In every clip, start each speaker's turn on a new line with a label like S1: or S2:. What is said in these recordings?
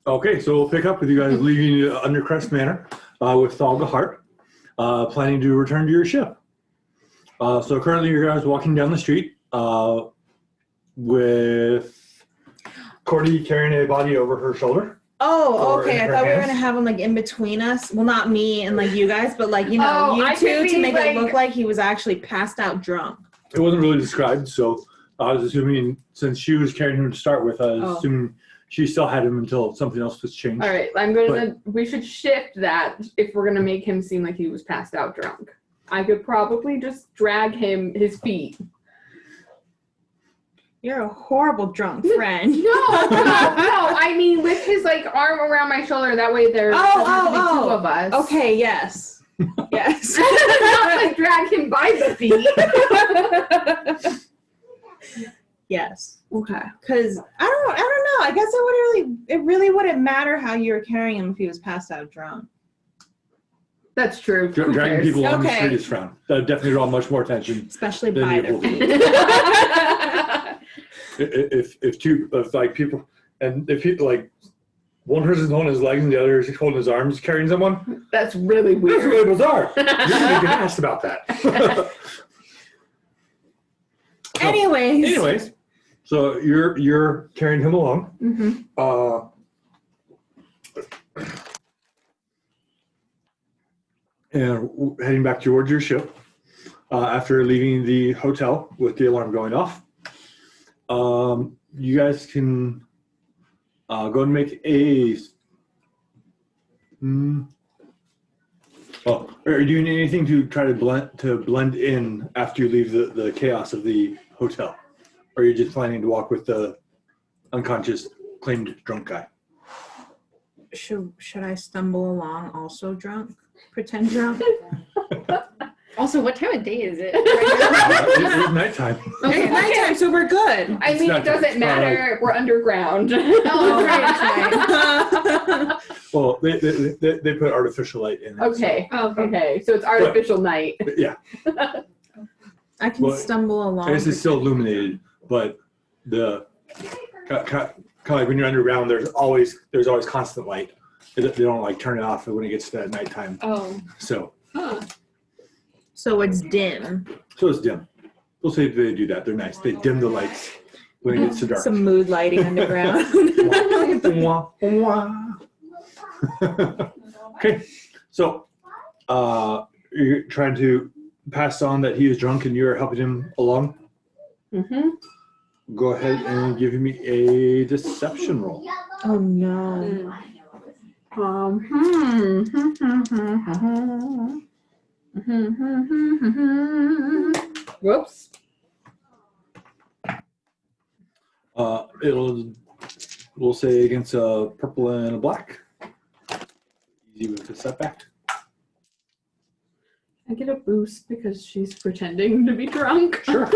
S1: Okay, so we'll pick up with you guys leaving Undercrest Manor with Thall Ghart, planning to return to your ship. So currently you guys walking down the street with Cordy carrying a body over her shoulder.
S2: Oh, okay. I thought we were going to have him like in between us. Well, not me and like you guys, but like, you know, you two to make it look like he was actually passed out drunk.
S1: It wasn't really described, so I was assuming since she was carrying him to start with, I was assuming she still had him until something else was changed.
S3: All right, we should shift that if we're gonna make him seem like he was passed out drunk. I could probably just drag his feet.
S2: You're a horrible drunk friend.
S3: No. I mean, with his like arm around my shoulder, that way there's two of us.
S2: Okay, yes. Yes.
S3: Not like drag him by the feet.
S2: Yes.
S3: Okay.
S2: Because I don't know. I guess it really wouldn't matter how you were carrying him if he was passed out drunk.
S3: That's true.
S1: Dragging people on the street is frowned. That would definitely draw much more attention.
S2: Especially by their feet.
S1: if like people, and if people like one person's holding his legs and the other is holding his arms carrying someone.
S3: That's really weird.
S1: That's really bizarre. You're gonna get asked about that. Anyways, so you're carrying him along.
S3: Mm-hmm.
S1: And heading back towards your ship after leaving the hotel with the alarm going off. You guys can go and make a. Are you doing anything to try to blend in after you leave the chaos of the hotel? Or are you just planning to walk with the unconscious claimed drunk guy?
S2: Should I stumble along also drunk? Pretend drunk?
S4: Also, what time of day is it?
S1: It's nighttime.
S2: It's nighttime, so we're good.
S3: I mean, it doesn't matter. We're underground.
S4: Oh, right.
S1: Well, they put artificial light in it.
S3: Okay. Okay. So it's artificial night.
S1: Yeah.
S2: I can stumble along.
S1: This is still illuminated, but the kind of like when you're underground, there's always constant light. They don't like turn it off when it gets to nighttime.
S4: Oh.
S1: So.
S4: Huh.
S2: So it's dim.
S1: So it's dim. We'll say they do that. They're nice. They dim the lights when it gets to dark.
S2: Some mood lighting underground.
S1: Okay. So you're trying to pass on that he is drunk and you're helping him along?
S3: Mm-hmm.
S1: Go ahead and give me a deception roll.
S2: Oh, no.
S3: Whoops.
S1: We'll say against a purple and a black. Easy with the setback.
S3: I get a boost because she's pretending to be drunk.
S1: Sure.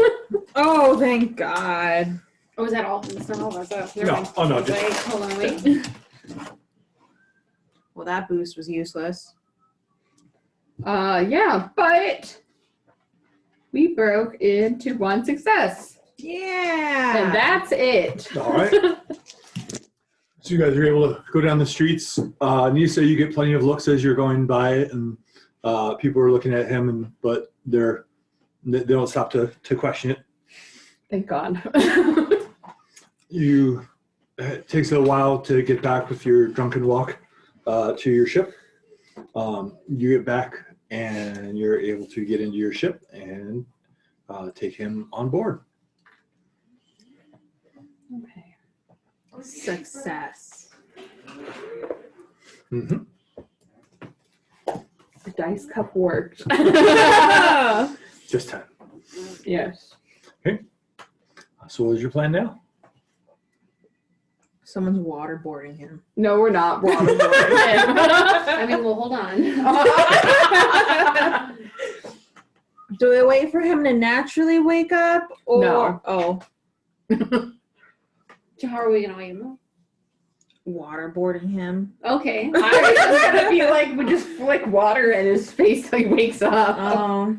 S2: Oh, thank God.
S4: Oh, is that all? It's not all of us.
S1: No. Oh, no. Just,
S4: wait, hold on, wait.
S2: Well, that boost was useless.
S3: Yeah, but we broke into one success.
S2: Yeah.
S3: And that's it.
S1: all right. So you guys are able to go down the streets. Nisa, you get plenty of looks as you're going by, and people are looking at him, but they don't stop to question it.
S3: Thank God.
S1: It takes a while to get back with your drunken walk to your ship. You get back and you're able to get into your ship and take him on board.
S3: Okay.
S2: Success.
S1: Mm-hmm.
S3: The dice cup worked.
S1: Just time.
S3: Yes.
S1: Okay. So what is your plan now?
S2: Someone's waterboarding him.
S3: No, we're not waterboarding.
S4: I mean, well, hold on.
S2: Do we wait for him to naturally wake up? Or
S3: No.
S2: Oh.
S4: So how are we going to wait him up?
S2: Waterboarding him.
S4: Okay.
S3: I was just gonna be like, we just flick water and his face till he wakes up.
S2: Oh.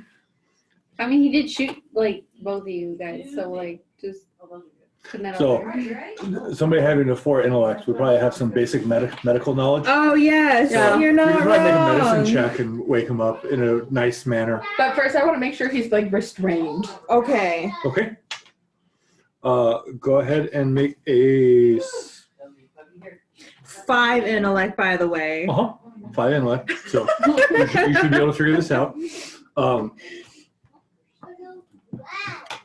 S4: I mean, he did shoot, like, both of you guys, so, like, just... Putting that
S1: So-
S4: out there.
S1: Somebody having a 4 intellect would probably have some basic medical knowledge.
S2: Oh yes,
S3: Yeah.
S2: you're
S1: You
S2: not
S1: can probably make a
S2: wrong.
S1: medicine check and wake him up in a nice manner.
S3: But first, I want to make sure he's like restrained.
S2: Okay.
S1: Okay. Go ahead and make a
S2: 5 intellect, by the way.
S1: 5 intellect. So you should be able to figure this out. Go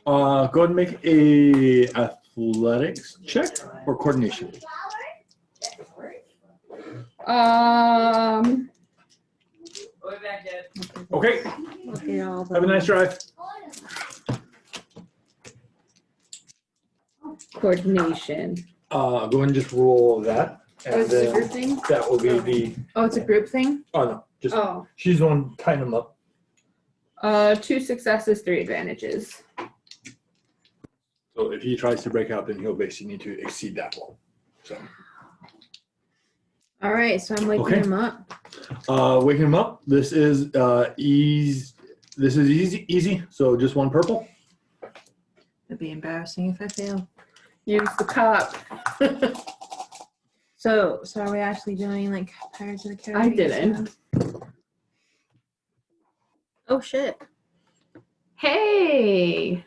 S1: ahead and make a athletics check or coordination. Okay.
S2: Look at all
S1: Have a nice drive.
S3: Coordination.
S1: Go ahead and just roll that.
S3: Oh,
S1: And
S3: it's a
S1: then
S3: group thing?
S1: that will be the.
S2: Oh, it's a group thing?
S1: Oh, no. Just
S3: Oh.
S1: she's the one tying them up.
S3: 2 successes, 3 advantages.
S1: So if he tries to break out, then he'll basically need to exceed that roll. So.
S2: All right, so I'm waking
S1: Okay.
S2: him up.
S1: Waking him up. This is easy. This is easy. So just 1 purple.
S2: It'd be embarrassing if I fail.
S3: Use the cup.
S2: So are we actually doing like Pirates of the
S3: I
S2: Caribbean?
S3: didn't.
S2: stuff? Oh shit.
S3: Hey.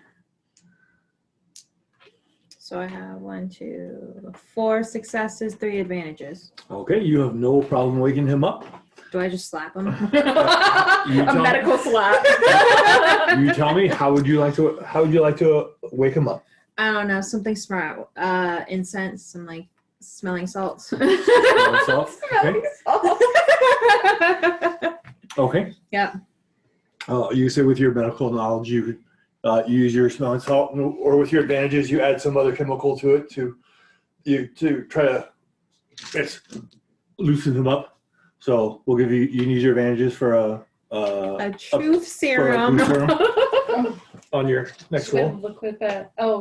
S2: So I have 1, 2, 4 successes, 3 advantages.
S1: Okay, you have no problem waking him up.
S2: Do I just slap him?
S3: A medical slap.
S1: You tell me how would you like to wake him up?
S2: I don't know, something smart. Incense, some like smelling salts.
S1: Smelling salt? Okay. Okay.
S2: Yeah.
S1: You say with your medical knowledge, you use your smelling salt, or with your advantages, you add some other chemical to it to try to loosen him up. So we'll give you can use your advantages for
S2: A truth
S1: for a
S2: serum.
S1: boost serum on your next
S4: Just whip
S1: roll.
S4: up a quick,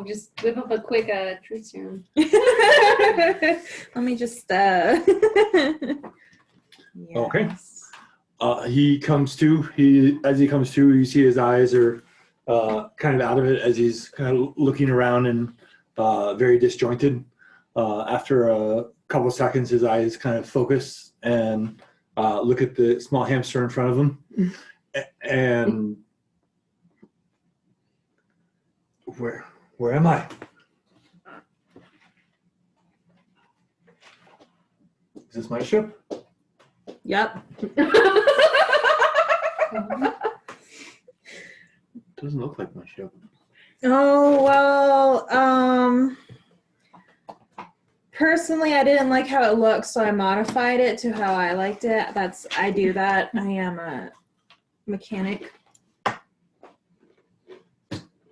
S4: just whip up a quick truth serum.
S2: Let me just
S1: Okay.
S2: Yes.
S1: He comes to. As he comes to, you see his eyes are kind of out of it as he's kind of looking around and very disjointed. After a couple of seconds, his eyes kind of focus and look at the small hamster in front of him, and where am I? Is this my ship?
S2: Yep.
S1: Doesn't look like my ship.
S2: Oh well, personally I didn't like how it looked, so I modified it to how I liked it. I do that. I am a mechanic.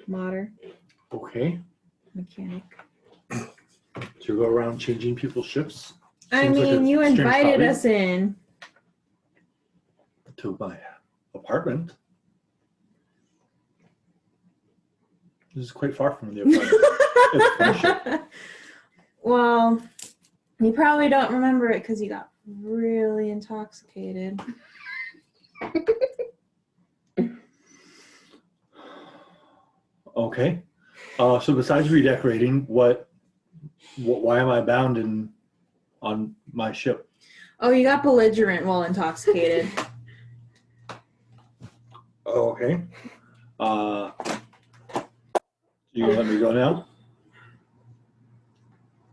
S2: Modder.
S1: Okay,
S2: Mechanic.
S1: so you go around changing people's ships.
S2: I
S1: Seems like
S2: mean,
S1: a
S2: you
S1: strange
S2: invited
S1: hobby.
S2: us in.
S1: To my apartment. This is quite far from the apartment. It's my ship.
S2: Well, you probably don't remember it because you got really intoxicated.
S1: Okay. So besides redecorating, why am I bound on my ship?
S2: Oh, you got belligerent while intoxicated.
S1: Okay. You gonna let me go now?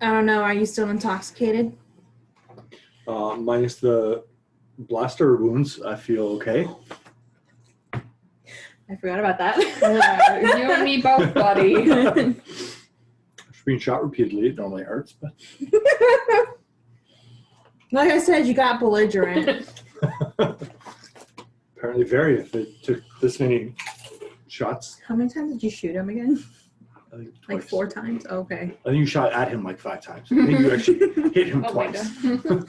S2: I don't know. Are you still intoxicated?
S1: Minus the blaster wounds, I feel okay.
S2: I forgot about that.
S3: You and me both, buddy.
S1: Being shot repeatedly, it normally hurts, but
S2: Like I said, you got belligerent.
S1: apparently very if it took this many shots.
S2: How many times did you shoot him again?
S1: I think
S2: Like
S1: twice.
S2: 4 times? Okay.
S1: I think you shot at him like 5 times. I think you actually hit him
S4: Oh my
S1: twice.
S4: god.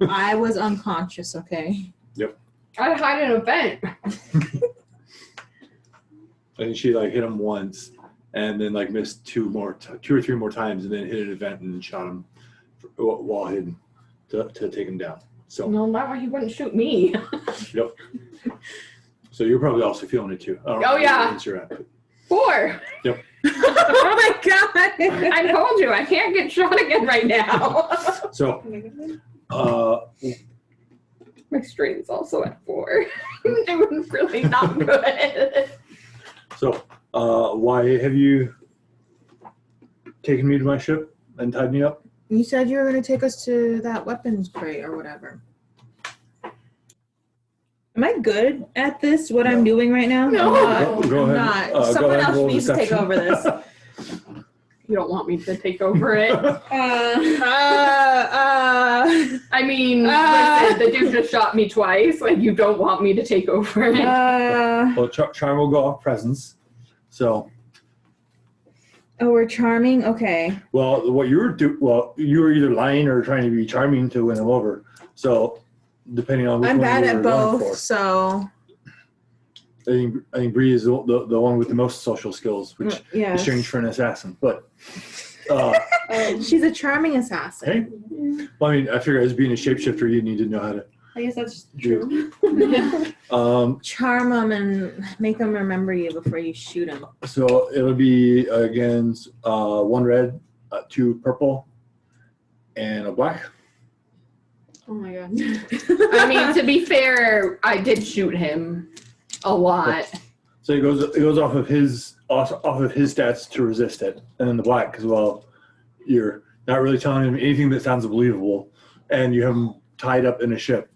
S2: I was unconscious, okay?
S3: I'd hide an event.
S1: I think she like hit him once, and then like missed 2 or 3 more times, and then hit an event and shot him while hidden to take him down. So
S3: No, that way he wouldn't shoot me.
S1: yep. So you're probably also feeling it too. I don't
S3: Oh,
S1: know
S3: yeah.
S1: what you're at, but
S3: 4.
S1: Yep.
S2: Oh my god!
S3: I told you I can't get shot again right now.
S1: So,
S3: My strain's also at 4. Doing really not good.
S1: so why have you taken me to my ship and tied me up?
S2: You said you were going to take us to that weapons crate or whatever. Am I good at this? What I'm doing right now?
S3: No.
S1: Go
S2: I'm
S1: ahead.
S2: not.
S1: Go
S2: Someone
S1: ahead and
S2: else
S1: roll
S2: needs to take
S1: deception.
S2: over this.
S3: You don't want me to take over it. I mean, listen, the dude just shot me twice. Like, you don't want me to take over it.
S1: Well, charm will go off presence. So,
S2: Oh, we're charming? Okay.
S1: well, what you were you were either lying or trying to be charming to win him over. So, depending on which
S2: I'm
S1: one
S2: bad
S1: you
S2: at
S1: were going
S2: both,
S1: for.
S2: so.
S1: I think Bree is the one with the most social skills, which
S2: Yeah.
S1: is strange for an assassin. But
S2: She's a charming assassin.
S1: hey, well, I mean, I figure as being a shapeshifter, you need to know how to
S4: I guess that's
S1: do.
S4: true.
S2: Charm them and make them remember you before you shoot them.
S1: So it'll be against 1 red, 2 purple, and a black.
S4: Oh my god.
S3: I mean, to be fair, I did shoot him a lot.
S1: So it goes off of his stats to resist it, and then the black as well. You're not really telling him anything that sounds believable, and you have him tied up in a ship.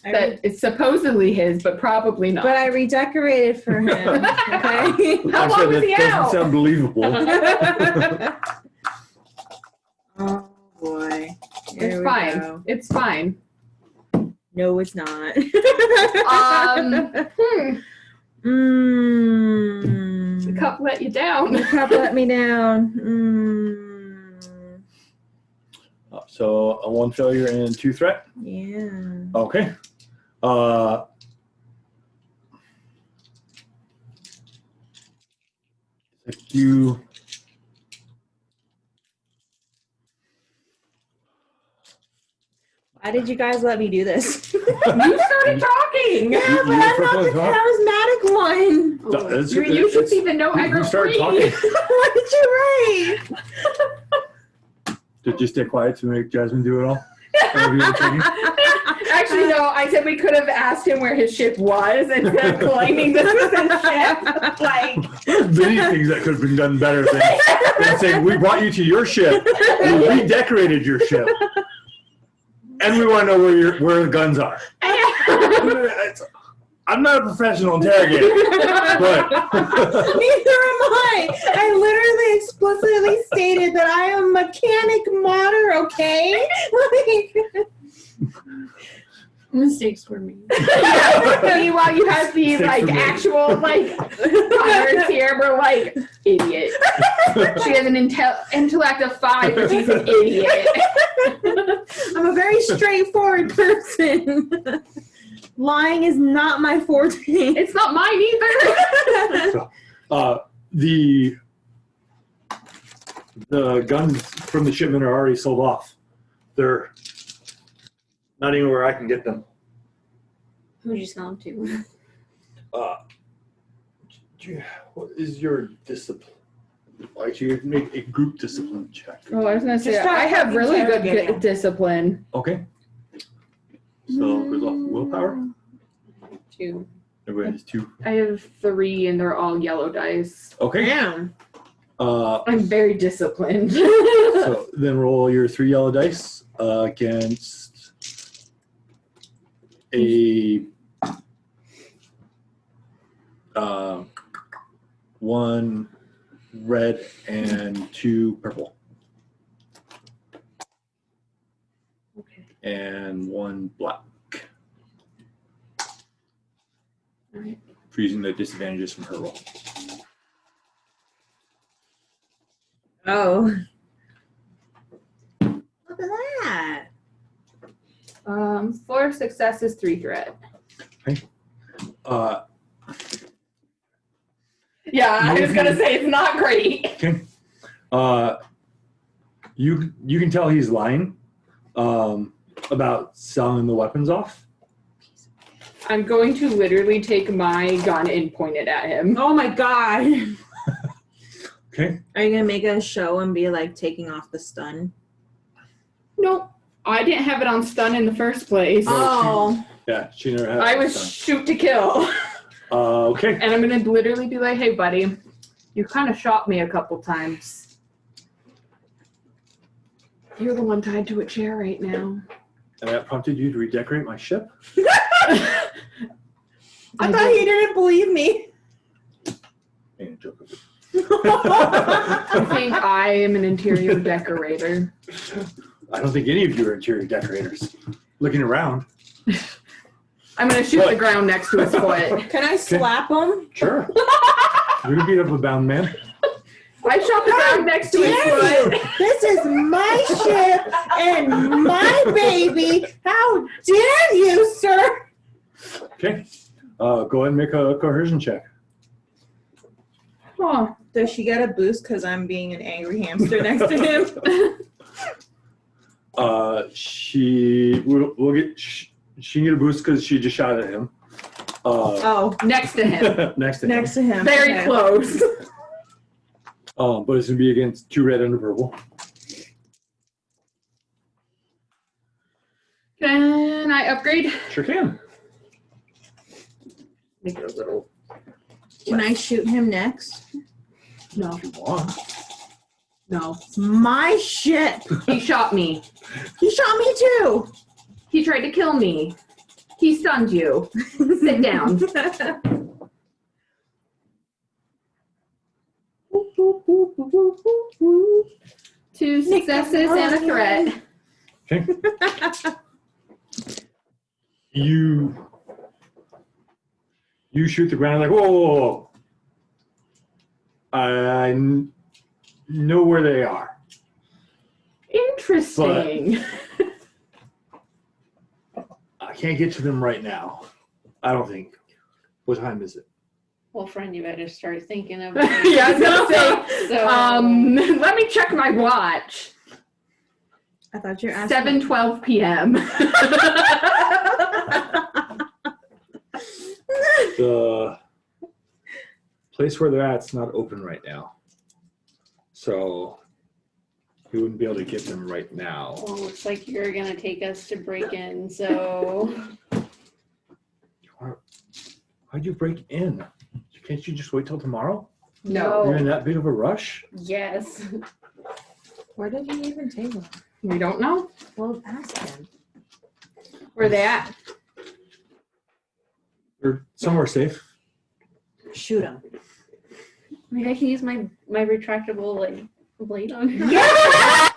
S3: That it's supposedly his, but probably not.
S2: But I redecorated for him. Okay.
S3: How long was he
S1: that
S3: out?
S1: doesn't sound believable.
S2: Oh boy. Here
S3: It's
S2: we
S3: fine.
S2: go.
S3: It's fine.
S2: No, it's not.
S3: The cup let you down.
S2: The cup let me down.
S1: So a 1 failure and 2 threat.
S2: Yeah.
S1: Okay. You.
S2: Why did you guys let me do this?
S3: You started talking.
S2: Yeah,
S1: You-
S2: but
S1: you
S2: I'm
S1: were
S2: not the
S1: supposed to talk.
S2: charismatic one.
S3: You should see the note I
S1: You
S3: wrote
S1: started
S3: for
S1: talking.
S3: you.
S2: What did you write?
S1: Did you stay quiet to make Jasmine do it all? Whatever you were thinking?
S3: Actually, no. I said we could have asked him where his ship was instead of claiming this was his ship. Like,
S1: There's many things that could have been done better than saying, we brought you to your ship, we redecorated your ship, and we want to know where the guns are. I'm not a professional interrogator, but
S2: Neither am I. I literally explicitly stated that I am mechanic modder, okay?
S4: Mistakes were made.
S3: meanwhile, you have these like actual like cards here. We're like idiot. She has an intellect of 5, but she's an idiot.
S2: I'm a very straightforward person. Lying is not my forte.
S3: It's not mine either.
S1: the guns from the shipment are already sold off. They're not even where I can get them.
S4: Who'd you sell them to?
S1: What is your discipline? Like, you make a group discipline check.
S3: Oh, I was gonna say
S2: Just start
S3: I have really good
S2: interrogating.
S3: discipline.
S1: Okay. So it goes off willpower.
S4: 2.
S1: Everybody has 2.
S3: I have 3, and they're all yellow dice.
S1: Okay.
S2: Damn.
S3: I'm very disciplined.
S1: So then roll your 3 yellow dice against a 1 red and 2 purple.
S3: Okay.
S1: And 1 black.
S3: All right.
S1: For using the disadvantages from her roll.
S2: Oh. Look at that.
S3: 4 successes, 3 threat. Yeah, I was gonna say it's not great.
S1: Okay. You can tell he's lying about selling the weapons off.
S3: I'm going to literally take my gun and point it at him.
S2: Oh my god.
S1: Okay.
S2: Are you gonna make a show and be like taking off the stun?
S3: Nope. I didn't have it on stun in the first place.
S2: Oh.
S1: Yeah, she never had.
S3: I was shoot to kill.
S1: Okay.
S3: And I'm gonna literally be like, hey buddy, you kind of shot me a couple times. You're the one tied to a chair right now.
S1: And that prompted you to redecorate my ship?
S2: I thought you didn't believe me.
S1: Ain't a joke.
S3: I think I am an interior decorator.
S1: I don't think any of you are interior decorators. Looking around.
S3: I'm gonna shoot the ground next to his foot.
S2: Can I slap him?
S1: Sure. You can beat up a bound man.
S3: I shot the ground next to his foot.
S2: This is my ship and my baby. How dare you, sir?
S1: Okay. Go ahead and make a coercion check.
S3: Huh.
S2: Does she get a boost because I'm being an angry hamster next to him?
S1: She will get. She can get a boost because she just shot at him.
S3: Next to him.
S1: Next to him.
S2: Next to him.
S3: Very close.
S1: But it's gonna be against 2 red and a purple.
S3: Can I upgrade?
S1: Sure can.
S3: Make it a little.
S2: Can I shoot him next?
S3: No.
S1: If you want.
S3: No.
S2: It's my ship.
S3: He shot me.
S2: He shot me too.
S3: He tried to kill me. He stunned you. Sit down. 2 successes and a threat.
S1: Okay. You shoot the ground like, whoa. I know where they are.
S3: Interesting.
S1: I can't get to them right now. I don't think. What time is it?
S4: Well, friend, you better start thinking of
S3: Yeah, I was gonna say.
S4: So,
S3: Let me check my watch.
S2: I thought you were asking.
S3: 7:12 p.m.
S1: The place where they're at's not open right now. So you wouldn't be able to get them right now.
S4: well, looks like you're gonna take us to break in. So,
S1: Why'd you break in? Can't you just wait till tomorrow?
S3: No.
S1: You're in that big of a rush?
S4: yes.
S2: Where did you even take him?
S3: We don't know.
S2: Well, ask him.
S3: Where they at?
S1: They're somewhere safe.
S2: Shoot him.
S4: Maybe I can use my retractable like blade on her.
S2: Yeah!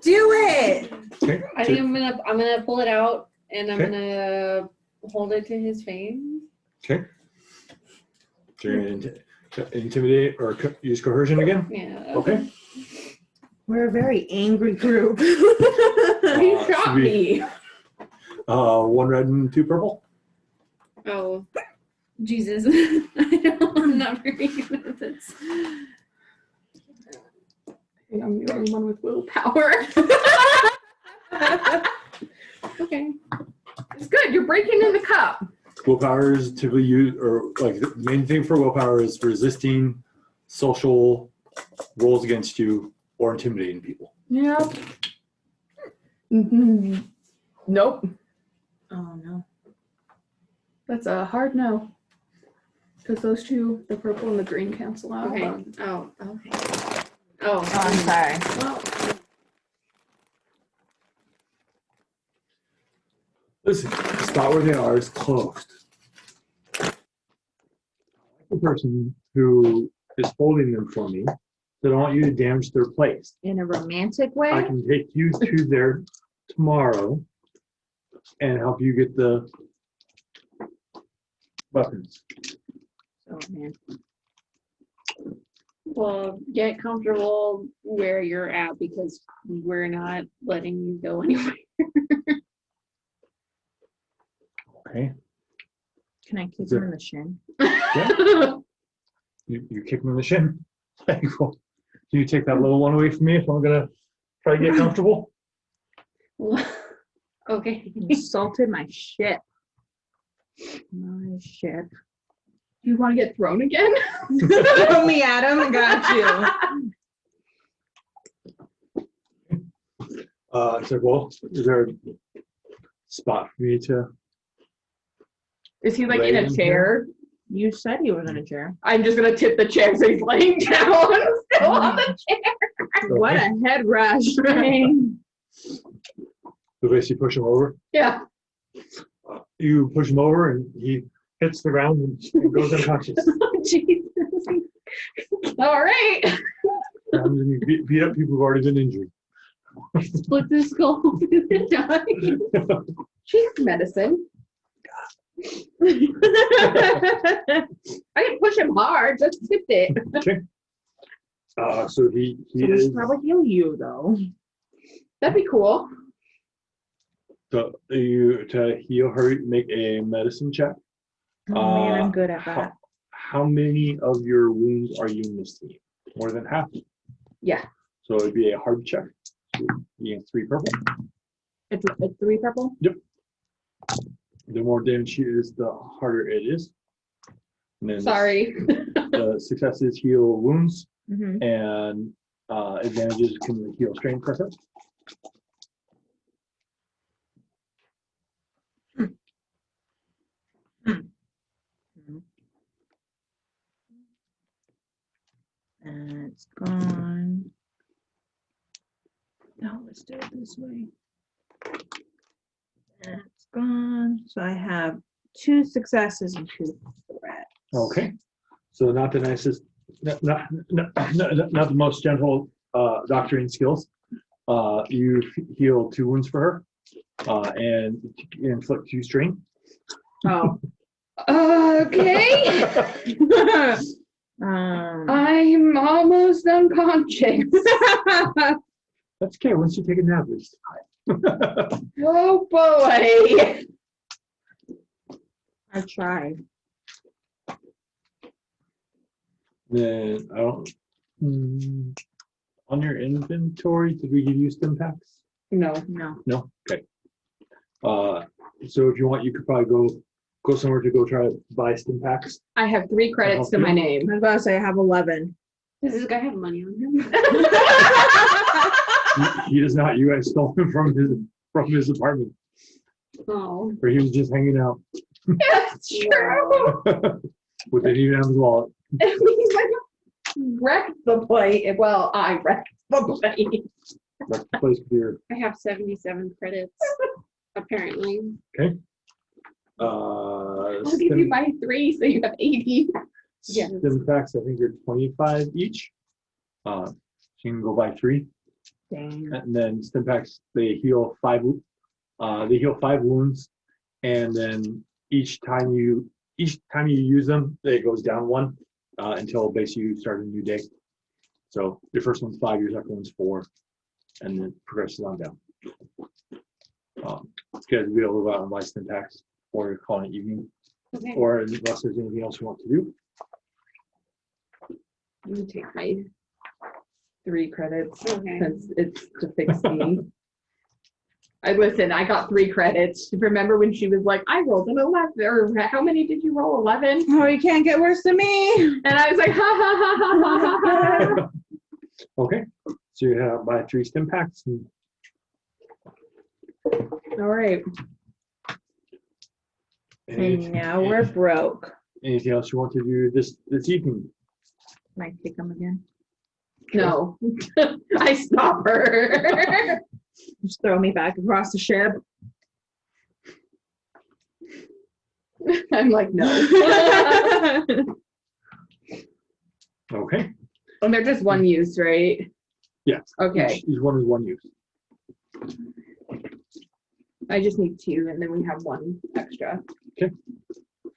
S2: Do it.
S1: Okay.
S4: I think I'm gonna pull it out and I'm
S1: Okay.
S4: gonna hold it to his face.
S1: Okay. So you're going to intimidate or use coercion again?
S4: Yeah.
S1: Okay.
S2: We're a very angry group.
S3: He
S1: should
S3: shot
S1: we-
S3: me.
S1: 1 red and 2 purple.
S4: Oh, Jesus! I'm not very good at this.
S3: I'm the only one with willpower.
S4: Okay.
S3: It's good. You're breaking in the cup.
S1: Willpower is typically used, or like the main thing for willpower is resisting social rolls against you or intimidating people.
S3: Yep. Mm-hmm. Nope.
S2: Oh no.
S3: That's a hard no. Because those two, the purple and the green, cancel out.
S4: Okay. Oh. Okay. Oh.
S2: Oh, I'm sorry.
S4: Well,
S1: Listen, the spot where they are is closed. The person who is holding them for me, they don't want you to damage their place.
S2: In a romantic way?
S1: I can take you to there tomorrow and help you get the weapons.
S2: Oh man.
S4: well, get comfortable where you're at because we're not letting you go anywhere.
S1: Okay.
S2: Can I kick him in the shin?
S1: Yeah. You kick me in the shin. Like, well, can you take that little one away from me if I'm gonna try to get comfortable?
S4: Okay.
S2: He insulted my ship. My ship.
S3: You want to get thrown again?
S2: Throw me at him and got you.
S1: So, well, is there a spot for me to?
S3: Is he like
S1: Lay
S3: in a
S1: in
S3: chair?
S2: You said he was in a chair.
S3: I'm just gonna tip the chair so he's laying down still on the chair.
S2: What a head rush.
S1: So basically push him over.
S3: Yeah.
S1: You push him over and he hits the ground and goes unconscious.
S3: Jesus. All right.
S1: And then you beat up people who've already been injured.
S4: Split the skull. Die.
S3: She's medicine. I didn't push him hard, just tipped it.
S1: Okay. So he
S2: So we
S1: is.
S2: should probably heal you though.
S3: That'd be cool.
S1: So you to heal her, make a medicine check.
S2: Oh man, I'm good at that.
S1: How many of your wounds are you missing? More than half.
S3: Yeah.
S1: So it'd be a hard check. So you get 3 purple.
S2: It's 3 purple?
S1: The more damage she is, the harder it is. And then
S3: Sorry.
S1: the successes heal wounds,
S2: Mm-hmm.
S1: and advantages can heal strain pressure.
S2: And it's gone. No, let's do it this way. And it's gone. So I have 2 successes and 2 threats.
S1: Okay. So not the nicest, not the most gentle doctoring skills. You heal 2 wounds for her, and inflict 2 strain.
S2: Oh.
S3: Okay. I'm almost unconscious.
S1: That's okay. Once you take a nap, it's fine.
S3: Oh boy.
S2: I tried.
S1: Then I don't. On your inventory, did we give you stim packs?
S3: No.
S1: No. Okay. So if you want, you could probably go somewhere to go try to buy stim packs.
S3: I have 3 credits to my name.
S2: I was about to say I have 11.
S4: Does this guy have money on him?
S1: He does not. You guys stole him from his apartment,
S4: Oh.
S1: where he was just hanging out.
S3: That's true.
S1: But they didn't even have his wallet.
S3: He's like wrecked the place. Well, I wrecked the place.
S1: That's the place for your.
S4: I have 77 credits, apparently.
S1: Okay.
S3: I'll give you my 3, so you have 80.
S4: Yes.
S1: Stim packs, I think, are 25 each. So you can go buy 3.
S2: Dang.
S1: And then stim packs, they heal 5. They heal 5 wounds, and then each time you use them, it goes down 1 until basically you start a new day. So your first one's 5, your second one's 4, and then progresses on down. You guys will be able to go out and buy stim packs, or call it evening,
S4: Okay.
S1: or unless there's anything else you want to do.
S3: I'm gonna take my 3 credits
S4: Okay.
S3: since it's to fix me. I got 3 credits. Remember when she was like, I rolled an 11, or how many did you roll? 11?
S2: Oh, you can't get worse than me.
S3: And I was like, ha ha ha ha ha ha ha.
S1: Okay, so you have buy 3 stim packs. And
S3: All right.
S2: And now we're broke.
S1: anything else you want to do this evening?
S2: Can I kick him again?
S3: No. I stop her.
S2: Just throw me back across the ship.
S3: I'm like, no.
S1: Okay.
S3: And they're just 1 use, right?
S1: Yes.
S3: Okay.
S1: Each one is 1 use.
S3: I just need 2, and then we have 1 extra.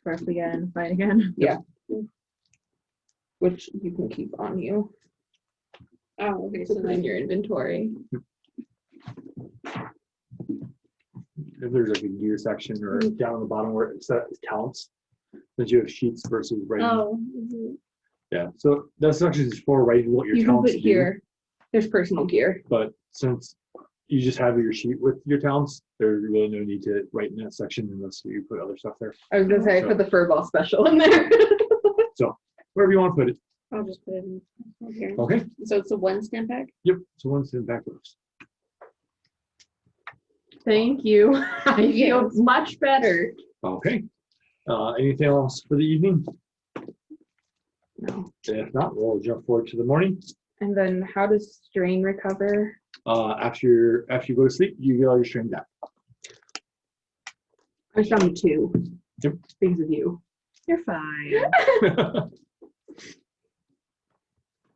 S2: First again, fight again.
S3: Yeah. Which you can keep on you.
S4: Oh, okay.
S3: So
S4: So
S3: in
S4: then
S3: your inventory.
S1: If there's like a gear section or down on the bottom where it counts, then you have sheets versus writing.
S4: Oh.
S1: Yeah. So that section is for writing what your
S3: You can
S1: talents
S3: put
S1: do.
S3: here. There's personal gear.
S1: But since you just have your sheet with your talents, there's really no need to write in that section unless you put other stuff there.
S3: I was gonna say I put the furball special in there.
S1: So wherever you want to put it.
S4: I'll just put it in here.
S1: Okay.
S4: So it's a 1 stamp pack?
S1: Yep. So once in back rows.
S3: Thank you. I feel much better.
S1: Okay. Anything else for the evening?
S3: No.
S1: If not, we'll jump forward to the morning.
S3: And then how does strain recover?
S1: After you go to sleep, you get all your strain back.
S3: I found 2.
S1: Yep.
S3: Because of you.
S2: You're fine.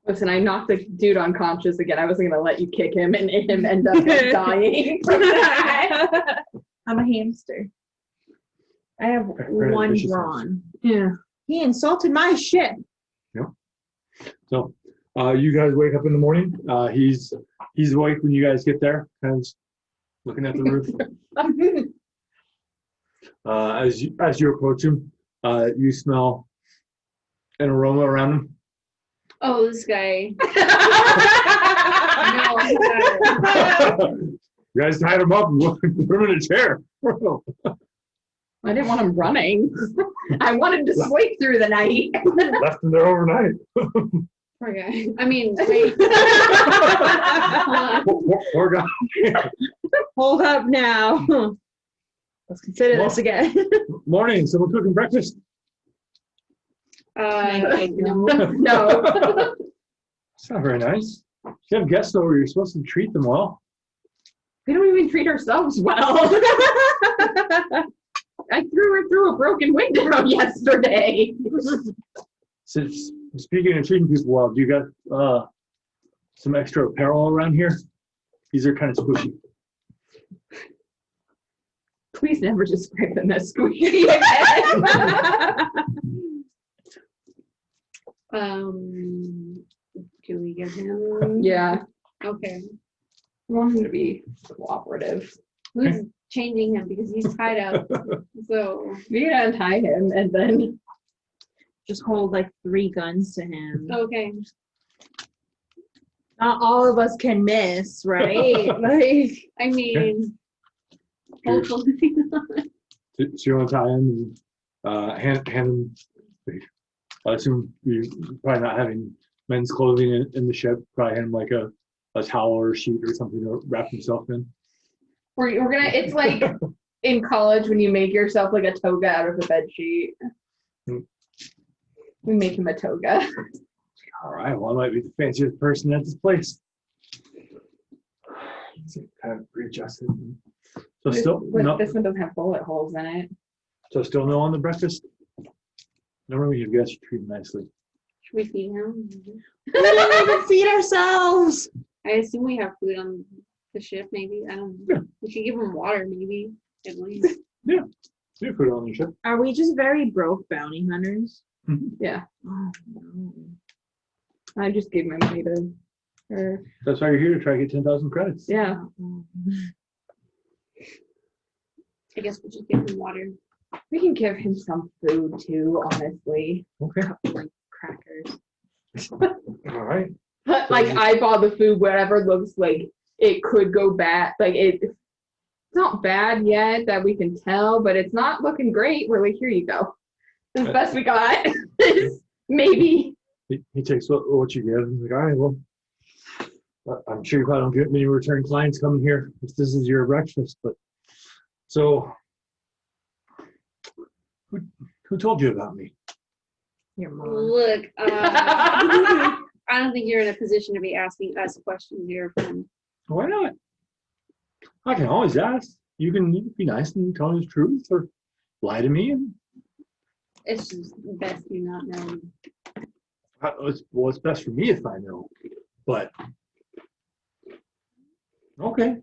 S3: Listen, I knocked the dude unconscious again. I wasn't gonna let you kick him and him end up dying.
S2: I'm a hamster. I have one brawn.
S3: Yeah.
S2: He insulted my ship.
S1: Yep. So you guys wake up in the morning. He's awake when you guys get there, kind of looking at the roof. As you approach him, you smell an aroma around him.
S4: Oh, this guy.
S1: You guys tied him up and put him in a chair.
S3: I didn't want him running. I wanted to sleep through the night.
S1: Left him there overnight.
S4: Poor guy. I mean, wait.
S1: Poor guy.
S2: Hold up now. Let's consider this again.
S1: Morning. Someone cooking breakfast?
S3: No.
S1: It's not very nice. If you have guests over, you're supposed to treat them well.
S3: We don't even treat ourselves well. I threw her through a broken window yesterday.
S1: Since speaking of treating people well, do you got some extra apparel around here? These are kind of squishy.
S3: Please never describe them as squishy again.
S4: Do we give him?
S3: Yeah.
S4: Okay.
S3: I want him to be cooperative.
S4: Who's changing him because he's tied up? So
S3: We can untie him and then
S2: Just hold like 3 guns to him.
S4: okay.
S2: Not all of us can miss, right? Like,
S4: I mean, hopefully not.
S1: So you want to tie him and hand him. I assume you're probably not having men's clothing in the ship. Probably hand him like a towel or a sheet or something to wrap himself in.
S3: we're gonna. It's like in college when you make yourself like a toga out of a bed sheet. We make him a toga.
S1: All right. Well, I might be the fanciest person at this place. Kind of readjusted. So still no.
S3: This one doesn't have bullet holes in it.
S1: So still no on the breakfast. Normally you guys treat him nicely.
S4: Should we feed him?
S2: we didn't even feed ourselves.
S4: I assume we have food on the ship, maybe. I don't know. We should give him water, maybe, at least.
S1: Yeah. You put it on the ship.
S2: Are we just very broke bounty hunters?
S3: Yeah.
S2: Oh, no.
S3: I just gave my money to her.
S1: That's why you're here, to try to get 10,000 credits.
S3: Yeah.
S4: I guess we'll just give him water.
S3: We can give him some food too, honestly.
S1: Okay.
S2: Like crackers.
S1: All right.
S3: But like I bought the food wherever looks like it could go bad. Like it's not bad yet that we can tell, but it's not looking great. We're like, here you go. This is the best we got. Maybe.
S1: He takes what you give. He's like, all right, well, I'm sure you probably don't get many return clients coming here if this is your breakfast, but so who told you about me?
S2: Your mom.
S4: Look, I don't think you're in a position to be asking us questions here, friend.
S1: Why not? I can always ask. You can be nice and tell me the truth or lie to me. And
S4: It's just best you not know.
S1: it's best for me if I know, but okay.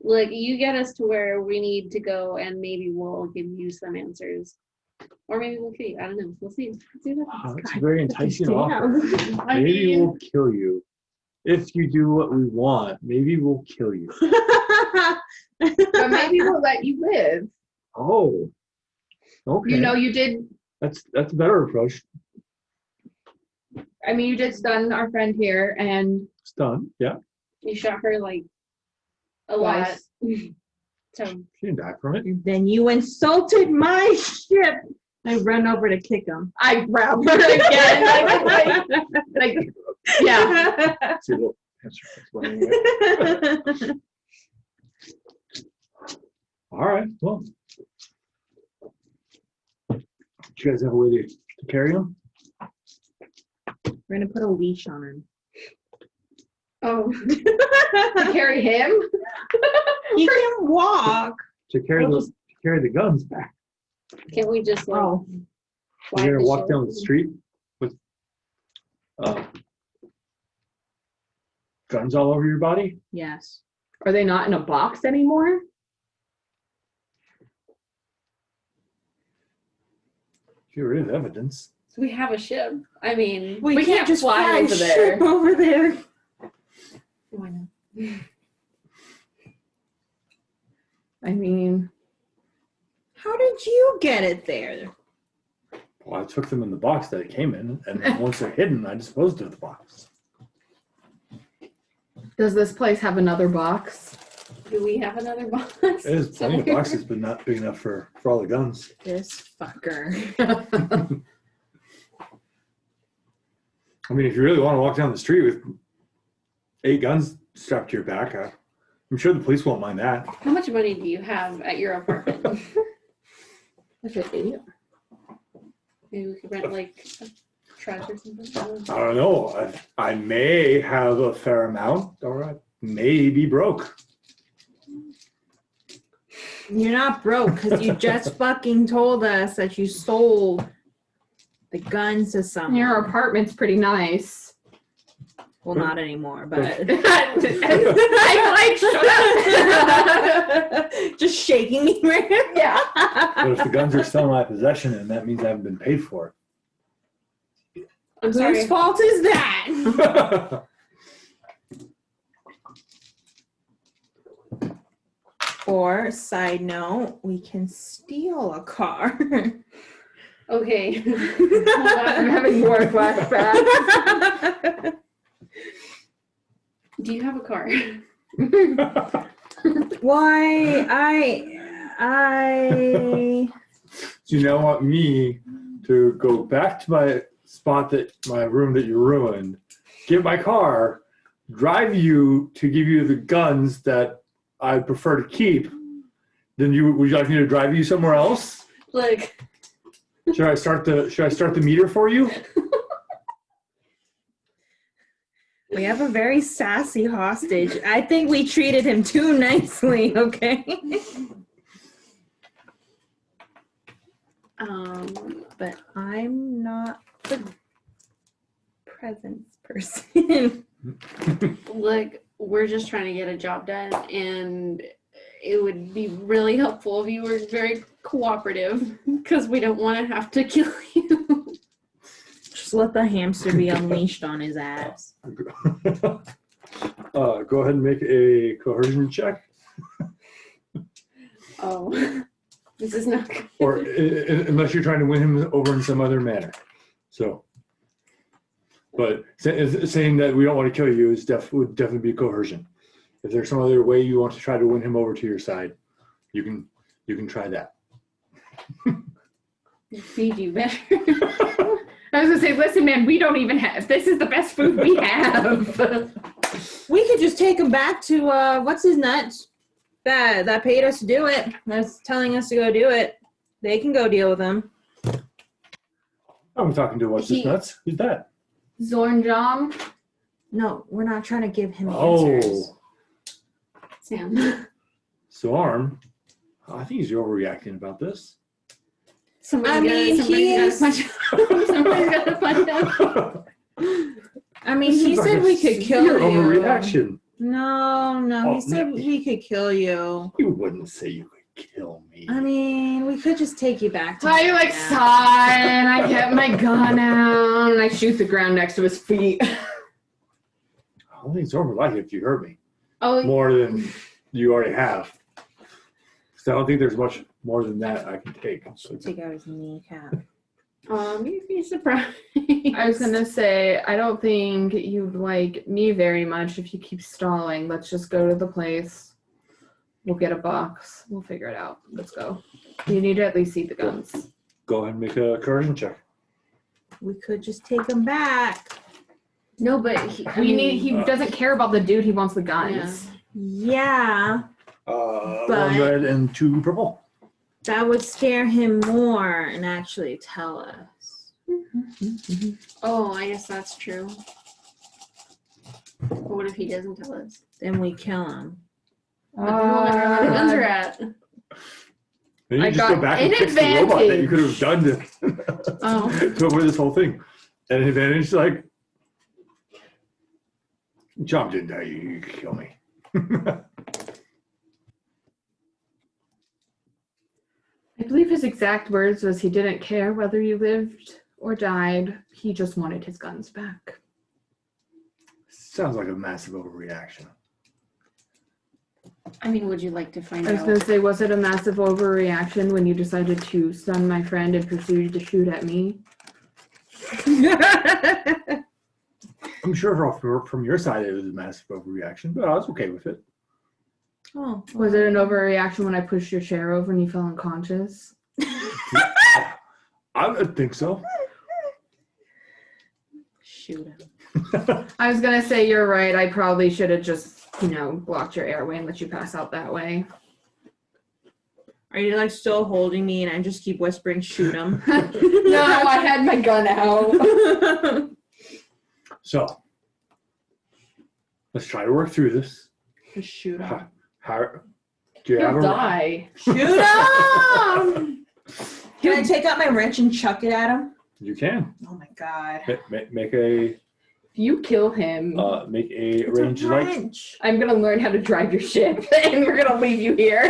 S4: Look, you get us to where we need to go, and maybe we'll give you some answers. Or maybe we'll kill you. I don't know. We'll see. Let's see what
S1: Wow,
S4: happens.
S1: that's a very enticing
S2: Damn.
S1: offer.
S3: I
S1: Maybe
S3: mean-
S1: we'll kill you. If you do what we want, maybe we'll kill you.
S3: But maybe we'll let you live.
S1: Oh, okay.
S3: You know, you did.
S1: That's a better approach.
S3: I mean, you did stun our friend here, and
S1: It's done. Yeah,
S4: You shot her like a lot.
S3: twice.
S4: So
S1: she didn't die from it.
S2: Then you insulted my ship. I run over to kick him.
S3: I grab her again. like, yeah.
S1: See the hamster running away. All right. Well, do you guys have a way to carry him?
S2: We're gonna put a leash on him.
S4: Oh.
S3: To carry him?
S2: He can walk.
S1: To carry the guns back.
S4: Can't we just like fly
S1: You're gonna
S4: the
S1: walk
S4: ship?
S1: down the street with guns all over your body?
S2: Yes.
S3: Are they not in a box anymore?
S1: Get rid of evidence.
S4: So we have a ship. I mean,
S2: We can't just
S3: fly
S2: fly
S3: over
S2: a
S3: there.
S2: ship over there.
S4: why not?
S3: I mean,
S2: How did you get it there?
S1: Well, I took them in the box that it came in, and then once they're hidden, I disposed of the box.
S3: does this place have another box?
S4: Do we have another box?
S1: There's plenty of boxes, but not big enough for all the guns.
S2: This fucker.
S1: I mean, if you really want to walk down the street with 8 guns strapped to your back, I'm sure the police won't mind that.
S4: How much money do you have at your apartment?
S3: That's an idiot.
S4: Maybe we could rent like a truck or something.
S1: I don't know. I may have a fair amount, or I may be broke.
S2: You're not broke because you just fucking told us that you sold the guns to someone.
S3: Your apartment's pretty nice.
S2: Well, not anymore, but
S3: I'm like, shut up.
S2: just shaking me right now.
S3: Yeah.
S1: But if the guns are still in my possession, then that means I haven't been paid for
S4: I'm sorry.
S2: Whose fault is that?
S1: it.
S2: Or, side note, we can steal a car.
S4: Okay.
S3: I'm having more flashbacks.
S4: Do you have a car?
S2: Why, I.
S1: Do you now want me to go back to my my room that you ruined, get my car, drive you to give you the guns that I prefer to keep? Then would you like me to drive you somewhere else?
S4: Like,
S1: Should I start the meter for you?
S2: We have a very sassy hostage. I think we treated him too nicely, okay? But I'm not the presents person.
S4: look, we're just trying to get a job done, and it would be really helpful if you were very cooperative, because we don't want to have to kill you.
S2: Just let the hamster be unleashed on his ass.
S1: Go ahead and make a coercion check.
S4: Oh, this is not good.
S1: Or unless you're trying to win him over in some other manner. So, but saying that we don't want to kill you would definitely be coercion. If there's some other way you want to try to win him over to your side, you can try that.
S4: Feed you better.
S3: I was gonna say, listen, man, we don't even have. This is the best food we have.
S2: We could just take him back to what's his nuts that paid us to do it. That's telling us to go do it. They can go deal with him.
S1: I'm talking to what's his nuts? Who's that?
S3: Zornjom.
S2: No, we're not trying to give him answers.
S1: Oh,
S4: Sam.
S1: Storm. I think he's overreacting about this.
S4: Somebody's got to punch him.
S2: I mean, he said we could kill
S1: Your
S2: you.
S1: overreaction.
S2: No,
S1: Oh,
S2: he said
S1: no.
S2: we could kill you.
S1: You wouldn't say you could kill me.
S2: I mean, we could just take you back to
S3: I like
S2: Japan.
S3: sigh and I get my gun out and I shoot the ground next to his feet.
S1: I don't think it's over like it if you hurt me.
S4: Oh,
S1: More than you already have. So I don't think there's much more than that I can take. So
S2: Take out his kneecap.
S4: you'd be surprised.
S3: I was gonna say, I don't think you'd like me very much if you keep stalling. Let's just go to the place. We'll get a box. We'll figure it out. Let's go. You need to at least see the guns.
S1: Go ahead and make a coercion check.
S2: We could just take him back.
S4: No, but
S3: He doesn't care about the dude. He wants the guns.
S2: Yeah,
S1: One
S2: But-
S1: red and 2 purple.
S2: that would scare him more and actually tell us.
S4: Oh, I guess that's true. But what if he doesn't tell us?
S2: Then we kill him.
S4: But then we'll never know where the guns are at.
S1: Then you
S3: I
S1: just go
S3: got
S1: back and
S3: an
S1: fix the robot that you
S3: advantage.
S1: could have done to avoid this whole thing. And an advantage is like, John didn't die, you could kill me.
S3: I believe his exact words was he didn't care whether you lived or died. He just wanted his guns back.
S1: Sounds like a massive overreaction.
S4: I mean, would you like to find
S3: I was
S4: out?
S3: going to say, was it a massive overreaction when you decided to stun my friend and proceeded to shoot at me?
S1: I'm sure from your side it was a massive overreaction, but I was okay with it.
S2: Oh,
S3: Was it an overreaction when I pushed your chair over and you fell unconscious?
S1: I would think so.
S2: Shoot him.
S3: I was going to say, you're right. I probably should have just, blocked your airway and let you pass out that way.
S2: Are you like still holding me and I just keep whispering, shoot him?
S3: No, I had my gun out.
S1: So, let's try to work through this.
S2: Just shoot him.
S1: Do you have
S3: He'll
S1: a
S3: die.
S2: Shoot him! Can I take out my wrench and chuck it at him?
S1: You can
S2: Oh my god.
S1: make a
S3: If you kill him,
S1: range
S2: It's a
S1: light.
S2: wrench.
S3: I'm going to learn how to drive your ship and we're going to leave you here.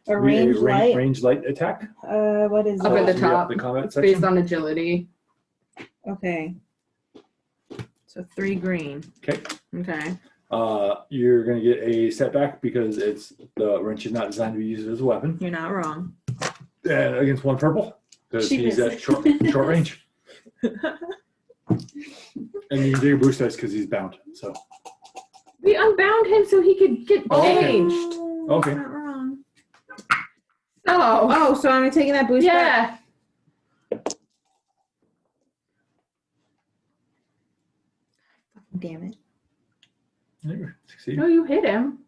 S2: A range light.
S1: Range light attack.
S2: What is
S3: Up at
S2: it?
S3: the
S1: So,
S3: top.
S1: the combat
S3: It's
S1: section.
S3: based on agility.
S2: Okay. So 3 green.
S1: Okay.
S2: Okay.
S1: You're gonna get a setback because the wrench is not designed to be used as a weapon.
S2: You're not wrong.
S1: And against 1 purple because
S4: She
S1: he's
S4: missed
S1: at short range. And you can take a boost dice because he's bound. So
S3: We unbound him so he could get
S1: Okay.
S3: changed.
S2: Oh,
S1: Okay.
S2: Not wrong.
S3: Oh.
S2: Oh, so I'm taking that boost back?
S3: Yeah.
S2: Damn it.
S1: Succeed.
S3: No, you hit him.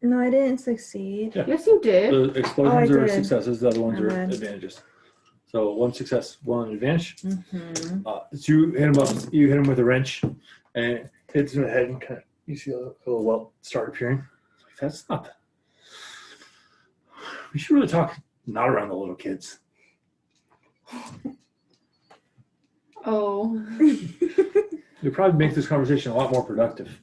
S2: No, I didn't succeed.
S1: Yeah.
S3: Yes, you did.
S1: The explosions are
S2: did.
S1: successes. The other ones are
S2: My bad.
S1: advantages. So 1 success, 1 advantage.
S2: Mm-hmm.
S1: So you hit him up. You hit him with a wrench, and it hits him in the head, and kind of you see a little welt start appearing. That's not. We should really talk not around the little kids.
S4: Oh.
S1: You'll probably make this conversation a lot more productive.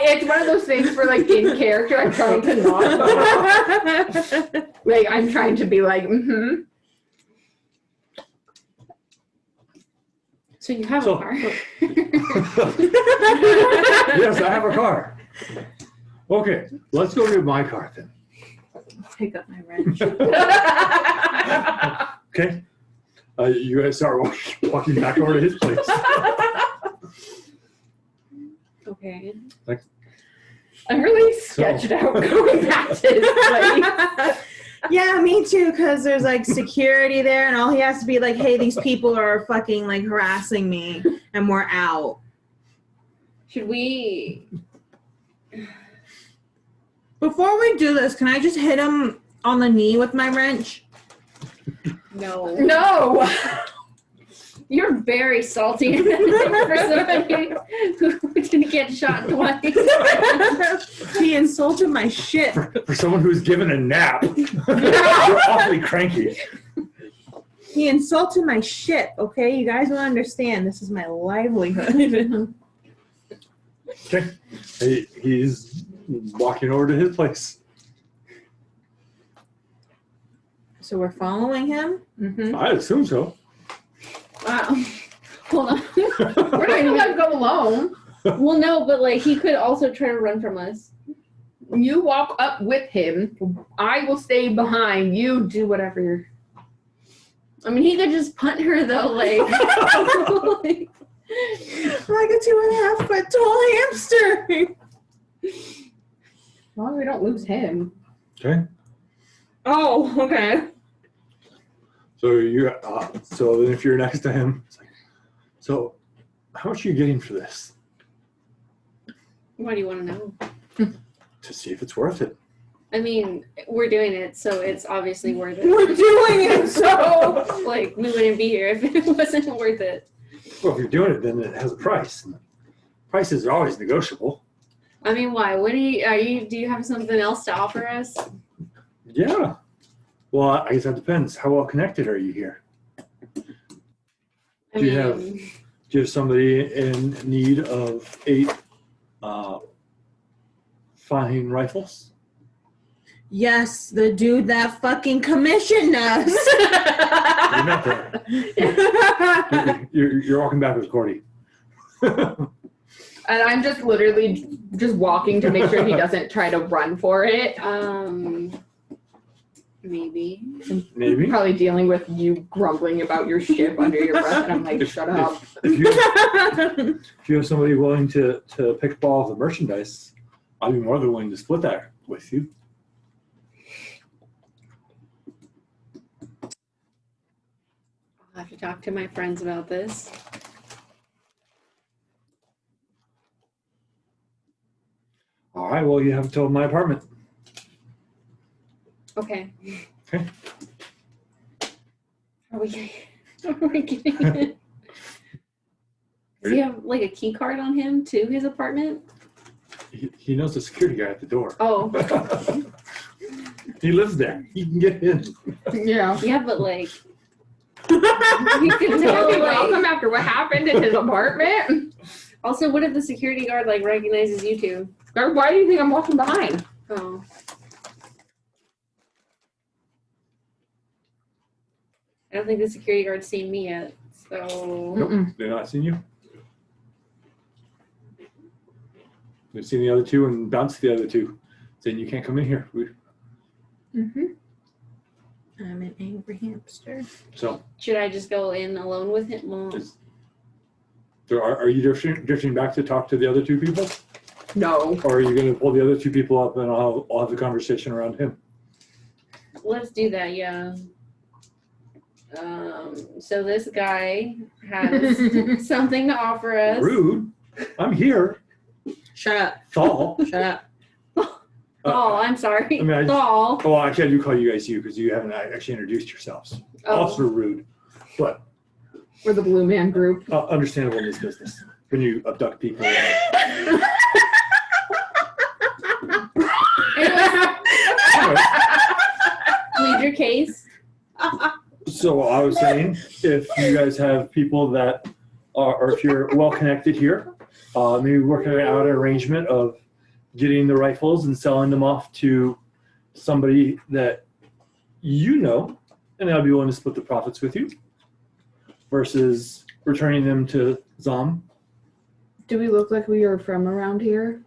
S3: It's one of those things where, like, in character, I'm trying to not. Like, I'm trying to be like, mm-hmm.
S4: So you have
S1: So-
S4: a car.
S1: Yes, I have a car. Okay, let's go get my car then.
S2: Pick up my wrench.
S1: Okay, you guys start walking back over to his place.
S4: Okay.
S3: I'm really sketched out going back to his place.
S2: Yeah, me too, because there's like security there and all he has to be like, hey, these people are fucking like harassing me and we're out.
S4: Should we?
S2: Before we do this, can I just hit him on the knee with my wrench?
S4: No.
S3: No.
S4: You're very salty for somebody who didn't get shot twice.
S2: He insulted my shit.
S1: For someone who's given a nap, you're awfully cranky.
S2: He insulted my shit, okay? You guys will understand. This is my livelihood.
S1: Okay, he's walking over to his place.
S2: So we're following him?
S3: Mm-hmm.
S1: I assume so.
S4: Wow. Hold on.
S3: We're not even gonna go alone.
S4: Well, no, but like he could also try to run from us.
S3: You walk up with him. I will stay behind. You do whatever you're.
S4: I mean, he could just punt her though, like.
S2: Like a 2.5 foot tall hamster.
S3: long as we don't lose him.
S1: Okay.
S2: Oh, okay.
S1: So so then if you're next to him, it's like, so how much are you getting for this?
S4: Why do you want to know?
S1: To see if it's worth it.
S4: I mean, we're doing it, so it's obviously worth it.
S2: We're doing it, so.
S4: Like, we wouldn't be here if it wasn't worth it.
S1: Well, if you're doing it, then it has a price. And prices are always negotiable.
S4: I mean, why? What do you have something else to offer us?
S1: Yeah. Well, I guess that depends. How well connected are you here?
S4: I
S1: Do you
S4: mean,
S1: have- Do you have somebody in need of 8 fine rifles?
S2: Yes, the dude that fucking commissioned us.
S1: You're not there. You're walking backwards, Cordy.
S3: And I'm just literally just walking to make sure he doesn't try to run for it.
S4: maybe.
S1: Maybe.
S3: Probably dealing with you grumbling about your ship under your breath, and I'm like, shut up.
S1: If you have somebody willing to pick up all of the merchandise, I'd be more than willing to split that with you.
S4: I'll have to talk to my friends about this.
S1: All right, well, you have until my apartment.
S4: Okay.
S1: Okay.
S4: Are we getting it? Does he have like a key card on him to his apartment?
S1: He knows the security guy at the door.
S4: Oh.
S1: He lives there. He can get in.
S3: Yeah.
S4: Yeah, but like
S3: You
S4: can
S3: can
S4: tell,
S3: be
S4: like-
S3: welcome after what happened in his apartment.
S4: also, what if the security guard like recognizes you two?
S3: Or why do you think I'm walking behind?
S4: Oh. I don't think the security guard's seen me yet, so
S1: Nope, they're not seeing you. They've seen the other two and bounced the other two, saying you can't come in here.
S3: Mm-hmm.
S2: I'm an angry hamster.
S1: So,
S4: should I just go in alone with him? Well,
S1: are you drifting back to talk to the other two people,
S3: No.
S1: or are you going to pull the other two people up and I'll have the conversation around him?
S4: let's do that, yeah. So this guy has something to offer us.
S1: Rude. I'm here.
S2: Shut up.
S1: Thall.
S2: Shut up.
S4: Thall, I'm sorry.
S1: I mean,
S4: Thall.
S1: Oh, actually, I do call you guys you because you haven't actually introduced yourselves.
S4: Oh.
S1: Also rude, but
S3: We're the Blue Man Group.
S1: understandable in this business when you abduct people.
S4: Plead your case.
S1: So I was saying, if you guys have people that are, or if you're well connected here, maybe working out an arrangement of getting the rifles and selling them off to somebody that you know, and they'll be willing to split the profits with you, versus returning them to Zom.
S3: Do we look like we are from around here?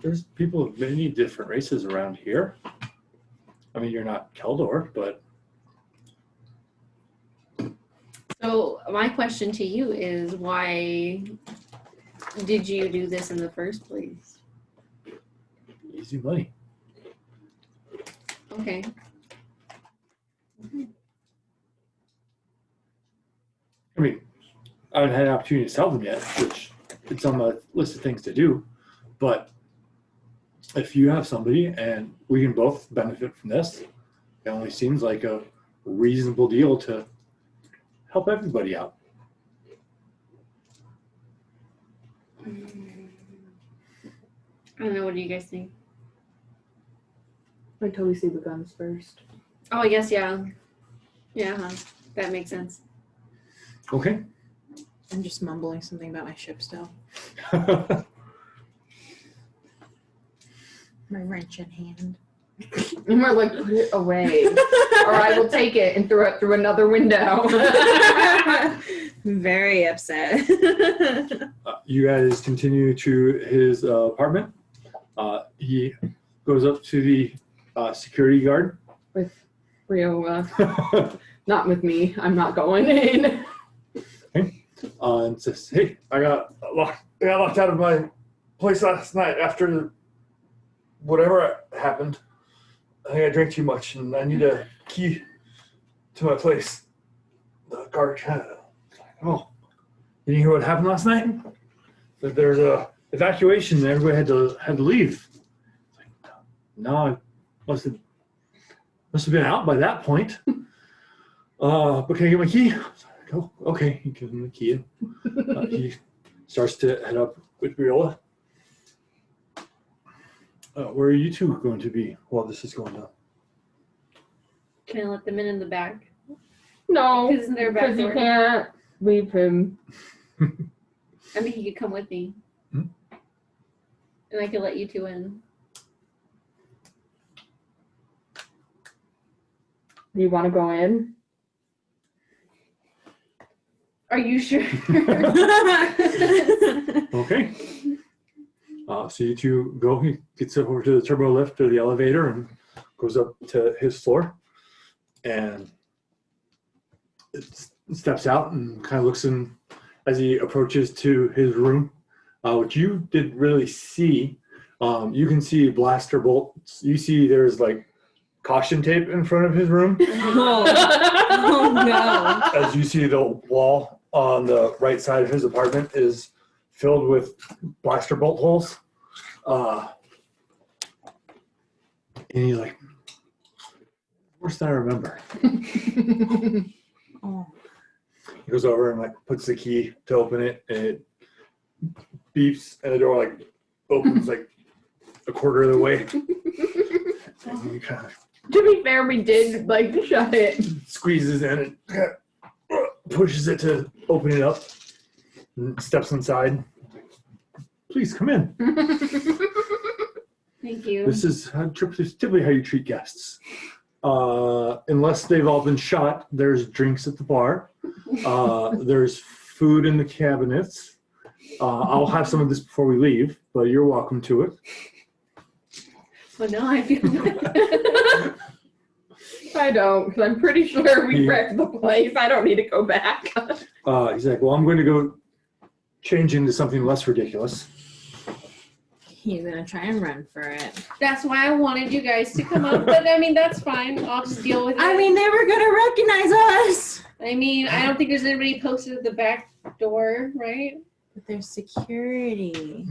S1: There's people of many different races around here. I mean, you're not Keldor, but
S4: So my question to you is, why did you do this in the first place?
S1: easy money.
S4: Okay.
S1: I mean, I haven't had an opportunity to sell them yet, which it's on the list of things to do. But if you have somebody and we can both benefit from this, it only seems like a reasonable deal to help everybody out.
S4: I don't know. What do you guys think?
S3: Wait till we see the guns first.
S4: Oh, I guess, yeah. Yeah, huh. That makes sense.
S1: Okay.
S2: I'm just mumbling something about my ship still. My wrench in hand.
S3: And we're like, put it away. Or I will take it and throw it through another window.
S2: Very upset.
S1: You guys continue to his apartment. He goes up to the security guard.
S3: With Rio, not with me. I'm not going in.
S1: And says, "Hey, I got locked out of my place last night after whatever happened. I think I drank too much, and I need a key to my place. The guard had. Oh, you didn't hear what happened last night? That there's a evacuation, and everybody had to leave. No, I must have been out by that point. But can I get my key? Oh, okay. You give him the key. He starts to head up with Viola. Where are you two going to be while this is going on?
S4: Can I let them in the back?
S3: No,
S4: Isn't there a back
S3: because you
S4: door?
S3: can't leave him.
S4: I mean, he could come with me.
S1: Hmm?
S4: And I could let you two in.
S3: Do you want to go in?
S4: Are you sure?
S1: Okay. So you two go. He gets over to the turbo lift or the elevator and goes up to his floor. And it steps out and kind of looks in as he approaches to his room. What you didn't really see, you can see blaster bolts. You see there's like caution tape in front of his room.
S2: Oh no.
S1: As you see, the wall on the right side of his apartment is filled with blaster bolt holes. And he's like, worse than I remember.
S2: Oh.
S1: He goes over and like puts the key to open it, and it beeps, and the door like opens like a quarter of the way. And he kind of
S3: To be fair, we did like shut it.
S1: squeezes in and pushes it to open it up, and steps inside. Please come in.
S4: Thank you.
S1: This is typically how you treat guests. Unless they've all been shot, there's drinks at the bar. There's food in the cabinets. I'll have some of this before we leave, but you're welcome to it.
S4: Well, now I feel bad.
S3: I don't, because I'm pretty sure we wrecked the place. I don't need to go back.
S1: He's like, well, I'm going to go change into something less ridiculous.
S2: He's gonna try and run for it.
S4: That's why I wanted you guys to come up, but I mean, that's fine. I'll just deal with it.
S2: I mean, they were gonna recognize us.
S4: I mean, I don't think there's anybody posted at the back door, right?
S2: But there's security.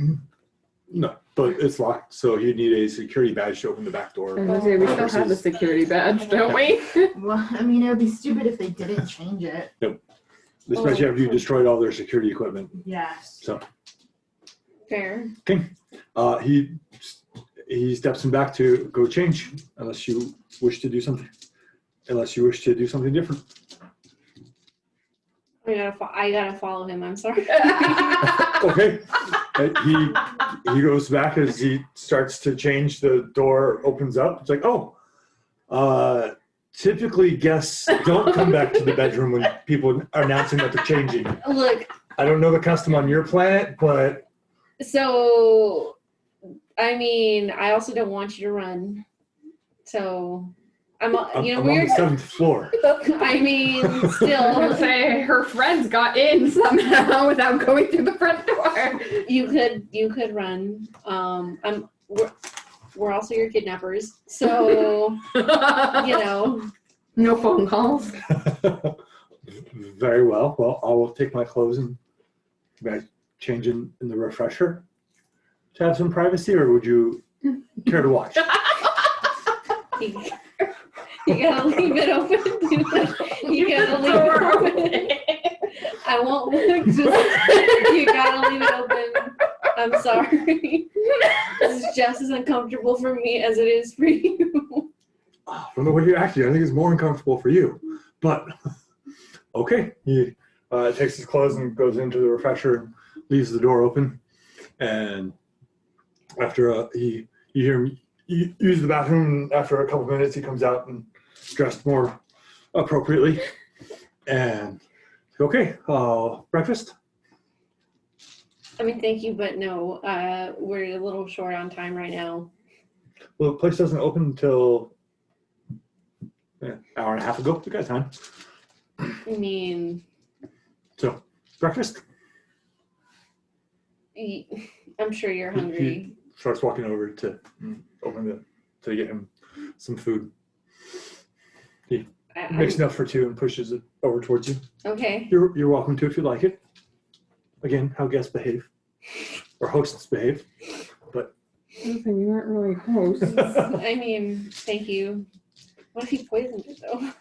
S1: No, but it's locked, so you need a security badge to open the back door.
S3: I was gonna say, we still have the security badge, don't we?
S5: Well, I mean, it would be stupid if they didn't change it.
S1: Especially after you destroyed all their security equipment.
S5: Yes.
S1: So
S4: Fair.
S1: he steps him back to go change, unless you wish to do something. Unless you wish to do something different.
S4: I gotta follow him. I'm sorry.
S1: Okay. He goes back as he starts to change. The door opens up. It's like, oh, typically guests don't come back to the bedroom when people are announcing that they're changing.
S4: Look,
S1: I don't know the custom on your planet, but
S4: so I mean, I also don't want you to run. So I'm on
S1: I'm on
S4: we're.
S1: the 7th floor.
S4: I mean,
S3: I was
S4: still,
S3: gonna say her friends got in somehow without going through the front door.
S4: you could run. We're also your kidnappers, so
S3: No phone calls.
S1: Very well. Well, I will take my clothes and change in the refresher to have some privacy, or would you care to watch?
S4: You gotta leave it open. You gotta leave it open. I won't look. You gotta leave it open. I'm sorry. This is just as uncomfortable for me as it is for you.
S1: I don't know what you're acting. I think it's more uncomfortable for you. But, okay. He takes his clothes and goes into the refresher and leaves the door open. And after you hear him use the bathroom, after a couple minutes, he comes out and dressed more appropriately. And, okay, breakfast?
S4: I mean, thank you, but no. We're a little short on time right now.
S1: Well, the place doesn't open until an hour and a half ago. We got time.
S4: I mean,
S1: So, breakfast?
S4: I'm sure you're
S1: He
S4: hungry.
S1: starts walking over to get him some food. Makes enough for two and pushes it over towards you.
S4: Okay.
S1: You're welcome to if you like it. Again, how guests behave, or hosts behave. But
S3: We weren't really close.
S4: I mean, thank you. What if he poisoned it though?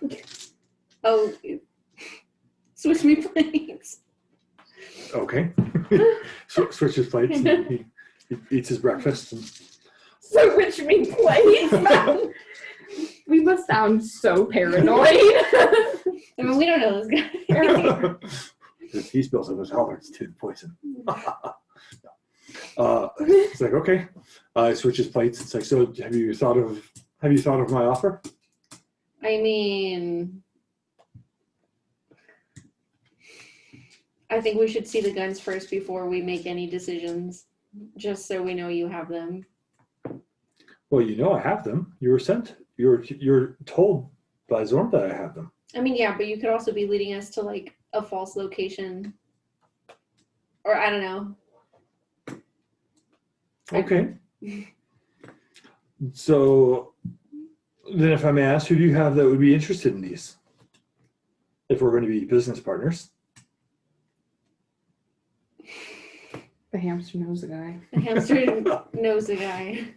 S4: Oh, switch me plates.
S1: okay, switches plates. He eats his breakfast. And
S3: Switch me plates. We must sound so paranoid.
S4: I mean, we don't know this guy.
S1: he spills up his helmets to the poison. It's like, okay. Switches plates. It's like, so have you thought of my offer?
S4: I mean, I think we should see the guns first before we make any decisions, just so we know you have them.
S1: Well, you know I have them. You were sent. You're told by Zorn that I have them.
S4: I mean, yeah, but you could also be leading us to like a false location, or I don't know.
S1: Okay. So then, if I may ask, who do you have that would be interested in these? If we're going to be business partners.
S3: The hamster knows the guy.
S4: The hamster knows the guy.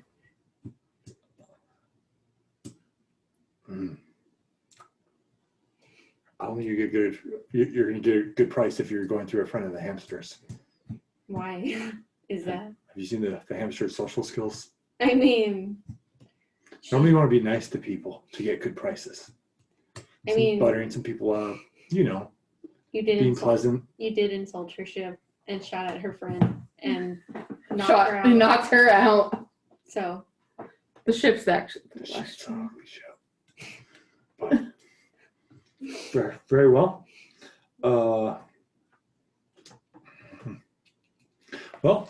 S1: I don't think you get good. You're going to get a good price if you're going through a friend of the hamsters.
S4: Why is that?
S1: Have you seen the hamster's social skills?
S4: I mean,
S1: Normally, you want to be nice to people to get good prices.
S4: I mean,
S1: Buttering some people up,
S4: you did
S1: being pleasant.
S4: You did insult her ship and shot at her friend and knocked
S3: Knocked her out.
S4: So
S3: The ship's actually
S1: The ship's an ugly ship. But very, very well. Well.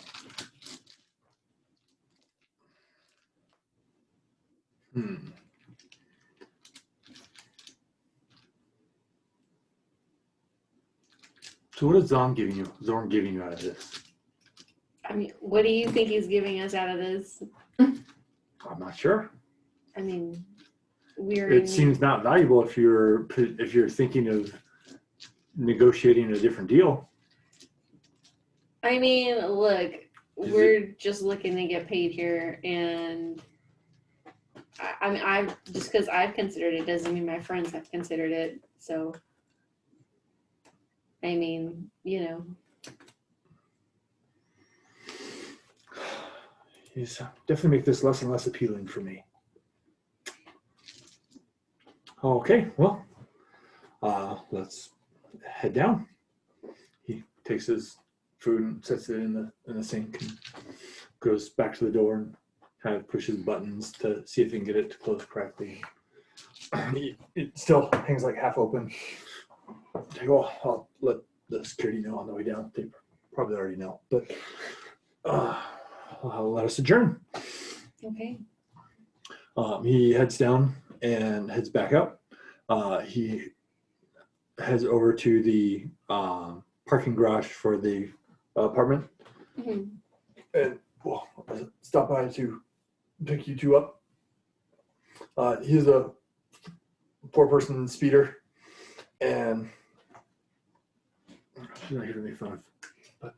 S1: So what is Zorn giving you out of this?
S4: I mean, what do you think he's giving us out of this?
S1: I'm not sure.
S4: I mean, we're.
S1: It seems not valuable if you're thinking of negotiating a different deal.
S4: I mean, look, we're just looking to get paid here, and I mean, just because I've considered it doesn't mean my friends have considered it. So, I mean,
S1: Yes, definitely make this less and less appealing for me. Okay, well, let's head down. He takes his food and sets it in the sink and goes back to the door and kind of pushes buttons to see if he can get it to close correctly. It still hangs like half open. Well, I'll let the security know on the way down. They probably already know, but I'll let us adjourn.
S4: okay.
S1: He heads down and heads back up. He heads over to the parking garage for the apartment.
S4: Mm-hmm.
S1: And well, stop by to pick you two up. He's a 4-person speeder, and she's not here to make fun of. But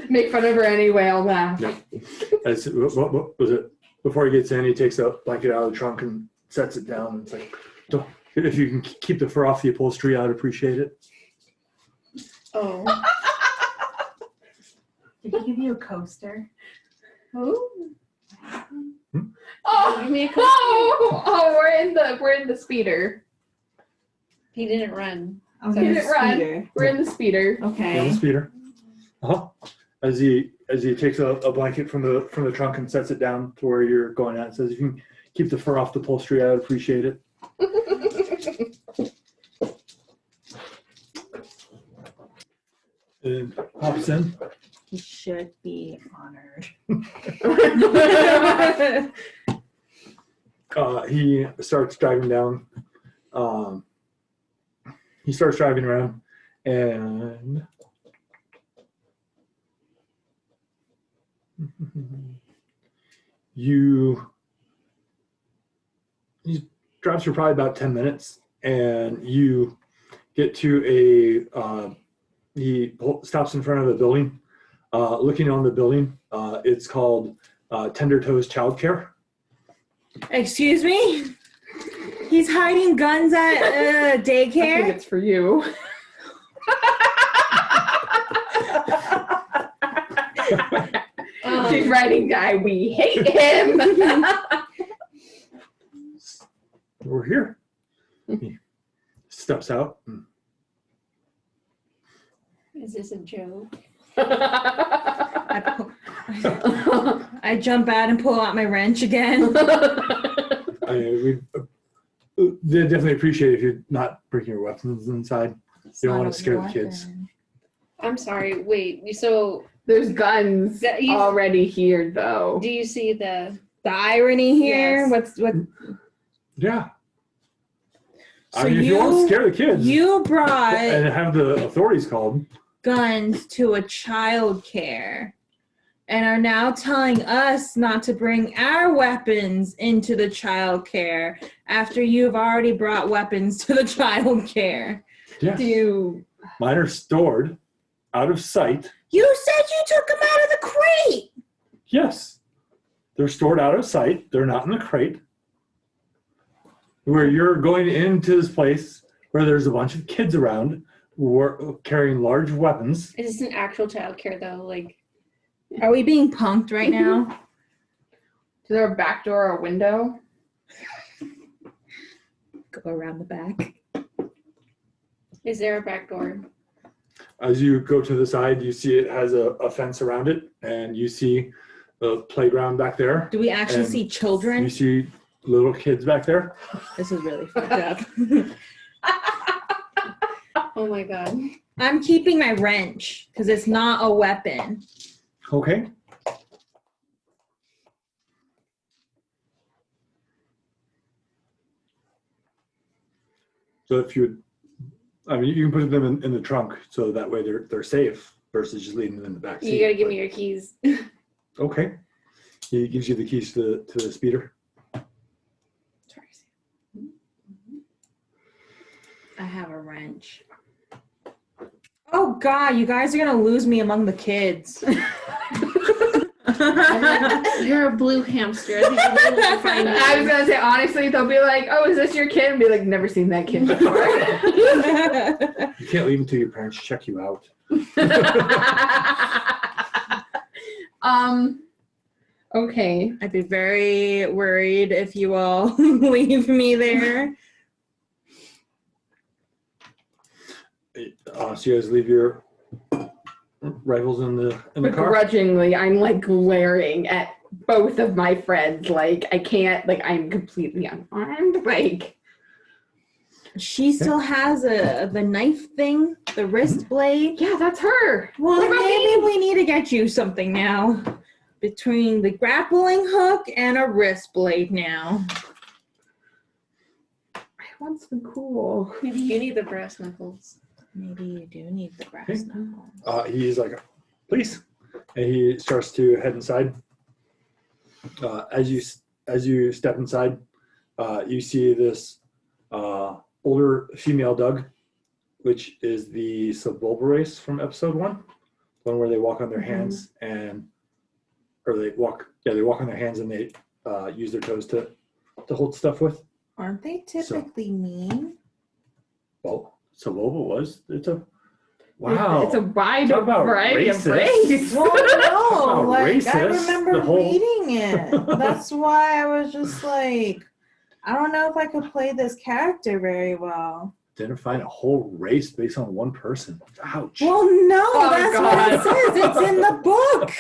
S3: make fun of her anyway, I'll laugh.
S1: Yep. What was it? Before he gets in, he takes a blanket out of the trunk and sets it down. And it's like, if you can keep the fur off the upholstery, I'd appreciate it.
S4: Oh.
S5: Did he give you a coaster?
S4: Who?
S3: Oh,
S4: Give me a
S3: we're in the speeder.
S4: He didn't run.
S5: Oh,
S3: He
S5: the
S3: didn't run.
S5: speeder.
S3: We're in the speeder.
S1: Yeah, the
S5: Okay.
S1: speeder. As he takes a blanket from the trunk and sets it down to where you're going at, says, if you can keep the fur off the upholstery, I'd appreciate it. And hops in.
S5: He should be honored.
S1: He starts driving down. He starts driving around, and You drives for probably about 10 minutes, and you get to he stops in front of a building. Looking on the building, it's called Tender Toes Childcare.
S2: Excuse me? He's hiding guns at
S3: I think
S2: daycare?
S3: it's for you. She's writing, "Guy, we hate him."
S1: We're here. He steps out.
S4: Is this a joke?
S2: I jump out and pull out my wrench again.
S1: They definitely appreciate if you're not bringing your weapons inside. You don't want to scare the kids.
S4: I'm sorry. Wait. So
S3: There's guns
S4: That you-
S3: already here, though.
S4: do you see the?
S2: The irony here.
S4: Yes.
S2: What?
S1: Yeah.
S2: So
S1: if you want to scare the kids
S2: You brought
S1: and have the authorities called.
S2: guns to a child care and are now telling us not to bring our weapons into the child care after you've already brought weapons to the child care.
S1: Yes. Mine are stored out of sight.
S2: You said you took them out of the crate.
S1: Yes. They're stored out of sight. They're not in the crate. Where you're going into this place where there's a bunch of kids around who are carrying large weapons.
S4: Is this an actual childcare though? Like,
S2: Are we being punked right now?
S3: Is there a back door or a window?
S2: Go around the back.
S4: is there a back door?
S1: As you go to the side, you see it has a fence around it, and you see the playground back there.
S2: Do we actually
S1: And
S2: see
S1: You
S2: children?
S1: see little kids back there.
S2: This is really fucked up.
S4: Oh my god.
S2: I'm keeping my wrench because it's not a weapon.
S1: Okay. So if you you can put them in the trunk so that way they're safe versus just leaving them in the back seat.
S4: You gotta give me your keys.
S1: Okay. He gives you the keys to the speeder.
S2: I have a wrench. Oh God, you guys are gonna lose me among the kids.
S4: You're a blue hamster. I think you'll be able to find me.
S3: I was gonna say, honestly, they'll be like, "Oh, is this your kid?" And be like, "Never seen that kid before."
S1: You can't leave until your parents check you out.
S3: Okay.
S2: I'd be very worried if you all leave me there.
S1: So you guys leave your rifles in the car?
S3: Begrudgingly, I'm like glaring at both of my friends. Like, I can't, like, I'm completely unarmed. Like,
S2: She still has the knife thing, the wrist blade.
S3: yeah, that's her.
S2: Well,
S3: What about
S2: maybe
S3: me?
S2: we need to get you something now. Between the grappling hook and a wrist blade now.
S3: I want some cool.
S4: Maybe you need the brass knuckles.
S2: Maybe you do need the brass
S1: Okay.
S2: knuckles.
S1: He's like, please. And he starts to head inside. As you step inside, you see this older female Doug, which is the subvolva race from episode 1, one where they walk on their hands they walk on their hands and they use their toes to hold stuff with.
S2: Aren't they typically mean?
S1: Well, subvolva was. It's a wow.
S3: It's a wide
S1: Talk about
S3: variety of
S1: racist.
S3: race.
S2: Well, no,
S1: Oh,
S2: like I
S1: racist,
S2: remember
S1: the whole-
S2: reading it. That's why I was just like, I don't know if I could play this character very well.
S1: Didn't find a whole race based on one person. Ouch.
S2: Well, no,
S3: Oh,
S2: that's
S3: God.
S2: what it says. It's in the book.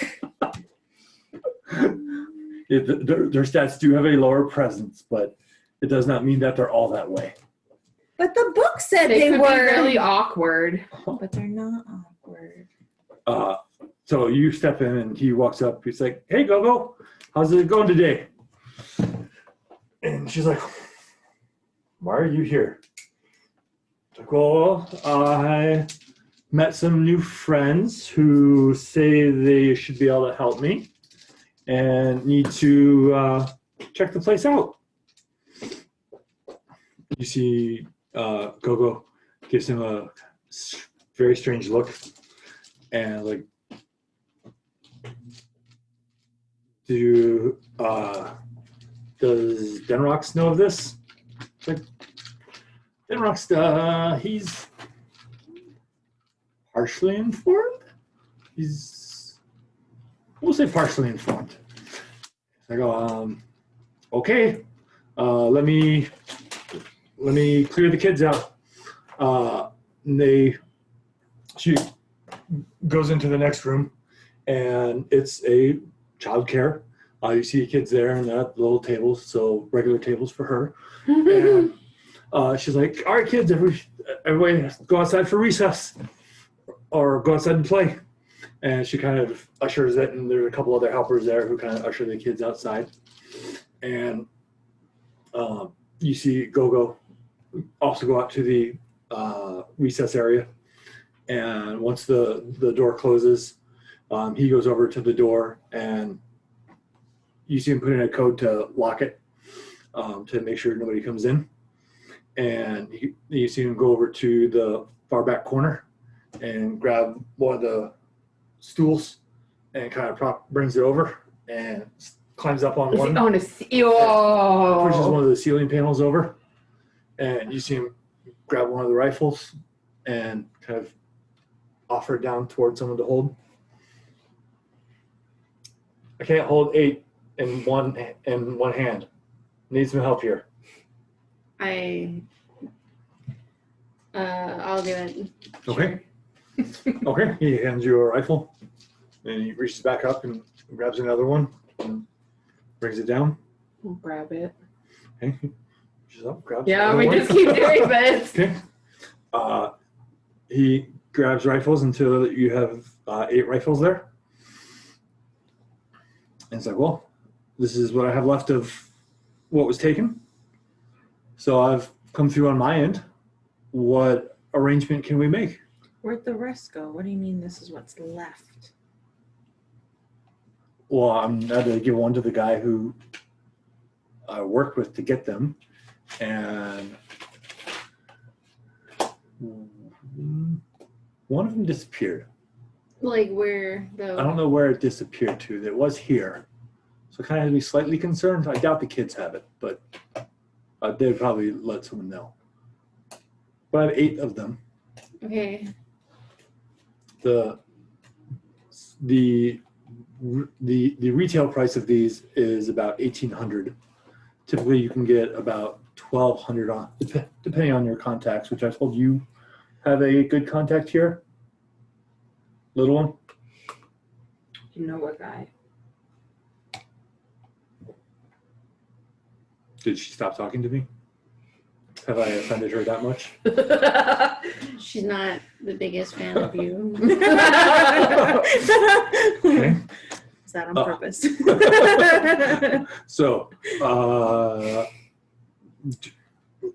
S1: Their stats do have a lower presence, but it does not mean that they're all that way.
S2: But the book said
S3: They
S2: they
S3: could
S2: were.
S3: be really awkward.
S2: But they're not awkward.
S1: So you step in and he walks up. He's like, "Hey, Gogo, how's it going today?" And she's like, "Why are you here?" It's like, "Well, I met some new friends who say they should be able to help me. and need to check the place out. You see Gogo gives him a very strange look and like, does Denrox know of this? Like, Denrox, he's partially informed. We'll say partially informed. I go, okay, let me clear the kids out. She goes into the next room, and it's a childcare. You see kids there, and they're at little tables, so regular tables for her. And she's like, all right, kids, everybody go outside for recess, or go outside and play. And she kind of ushers it, and there's a couple other helpers there who kind of usher the kids outside. And you see Gogo also go out to the recess area. And once the door closes, he goes over to the door, and you see him put in a code to lock it to make sure nobody comes in. And you see him go over to the far back corner and grab one of the stools and kind of brings it over and climbs up on one. Pushes one of the ceiling panels over, and you see him grab one of the rifles and kind of offer it down towards someone to hold. I can't hold 8 in one hand. Need some help here.
S4: I'll do it.
S1: Okay. Okay. He hands you a rifle, and he reaches back up and grabs another one and brings it down.
S3: We'll grab it.
S1: Okay. Reaches up, grabs
S3: Yeah,
S1: another
S3: we
S1: one.
S3: just keep doing this.
S1: Okay. He grabs rifles until you have 8 rifles there. And it's like, well, this is what I have left of what was taken. So I've come through on my end. What arrangement can we make?
S2: Where'd the rest go? What do you mean this is what's left?
S1: Well, I'm going to give one to the guy who I worked with to get them. And one of them disappeared.
S4: Like where the
S1: I don't know where it disappeared to. It was here. So I kind of had to be slightly concerned. I doubt the kids have it, but they'd probably let someone know. But I have 8 of them.
S4: Okay.
S1: The retail price of these is about $1,800. Typically, you can get about $1,200 on, depending on your contacts, which I told you have a good contact here. Little one.
S3: You know what guy?
S1: Did she stop talking to me? Have I offended her that much?
S4: She's not the biggest fan of you.
S1: Okay.
S2: Is that on purpose?
S1: So,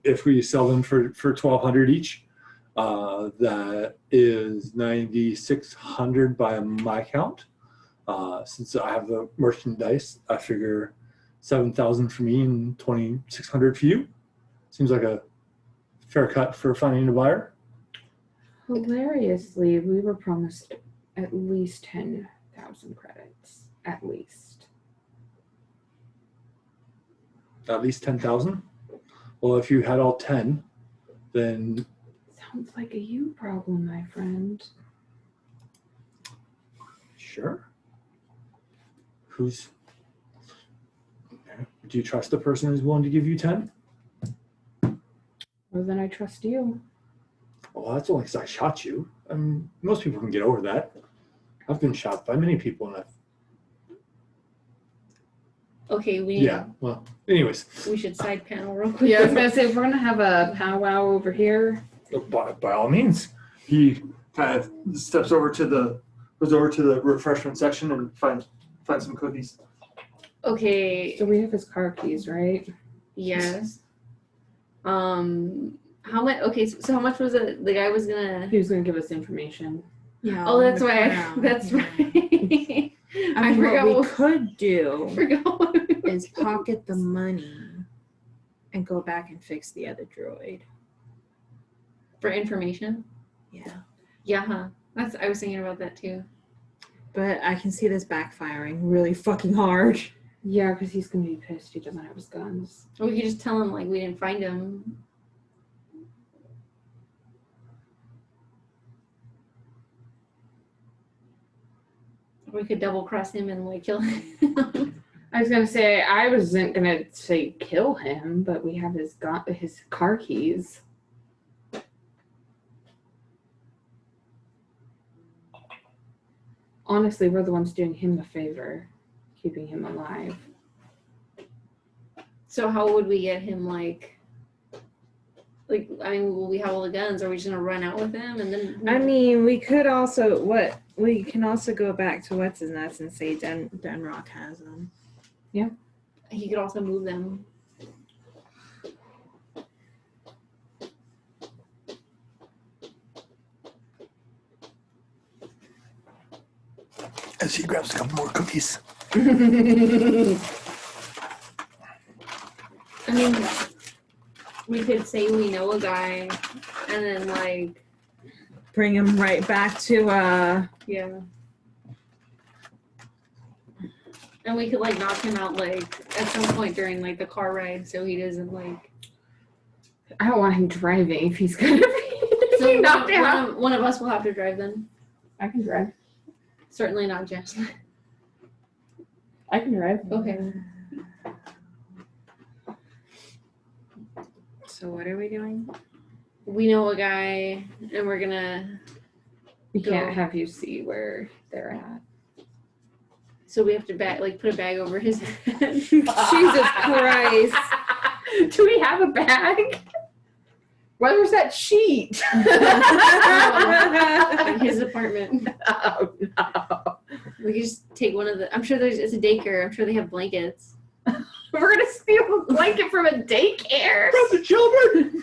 S1: if we sell them for $1,200 each, that is $9,600 by my count. Since I have the merchandise, I figure $7,000 for me and $2,600 for you. Seems like a fair cut for finding a buyer.
S3: Hilariously, we were promised at least 10,000 credits. At least.
S1: At least 10,000. Well, if you had all 10, then
S3: Sounds like a you problem, my friend.
S1: sure. Do you trust the person who's willing to give you 10?
S3: Well, then I trust you.
S1: Well, that's only because I shot you. Most people can get over that. I've been shot by many people, and
S4: Okay,
S1: well, anyways,
S4: we should side panel real quick.
S3: Yeah, I was gonna say, if we're gonna have a powwow over here.
S1: by all means. He kind of steps over to the refreshment section and finds some cookies.
S4: Okay,
S3: So we have his car keys, right?
S4: yes. How much? Okay, so how much was it? The guy was gonna.
S3: He was gonna give us information.
S2: Yeah.
S4: Oh, that's right. That's right.
S2: I mean, what
S4: forgot
S2: we
S4: what-
S2: could do
S4: Forgot what we were
S2: is pocket the money and go back and fix the other droid.
S4: for information.
S2: Yeah.
S4: Yeah, huh? I was thinking about that too.
S2: But I can see this backfiring really fucking hard.
S3: Yeah, because he's gonna be pissed he doesn't have his guns.
S4: Or we could just tell him like we didn't find him. Or we could double cross him and like kill him.
S3: I was gonna say I wasn't gonna say kill him, but we have his car keys. Honestly, we're the ones doing him a favor, keeping him alive.
S4: So how would we get him like I mean, will we have all the guns? Or are we just gonna run out with him and then
S2: I mean, we could also we can also go back to what's his nuts and say Denrock has them.
S4: he could also move them.
S1: As he grabs a couple more cookies.
S4: I mean, we could say we know a guy and then like
S2: Bring him right back to
S4: yeah. And we could like knock him out like at some point during like the car ride so he doesn't like
S3: I don't want him driving if he's gonna be
S4: so
S3: knocked out.
S4: one of us will have to drive then.
S3: I can drive.
S4: Certainly not Jess.
S3: I can drive.
S4: Okay.
S2: So what are we doing?
S4: We know a guy and we're gonna
S3: We
S4: Go.
S3: can't have you see where they're at.
S4: so we have to put a bag over his head.
S2: Jesus Christ.
S3: Do we have a bag? Where's that sheet?
S4: In his apartment.
S3: Oh no.
S4: We could just take one of the I'm sure it's a daycare. I'm sure they have blankets.
S3: We're gonna steal a blanket from a daycare.
S1: From the children!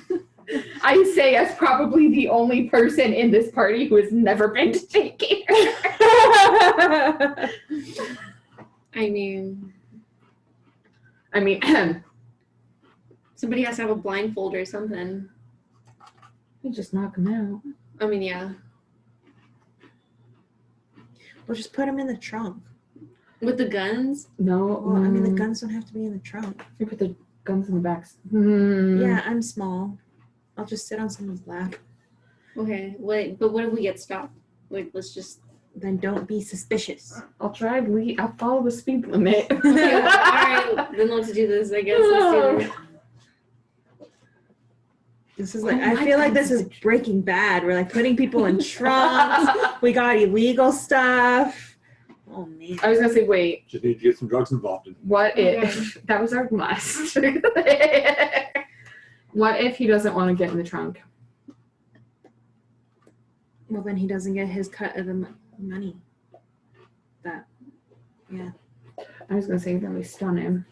S3: I say as probably the only person in this party who has never been to daycare.
S4: I mean somebody has to have a blindfold or something.
S3: You just knock him out.
S4: I mean, yeah.
S2: We'll just put him in the trunk.
S4: With the guns?
S3: No,
S2: Well, I mean, the guns don't have to be in the trunk.
S3: You put the guns in the back.
S2: Yeah, I'm small. I'll just sit on someone's lap.
S4: Okay. Wait, but what if we get stopped? Like, let's just.
S2: Then don't be suspicious.
S3: I'll try. I'll follow the speed limit.
S4: Okay, all right. Then let's do this. I guess. Let's do this.
S2: This is like I feel like this is Breaking Bad. We're like putting people in trunks. We got illegal stuff. Oh man.
S3: I was gonna say, wait.
S1: Just need to get some drugs involved in.
S3: What if that was our must? What if he doesn't want to get in the trunk?
S2: Well, then he doesn't get his cut of the money. Yeah.
S3: I was gonna say, then we stun him.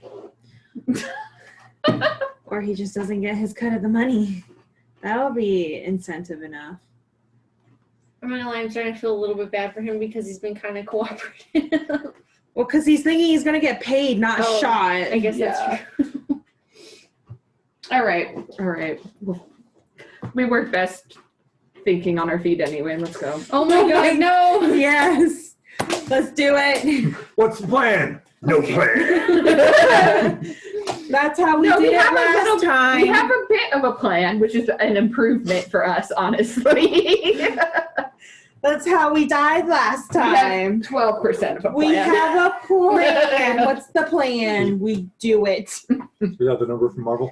S2: Or he just doesn't get his cut of the money. That'll be incentive enough.
S4: I'm gonna lie. I'm starting to feel a little bit bad for him because he's been kind of cooperative.
S2: Well, because he's thinking he's gonna get paid, not
S4: Oh,
S2: shot.
S4: I guess that's true.
S3: All right. Well, we work best thinking on our feet anyway. Let's go.
S4: Oh my god, no!
S2: Yes. Let's do it.
S1: What's the plan? No plan.
S2: That's how we
S3: No,
S2: did
S3: we
S2: it
S3: have a
S2: last
S3: little-
S2: time.
S3: We have a bit of a plan, which is an improvement for us, honestly.
S2: That's how we died last time.
S3: 12% of a plan.
S2: We have a plan. What's the plan? We do it.
S1: Is that the number from Marvel?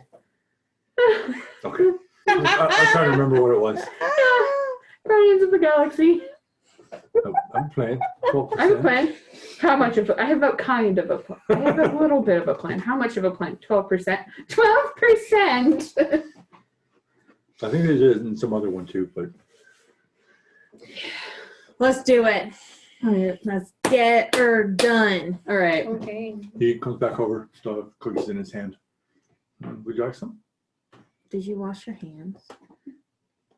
S1: Okay. I'm trying to remember what it was.
S3: Guardians of the Galaxy.
S1: I'm playing. 12%.
S3: I have a plan. How much of I have a kind of a plan. I have a little bit of a plan. How much of a plan? 12%. 12%.
S1: I think there's in some other one too, but
S2: Let's do it.
S3: All right.
S2: Let's get her done.
S3: All right.
S4: Okay.
S1: he comes back over, still cookies in his hand. Would you like some?
S2: Did you wash your hands?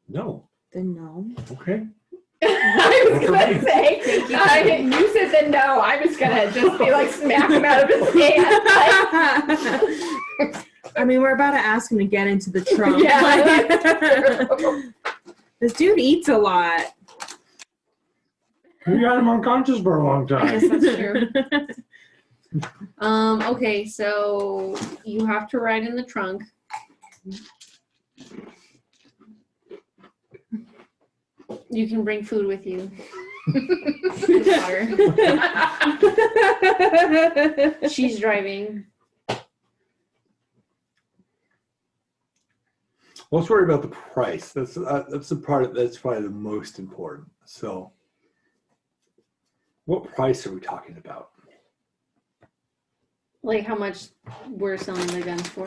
S1: No.
S2: Then no.
S1: Okay.
S3: I was gonna say, you said that no, I was gonna just be like smack him out of his hand.
S2: I mean, we're about to ask him to get into the trunk.
S3: Yeah, that's true.
S2: This dude eats a lot.
S1: We had him unconscious for a long
S4: I
S1: time.
S4: guess that's true. Okay, so you have to ride in the trunk. You can bring food with you. And water. She's driving.
S1: Let's worry about the price. That's the part that's probably the most important. So, what price are we talking about?
S4: Like how much we're selling the guns for.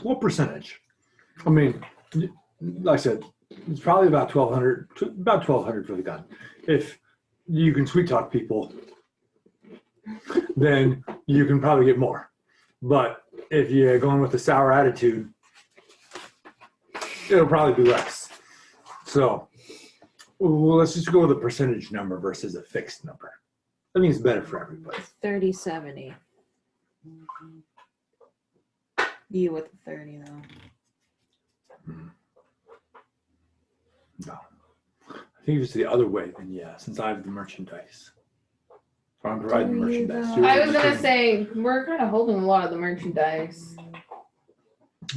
S1: What percentage? I mean, like I said, it's probably about $1,200 for the gun. If you can sweet talk people, then you can probably get more. But if you're going with a sour attitude, it'll probably be less. So, well, let's just go with a percentage number versus a fixed number. I think it's better for everybody.
S2: 30/70. You with the 30 though.
S1: No. I think if it's the other way, then yeah, since I have the merchandise. So I'm providing
S2: Do you,
S1: merchandise.
S2: though?
S1: You're
S3: I was
S1: just
S3: gonna
S1: taking-
S3: say, we're kind of holding a lot of the merchandise.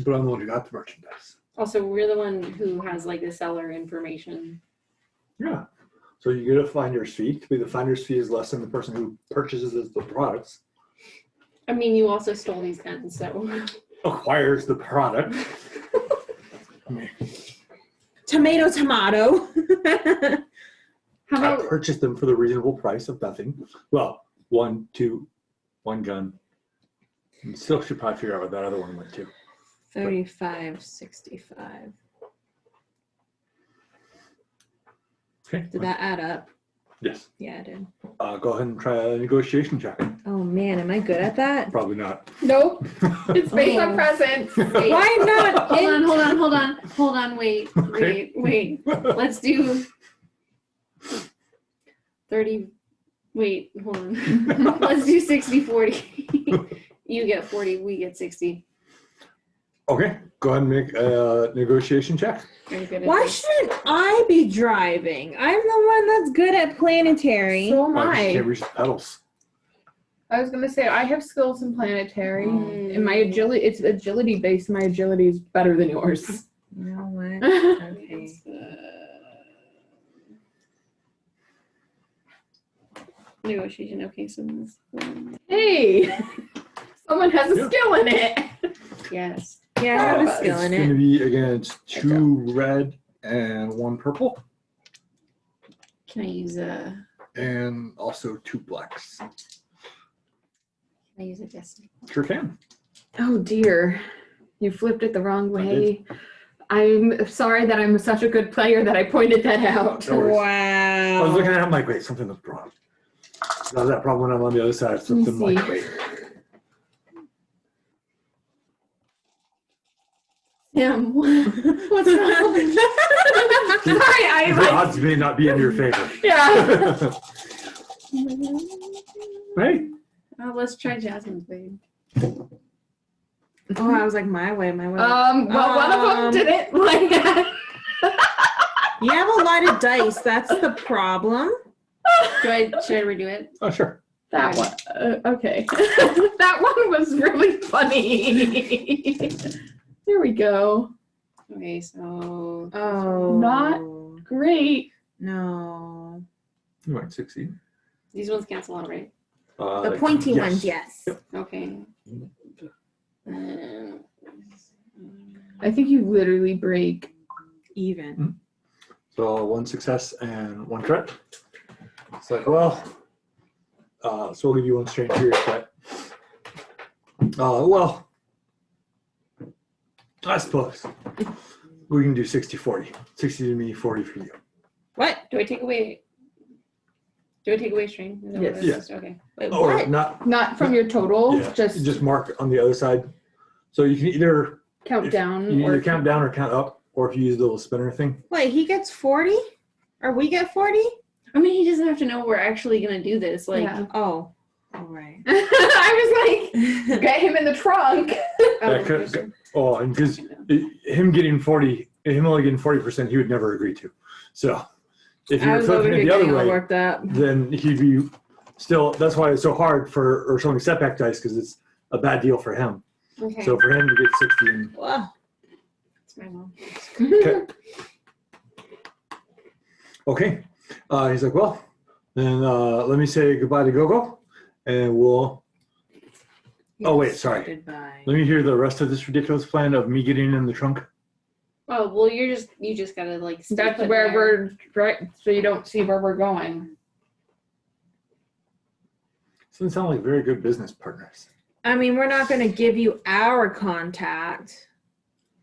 S1: But I'm the one who got the merchandise.
S4: Also, we're the one who has like the seller information.
S1: Yeah. So you get a finder's fee. Typically, the finder's fee is less than the person who purchases the products,
S4: I mean, you also stole these guns, so.
S1: acquires the product. I mean,
S2: Tomato.
S4: How
S1: I
S4: about
S1: purchased them for the reasonable price of nothing. Well, one gun. And still should probably figure out what that other one went to.
S2: 35.65.
S1: Okay.
S2: Did that add up?
S1: Yes.
S2: Yeah, it did.
S1: Go ahead and try a negotiation check.
S2: Oh man, am I good at that?
S1: Probably not.
S3: Nope, it's based on
S2: Oh.
S3: presents.
S4: wait,
S2: Why not?
S4: hold on, wait. Let's do 30, wait, hold on. Let's do 60-40. You get 40, we get 60.
S1: Okay. Go ahead and make a negotiation check.
S4: Are you good at
S2: Why
S4: this?
S2: shouldn't I be driving? I'm the one that's good at planetary.
S3: So am
S1: I just
S3: I.
S1: can't reach the pedals.
S3: I was gonna say I have skills in planetary,
S4: Mm.
S3: and my agility, it's agility based. My agility is better than yours.
S2: You know what? Okay.
S4: Negotiation, okay, so this
S3: Hey, someone has a
S1: Yeah.
S3: skill in it.
S4: yes.
S2: Yeah, I have a
S1: It's
S2: skill in
S1: going to
S2: it.
S1: be, again, it's 2 red and 1 purple,
S4: Can I use a
S1: and also 2 blacks.
S4: destiny?
S1: Sure can.
S3: Oh dear, you flipped it the wrong
S1: I
S3: way. I'm sorry that I'm such a good player that I pointed that out.
S1: No worries.
S2: Wow.
S1: I was looking at it, I'm like, wait, something looked wrong. That was that problem when I'm on the other side. I flipped them like,
S3: see.
S1: wait.
S4: Yeah. What's wrong?
S3: Sorry,
S1: The odds may not be in your favor.
S3: yeah.
S1: Hey,
S4: Let's try Jasmine's way.
S2: Oh, I was like, my way, my way.
S3: Well, one of them didn't like that.
S2: You have a lot of dice. That's the problem.
S4: Should I redo it?
S1: oh, sure.
S3: That one. Okay. That one was really funny. There we go.
S4: Okay, so
S2: Oh.
S3: Not- Great.
S2: No.
S1: You might succeed.
S4: these ones cancel out, right?
S2: The pointy
S1: yes.
S2: ones, yes.
S4: Okay.
S3: I think you literally break.
S2: Even.
S1: So 1 success and 1 threat. It's like, well, so we'll give you 1 strange fear threat. Well, I suppose we can do 60-40. 60 to me, 40 for you.
S2: What?
S4: Do I take away strain? Is that
S3: Yes.
S4: what it is? Okay.
S2: Wait,
S1: Or
S2: what?
S1: not.
S3: Not from your total,
S1: Yeah,
S3: just
S1: mark on the other side. So you can either
S3: count down.
S1: you
S3: or
S1: either count down or count up, or if you use the little spinner thing.
S2: Wait, he gets 40? Or we get 40?
S4: I mean, he doesn't have to know we're actually gonna do this. Like,
S3: Yeah.
S2: Oh. All right.
S3: I was like, get him in the trunk.
S1: And because him getting 40, him only getting 40%, he would never agree to. So if
S3: I
S1: you're
S3: was over
S1: flipping it
S3: here
S1: the other
S3: getting all
S1: way,
S3: worked up.
S1: then he'd be still. That's why it's so hard for showing setback dice, because it's a bad deal for him.
S4: okay.
S1: So for him to get 60, and,
S2: Wow.
S4: It's my mom.
S1: okay. He's like, well, then let me say goodbye to Gogo, and we'll. Oh wait, sorry.
S2: Goodbye.
S1: Let me hear the rest of this ridiculous plan of me getting in the trunk.
S4: Oh well, you just gotta like. stay
S3: That's
S4: put
S3: where
S4: there.
S3: we're right, so you don't see where we're going.
S1: Doesn't sound like very good business partners.
S2: I mean, we're not going to give you our contact.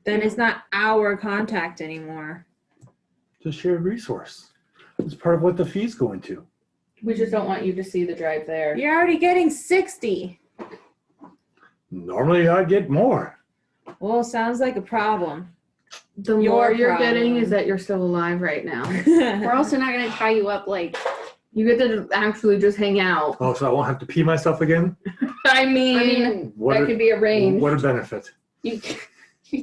S2: Then it's not our contact anymore.
S1: It's a shared resource. It's part of what the fee's going to.
S3: We just don't want you to see the drive there.
S2: You're already getting 60.
S1: Normally I'd get more.
S2: Well, sounds like a problem.
S3: The
S2: Your
S3: more you're getting
S2: problem.
S3: is that you're still alive right now.
S4: We're also not gonna tie you up like.
S3: You get to actually just hang out.
S1: Oh, so I won't have to pee myself again?
S3: I mean,
S4: I mean,
S1: What
S3: that
S1: a,
S3: could be arranged.
S1: what a benefit.
S4: you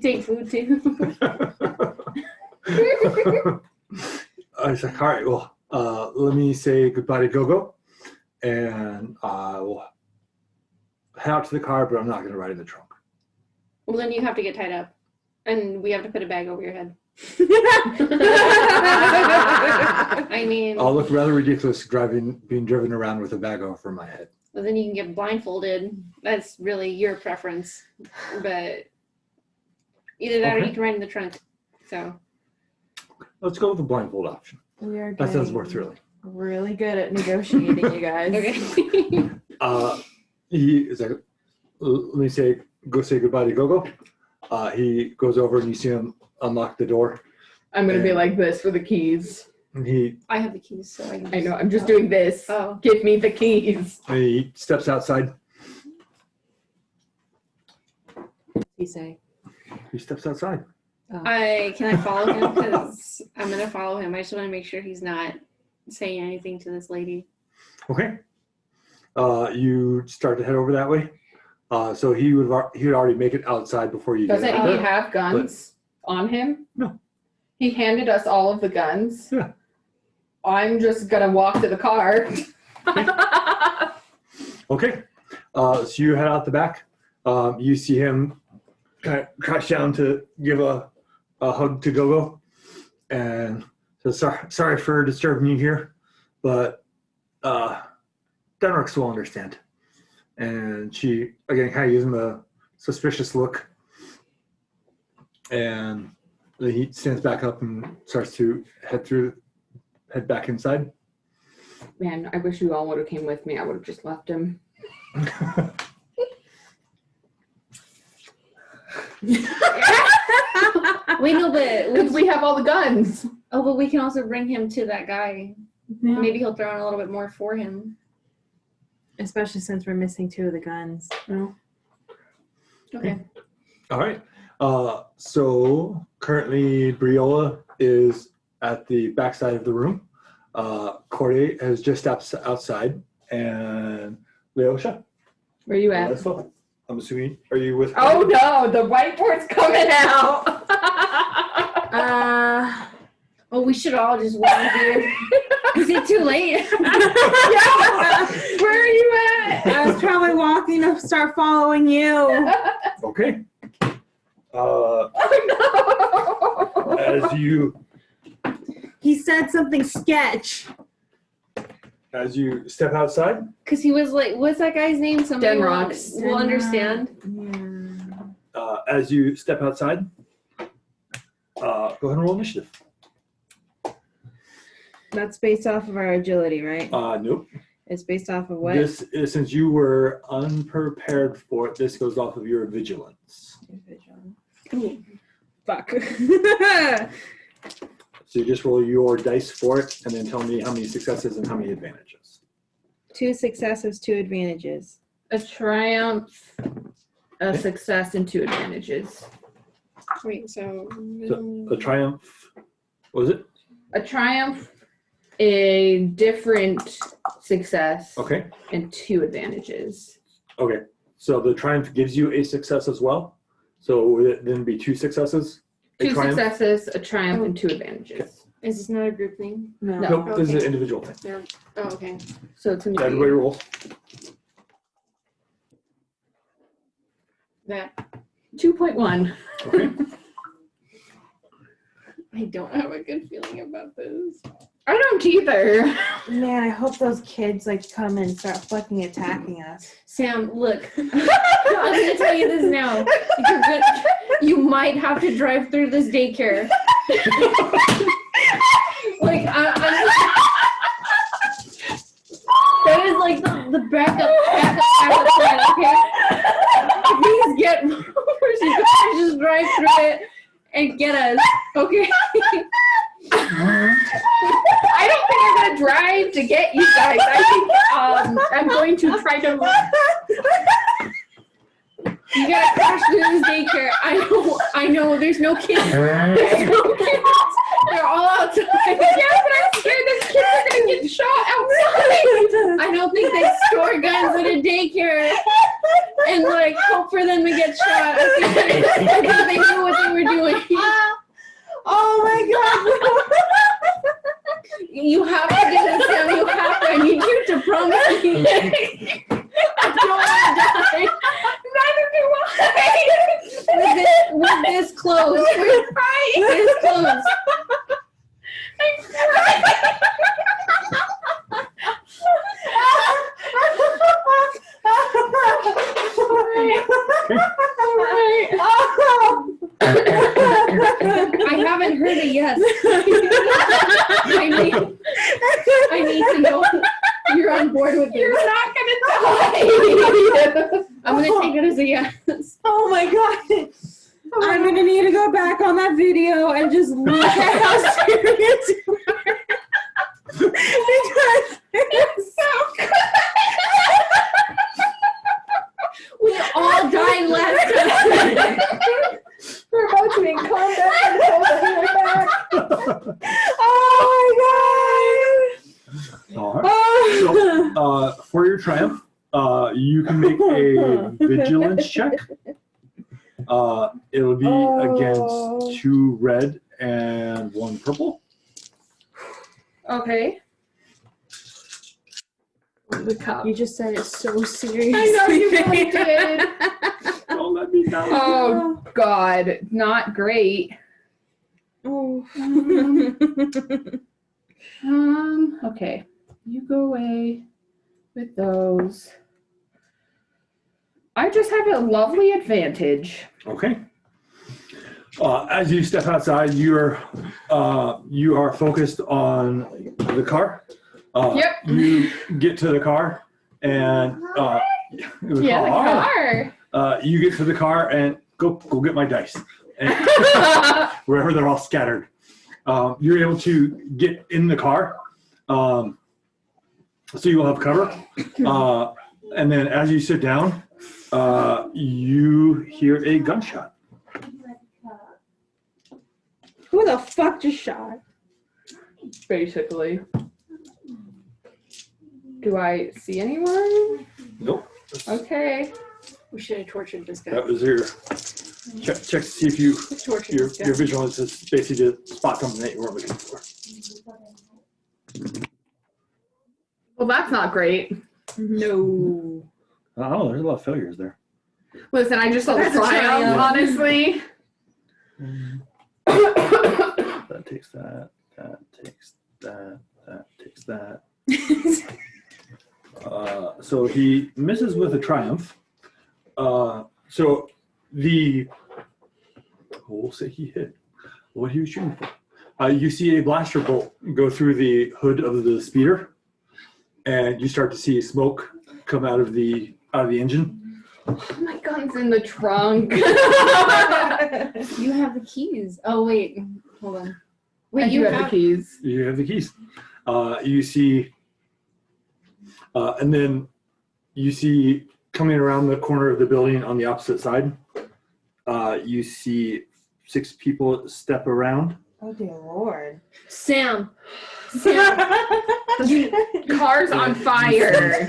S4: take food too.
S1: I was like, all right, well, let me say goodbye to Gogo, and we'll head out to the car, but I'm not going to ride in the trunk.
S4: Well, then you have to get tied up, and we have to put a bag over your head. I mean,
S1: I'll look rather ridiculous being driven around with a bag over my head.
S4: well, then you can get blindfolded. That's really your preference, but either that or
S1: Okay.
S4: you can ride in the trunk. So
S1: Let's go with the blindfold option.
S2: We are
S1: That sounds more
S2: getting
S1: thrilling.
S2: really good at negotiating, you guys.
S4: okay.
S1: He is like, let me go say goodbye to Gogo. He goes over and you see him unlock the door.
S3: I'm gonna be
S1: Yeah.
S3: like this for the keys.
S1: And he
S4: I have the keys, so I can.
S3: I know. I'm just doing this.
S4: Oh.
S3: Give me the keys.
S1: steps outside.
S2: You say.
S1: He steps outside.
S2: Oh.
S4: Can I follow him? Because I'm gonna follow him. I just want to make sure he's not saying anything to this lady.
S1: Okay. You start to head over that way. So he would already make it outside before you
S3: Doesn't
S1: get
S3: he
S1: there.
S3: have guns on him?
S1: No.
S3: He handed us all of the guns.
S1: Yeah.
S3: I'm just gonna walk to the car.
S1: Okay. So you head out the back. You see him kind of crouch down to give a hug to Gogo, and says, "Sorry for disturbing you here, but Denrick's will understand." And she again kind of gives him a suspicious look, and then he stands back up and starts to head back inside.
S3: Man, I wish you all would have came with me. I would have just left him.
S4: Wait, no, but
S3: Because we have all the guns.
S4: but we can also bring him to that guy.
S2: Yeah.
S4: Maybe he'll throw in a little bit more for him.
S2: Especially since we're missing 2 of the guns.
S4: Okay.
S1: All right. So currently, Briola is at the backside of the room. Corday has just stepped outside, and Leosha.
S3: Where you at?
S1: I'm assuming. Are you with?
S3: Oh no, the whiteboard's coming out.
S4: Well, we should all just wait here. Is it too late?
S3: Yeah. Where are you at?
S2: I was probably walking to start following you.
S1: Okay.
S3: Oh no.
S1: As you
S2: He said something sketch.
S1: step outside,
S4: Because he was like, what's that guy's name? Somebody
S3: Denrox.
S4: will understand.
S2: Yeah.
S1: as you step outside, go ahead and roll initiative.
S2: That's based off of our agility, right?
S1: Nope.
S2: It's based off of what?
S1: This is, since you were unprepared for it, this goes off of your vigilance.
S2: Ooh. Fuck.
S1: So you just roll your dice for it, and then tell me how many successes and how many advantages.
S2: 2 successes, 2 advantages.
S3: A triumph, a success, and 2 advantages.
S4: Wait, so.
S1: So a triumph. What was it?
S3: A triumph, a different success
S1: Okay.
S3: and 2 advantages.
S1: Okay. So the triumph gives you a success as well. So would it then be 2 successes? A
S3: 2
S1: triumph?
S3: successes, a triumph, and 2 advantages.
S4: Is this not a group thing?
S3: No.
S1: Nope. This is an
S4: Okay.
S1: individual thing.
S4: There. Oh, okay.
S3: So it's
S1: So everybody roll.
S4: That
S3: 2.1.
S1: Okay.
S4: I don't have a good feeling about this.
S3: I don't either.
S2: Man, I hope those kids like come and start fucking attacking us.
S4: Sam, look. I'm gonna tell you this now. You might have to drive through this daycare. Like that is like the backup plan. Okay. Please get just drive through it and get us. Okay.
S3: I don't think I'm gonna drive to get you guys. I think I'm going to try to.
S4: You gotta crash through this daycare. I know. There's no kids. There's no kids. They're all outside.
S3: Yeah, but I'm scared those kids are gonna get shot outside.
S4: I don't think they store guns at a daycare and like hope for them to get shot. I think they knew what they were doing.
S2: Oh my god!
S4: You have to do this, Sam. You have to. I need you to promise me. I don't want to die.
S3: Neither do I.
S4: With this close. With this close. I haven't heard a yes. I need to know you're on board with this.
S3: You're not gonna die.
S4: I'm gonna take it as a yes.
S2: Oh my god! I'm gonna need to go back on that video and just look at how serious you are. Because it's so good.
S4: We all died last time.
S3: We're about to be in combat and holding her back.
S2: Oh
S1: All right.
S2: my god!
S1: So, for your triumph, you can make a vigilance check. It'll be against 2 red and 1 purple.
S3: Okay. The cup.
S2: You just said it so serious.
S3: I know you really did.
S1: Don't let me down.
S3: Oh God, not great.
S2: Oh.
S3: Okay. You go away with those. I just have a lovely advantage.
S1: Okay. As you step outside, you are focused on the car.
S3: Yep.
S1: You get to the car, and the car. You get to the car and go get my dice, and wherever they're all scattered. You're able to get in the car, so you will have cover. And then as you sit down, you hear a gunshot.
S2: Who the fuck just shot?
S3: Basically. Do I see anyone?
S1: Nope.
S3: Okay.
S4: We should have tortured this guy.
S1: That was your check to see if you
S4: Tortured
S1: your
S4: this guy.
S1: your vigilance is basically to spot something that you weren't looking for.
S3: Well, that's not great.
S2: No.
S1: Oh, there's a lot of failures there.
S3: Listen, I just saw the
S2: That's a
S3: triumph,
S2: triumph.
S3: honestly.
S1: That takes that. That takes that. That takes that. So he misses with a triumph. So we'll say he hit what he was shooting for. You see a blaster bolt go through the hood of the speeder, and you start to see smoke come out of the engine.
S3: My gun's in the trunk.
S4: You have the keys. Oh wait, hold on. Wait,
S3: And you have the keys.
S1: You have the keys. You see, and then you see coming around the corner of the building on the opposite side, you see 6 people step around.
S2: Oh dear lord.
S4: Sam,
S3: Car's on fire.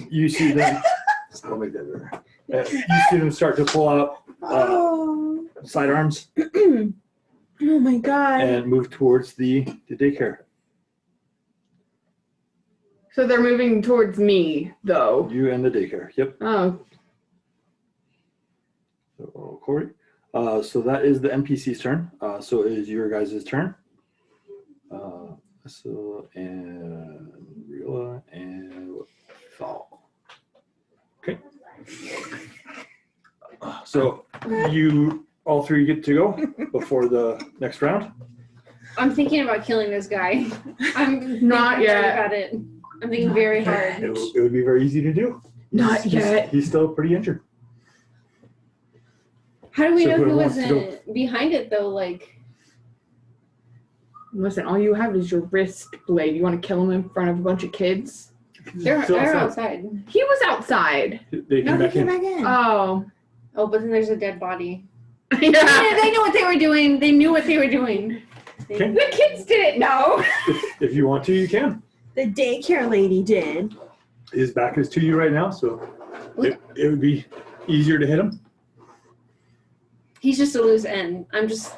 S1: You see them. I'll make that better. You see them start to pull out
S2: Oh.
S1: sidearms
S2: Oh my god.
S1: and move towards the daycare.
S3: So they're moving towards me, though.
S1: You and the daycare. Yep.
S3: Oh,
S1: So, Corey. So that is the NPC's turn. So it is your guys' turn. So and Rila and Thall. Okay. So you all three get to go before the next round.
S4: I'm thinking about killing this guy. I'm
S3: Not
S4: thinking
S3: yet.
S4: About it. I'm thinking very hard.
S1: It would be very easy to do.
S3: not yet.
S1: He's still pretty injured.
S4: How do we
S1: So
S4: know who
S1: whoever wants to
S4: wasn't behind it though? Like,
S3: Listen, all you have is your wrist blade. You want to kill him in front of a bunch of kids?
S4: they're
S1: Still
S4: outside.
S3: He was outside.
S1: They
S2: No,
S1: came
S2: they
S1: back
S2: came
S1: in.
S2: back in.
S3: Oh.
S4: Oh, but then there's a dead body.
S3: Yeah.
S4: Yeah, they knew what they were doing. They knew what they were doing.
S1: Okay.
S3: The kids didn't know.
S1: If you want to, you can.
S2: The daycare lady did.
S1: His back is to you right now, so it would be easier to hit him.
S4: He's just a loose end. I was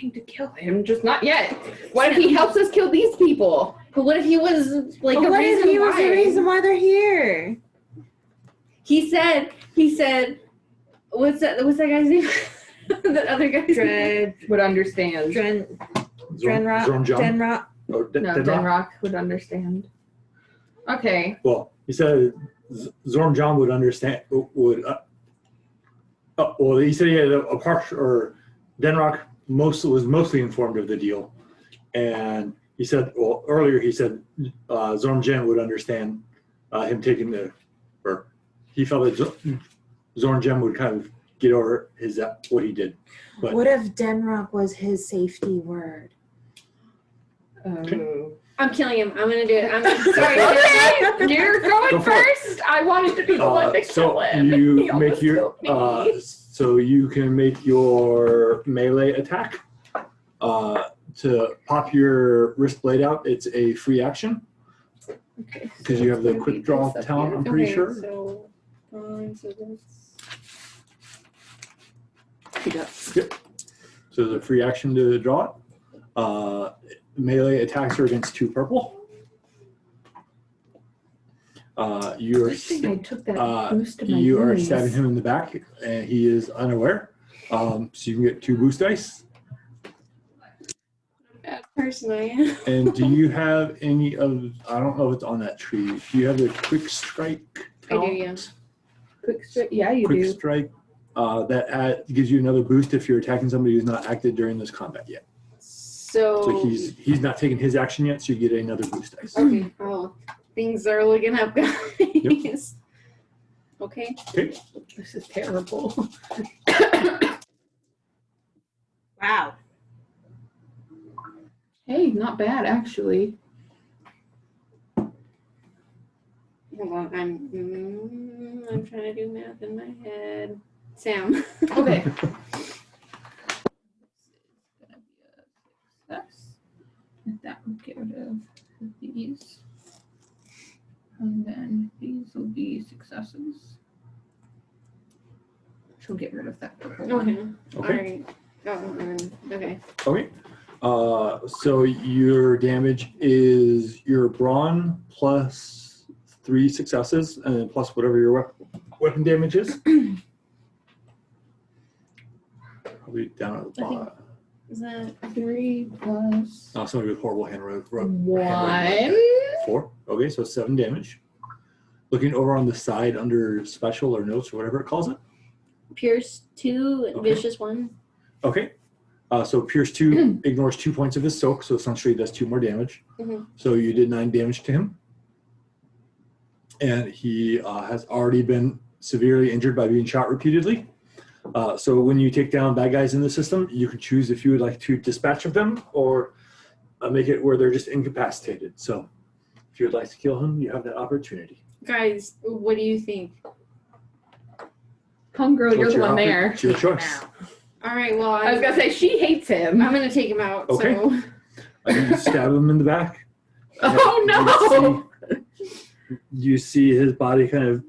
S3: Planning to kill him, just not yet. What if he helps us kill these people?
S4: But what if he was like
S2: But
S4: the
S2: what if
S4: reason
S2: he was
S4: why?
S2: the reason why they're here?
S4: He said, what's that guy's name? That other guy's name?
S3: Would understand.
S2: Drenrock.
S1: Zorn John.
S2: Drenrock.
S1: Or
S3: No,
S1: Denrock.
S3: Denrock would understand. Okay.
S1: Well, he said Zorn John would understand. Well, he said he had a partial, or Denrock was mostly informed of the deal, and he said, well, earlier he said Zorn Jen would understand him taking or he felt that Zorn Jen would kind of get over what he did. But
S2: What if Denrock was his safety word?
S4: I'm killing him. I'm gonna do it. I'm sorry.
S3: Okay, you're going
S1: Go for it.
S3: first. I wanted to be the one to
S1: so
S3: kill him.
S1: you
S3: He
S1: make
S3: almost
S1: your
S3: killed me.
S1: so you can make your melee attack to pop your wrist blade out. It's a free action
S3: Okay,
S1: because
S3: so
S1: you have
S3: it's
S1: the
S3: gonna
S1: quick
S3: be
S1: draw
S3: this up
S1: talent.
S3: here.
S1: I'm pretty
S4: Okay,
S1: sure.
S4: So, so that's
S1: So the free action to draw it. Melee attacks are against 2 purple. You are
S3: I think I took that boost to my
S1: you are
S3: knees.
S1: stabbing him in the back, and he is unaware. So you can get 2 boost dice.
S4: bad person I am.
S1: And do you have any of? I don't know if it's on that tree. Do you have the quick strike?
S4: I do, yeah.
S1: talent?
S3: Quick strike. Yeah, you
S1: Quick
S3: do.
S1: strike. That gives you another boost if you're attacking somebody who's not acted during this combat yet.
S4: So,
S1: So he's not taking his action yet, so you get another boost dice.
S4: okay. Oh, things are looking up, guys. Okay.
S1: Okay.
S3: This is terrible.
S2: Wow.
S3: Hey, not bad actually.
S4: Hold on. I'm trying to do math in my head. Sam.
S3: Okay. That will get rid of these. And then these will be successes. She'll get rid of that purple one.
S4: Okay.
S1: Okay.
S4: All right. Okay.
S1: Okay. So your damage is your brawn plus 3 successes and then plus whatever your weapon damage is. Probably down at the
S4: I think-
S1: bottom.
S4: Is that
S3: 3 plus
S1: Oh, somebody with horrible handwriting.
S3: 1.
S1: 4. Okay, so 7 damage. Looking over on the side under special or notes or whatever it calls it.
S4: Pierce 2,
S1: Okay.
S4: Vicious 1?
S1: Okay. So Pierce 2 ignores 2 points of his soak, so essentially does 2 more damage.
S4: Mhm.
S1: So you did 9 damage to him. And he has already been severely injured by being shot repeatedly. So when you take down bad guys in the system, you can choose if you would like to dispatch of them or make it where they're just incapacitated. So if you would like to kill him, you have that opportunity.
S4: Guys, what do you think?
S3: Come girl,
S1: So
S3: you're
S1: it's
S3: the one
S1: your
S3: there.
S1: It's your choice.
S4: All right. Well,
S3: I was gonna say she hates him.
S4: I'm gonna take him out.
S1: Okay.
S4: So
S1: You stab him in the back.
S3: Oh no!
S1: You see his body kind of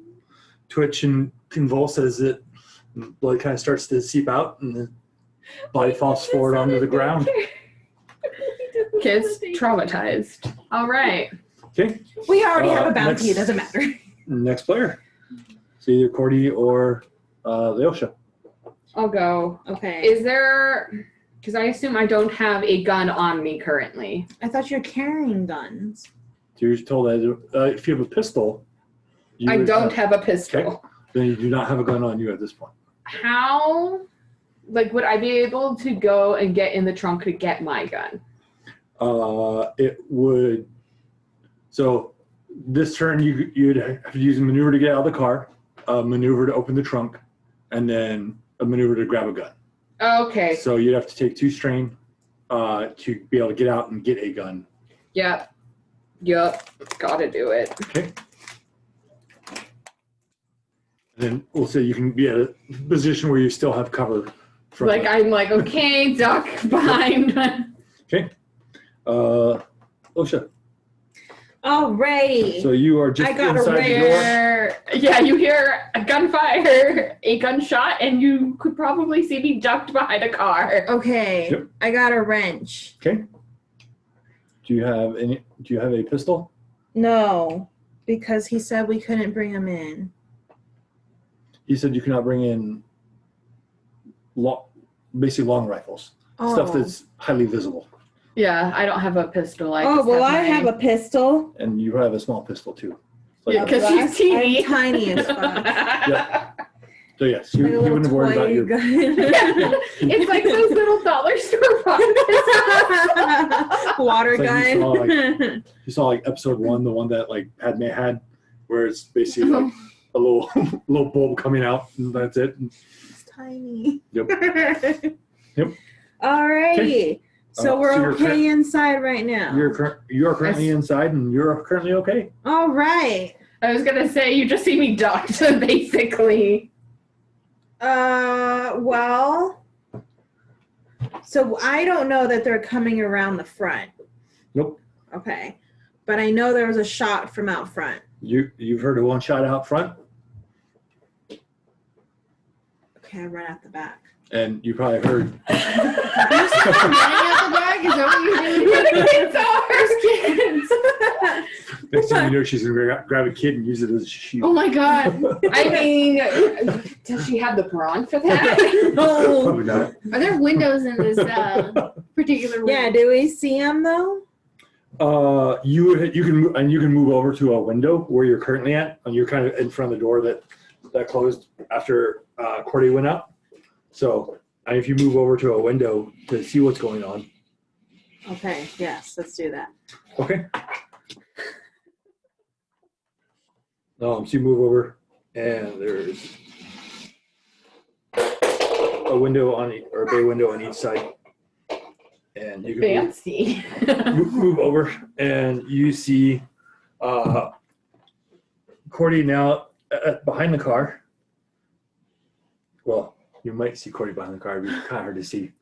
S1: twitch and convulse as it blood kind of starts to seep out, and the body falls forward onto the ground.
S3: Kid's traumatized. All right.
S1: Okay,
S2: We already have a bounty.
S1: next-
S2: It doesn't matter.
S1: next player. So either Cordy or Leosha.
S3: I'll go.
S2: Okay.
S3: Is there? Because I assume I don't have a gun on me currently.
S2: I thought you're carrying guns.
S1: So you're told that if you have a pistol, you
S3: I
S1: would
S3: don't have a pistol.
S1: Okay. Then you do not have a gun on you at this point.
S3: How? Like, would I be able to go and get in the trunk to get my gun?
S1: It would. So this turn, you'd have to use a maneuver to get out of the car, a maneuver to open the trunk, and then a maneuver to grab a gun.
S3: Okay.
S1: So you'd have to take 2 strain to be able to get out and get a gun.
S3: Yep. Gotta do it.
S1: Okay. And then we'll say you can be at a position where you still have cover. From
S3: Like, I'm like, okay, duck behind.
S1: Okay. Osha.
S2: Alrighty.
S1: So you are just
S2: I got a
S1: inside the door.
S3: Where, yeah, you hear a gunfire, a gunshot, and you could probably see me ducked behind a car.
S2: Okay.
S1: Yep.
S2: I got a wrench.
S1: Okay. Do you have a pistol?
S2: No, because he said we couldn't bring him in.
S1: He said you cannot bring in basically long rifles.
S2: Oh.
S1: Stuff that's highly visible.
S3: Yeah, I don't have a pistol. I
S2: Oh,
S3: just
S2: well,
S3: have
S2: I have a pistol.
S1: And you have a small pistol too. So,
S3: Yeah, 'cause
S2: Well,
S3: she's teeny.
S2: I'm tiny as fuck.
S1: Yeah. So yes, you
S2: Like a
S1: wouldn't have
S2: little
S1: worried about
S2: toy
S1: your.
S2: gun.
S3: It's like those little dollar store boxes.
S2: Water
S1: It's like
S2: gun.
S1: You saw like episode 1, the one that like Padme had, where it's basically like a little little bulb coming out, and that's it.
S2: It's tiny.
S1: Yep. Yep.
S2: Alrighty.
S1: Okay.
S2: So
S1: So
S2: we're
S1: you're
S2: okay inside right now.
S1: You are currently inside, and you're currently okay.
S2: All right.
S3: I was gonna say you just see me ducked, basically.
S2: Well, so I don't know that they're coming around the front.
S1: Nope.
S2: Okay. But I know there was a shot from out front.
S1: You've heard of one shot out front,
S2: Okay, I run out the back.
S1: and you probably heard.
S4: running out the back. Is that what you're doing?
S1: Next thing you know, she's gonna grab a kid and use it as a shield.
S4: Oh my god.
S3: I mean, does she have the brawn for that?
S2: No.
S1: Probably not.
S4: Are there windows in this particular room?
S2: Yeah, do we see him though?
S1: You can move over to a window where you're currently at, and you're kind of in front of the door that closed after Cordy went out. So if you move over to a window to see what's going on.
S2: Okay, yes, let's do that.
S1: Okay. So you move over, and there's a window or a bay window on each side, and you can
S3: Fancy.
S1: move over, and you see Cordy now behind the car. Well, you might see Cordy behind the car. It'd be kind of hard to see.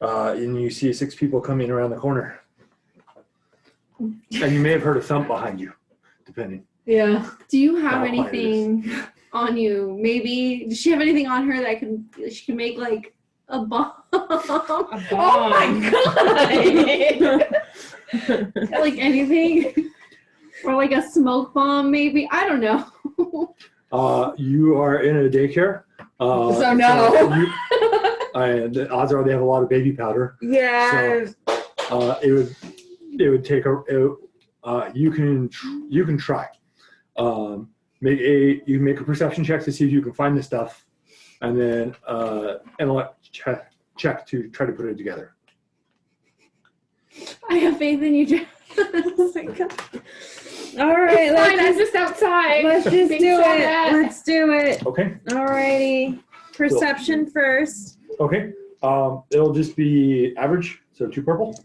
S1: And you see 6 people coming around the corner. And you may have heard a thump behind you, depending.
S3: Yeah.
S4: Do you have
S1: How quiet it is.
S4: anything on you? Maybe does she have anything on her that she can make like a bomb?
S3: Oh my god.
S4: Like anything? Or like a smoke bomb, maybe? I don't know.
S1: You are in a daycare.
S3: So no.
S1: The odds are they have a lot of baby powder.
S2: Yeah.
S1: It would take you can try. You can make a perception check to see if you can find the stuff, and then check to try to put it together.
S4: I have faith in you, Jeff.
S2: Oh my God. All right,
S3: Fine, I'm just outside.
S2: let's just
S3: being
S2: do
S3: shot
S2: it.
S3: at.
S2: Let's do it.
S1: Okay.
S2: Alrighty. Perception first.
S1: Okay. It'll just be average, so 2 purple.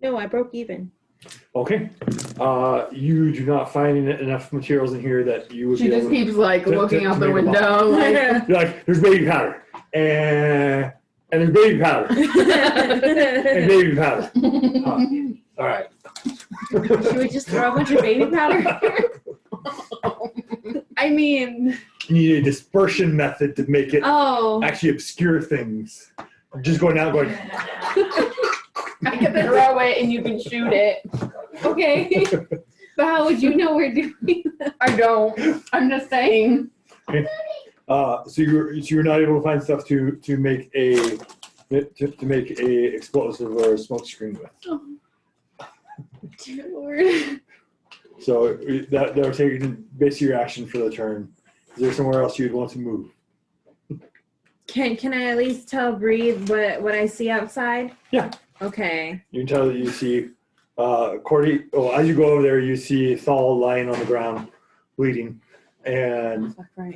S2: No, I broke even.
S1: Okay. You do not find enough materials in here that you would
S3: She
S1: be
S3: just
S1: able to.
S3: keeps like looking
S1: to
S3: out the
S1: make a bomb.
S3: window. Like,
S1: You're like, there's baby powder. And there's baby powder. And baby powder. All right.
S4: Should we just throw a bunch of baby powder? I mean,
S1: You need a dispersion method to make it
S4: oh.
S1: actually obscure things. Just going out going.
S3: I can throw it and you can shoot it.
S4: Okay. But how would you know we're doing that?
S3: I don't. I'm just saying.
S1: So you're not able to find stuff to make a explosive or a smoke screen with.
S4: Oh. Dear Lord.
S1: So that will take basically your action for the turn. Is there somewhere else you'd want to move?
S2: Can I at least tell Breathe what I see outside?
S1: Yeah.
S2: Okay.
S1: You can tell that you see Cordy. Oh, as you go over there, you see Thall lying on the ground, bleeding, and
S4: Fuck right.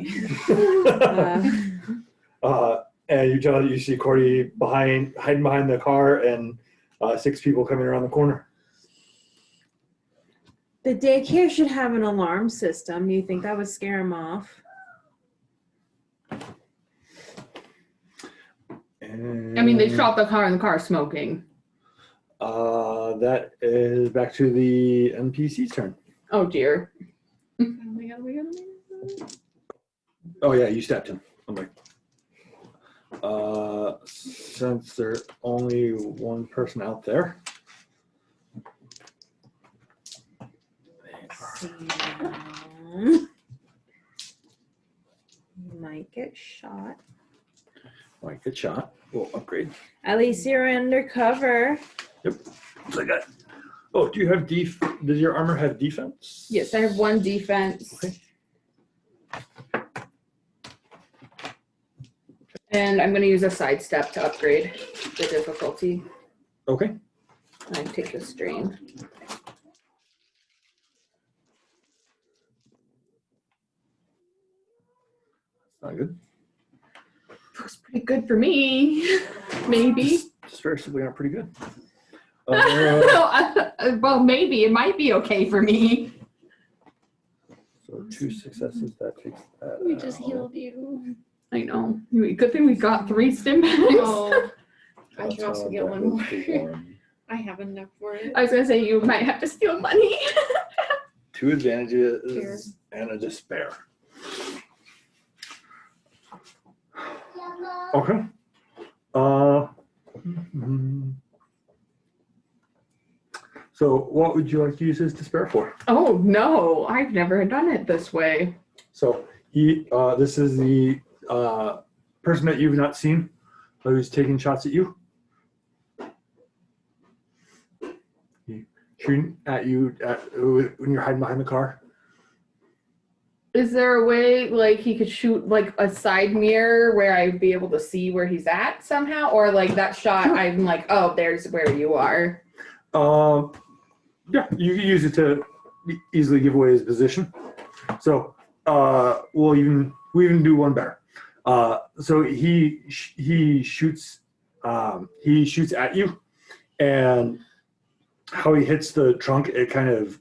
S1: and you tell that you see Cordy hiding behind the car, and 6 people coming around the corner.
S2: The daycare should have an alarm system. You think that would scare him off?
S1: And
S3: I mean, they shot the car and the car smoking.
S1: that is back to the NPC's turn.
S3: Oh dear.
S1: Oh yeah, you stabbed him. I'm like, since there's only one person out there.
S2: You might get shot.
S1: Like, good shot. We'll upgrade.
S2: At least you're undercover.
S1: Yep. So I got. Oh, do you have does your armor have defense?
S3: Yes, I have 1 defense.
S1: Okay.
S3: And I'm going to use a sidestep to upgrade the difficulty.
S1: Okay.
S3: I take the strain.
S1: Not good.
S3: Looks pretty good for me. Maybe.
S1: Just very simply not pretty good.
S3: Well, maybe. It might be okay for me.
S1: So 2 successes, that takes that.
S4: We just
S1: out.
S4: healed you.
S3: I know. Good thing we got 3 stim packs.
S4: Oh. I
S1: That's
S4: can also
S1: how
S4: get
S1: that
S4: one
S1: goes
S4: more.
S1: to 1.
S4: I have enough for it.
S3: I was going to say, you might have to steal money.
S1: 2 advantages
S4: Here.
S1: and a despair. Okay. So what would you like to use his despair for?
S3: Oh, no. I've never done it this way.
S1: So this is the person that you've not seen who's taking shots at you. He's shooting at you when you're hiding behind the car.
S3: Is there a way, like, he could shoot, like, a side mirror where I'd be able to see where he's at somehow? Or, like, that shot, I'm like, oh, there's where you are.
S1: Yeah, you can use it to easily give away his position. So we even do one better. So he shoots at you, and how he hits the trunk, it kind of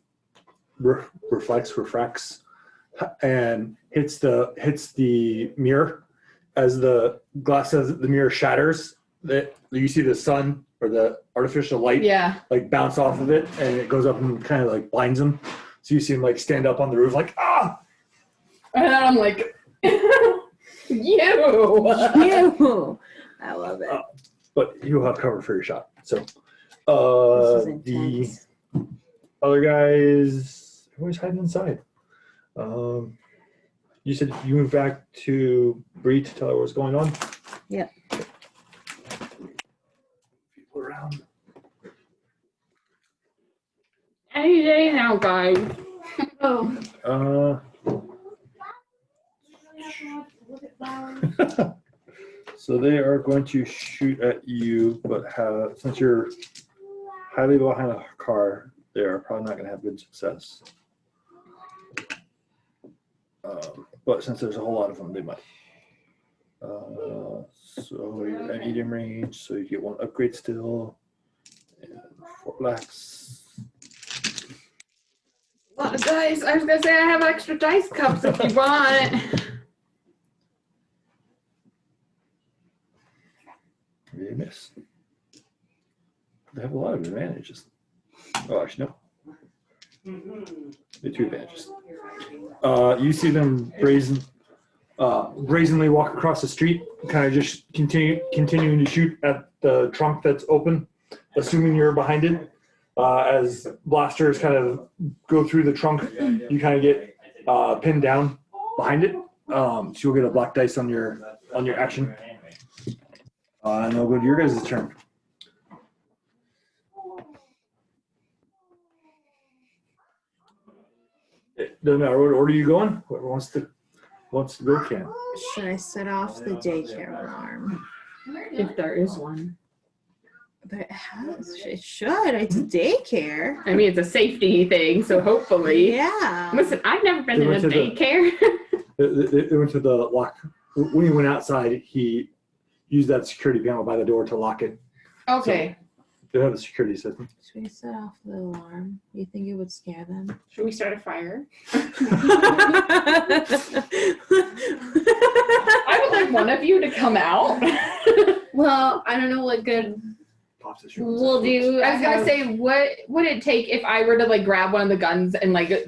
S1: refracts and hits the mirror. As the glass says, the mirror shatters. That you see the sun or the artificial light,
S3: Yeah.
S1: like bounce off of it, and it goes up and kind of like blinds him. So you see him like stand up on the roof, like ah.
S3: And then I'm like, you.
S2: Ew. I love it.
S1: But you'll have cover for your shot. So
S2: This is
S1: the
S2: intense.
S1: other guys always hiding inside. You said you moved back to Bree to tell her what's going on?
S2: Yep.
S1: People around.
S3: Any day now, guys.
S4: Oh.
S1: So they are going to shoot at you, but since you're highly behind a car, they are probably not going to have good success. But since there's a whole lot of them, they might. So you're at medium range, so you get 1 upgrade still, and 4 blacks.
S3: lot of dice. I was gonna say I have extra dice cups if you want.
S1: You miss. They have a lot of advantages. Oh, actually, no. They have 2 advantages. You see them brazenly walk across the street, kind of just continuing to shoot at the trunk that's open, assuming you're behind it. As blasters kind of go through the trunk, you kind of get pinned down behind it. So you'll get a black dice on your action. And it'll go to your guys' turn. It doesn't matter what order you go in. Whoever wants to go can.
S2: Should I set off the daycare alarm?
S3: If there is one.
S2: But it should. It's daycare.
S3: I mean, it's a safety thing, so hopefully.
S2: Yeah.
S3: Listen, I've never been in a daycare.
S1: They went to the lock. When he went outside, he used that security panel by the door to lock it.
S3: Okay.
S1: They have a security system.
S2: Should we set off the alarm? You think it would scare them?
S3: Should we start a fire?
S2: I
S3: I would like one of you to come out.
S4: Well, I don't know what good
S1: Pops the shoe.
S4: we'll do.
S3: I was gonna say, what would it take if I were to like grab one of the guns and like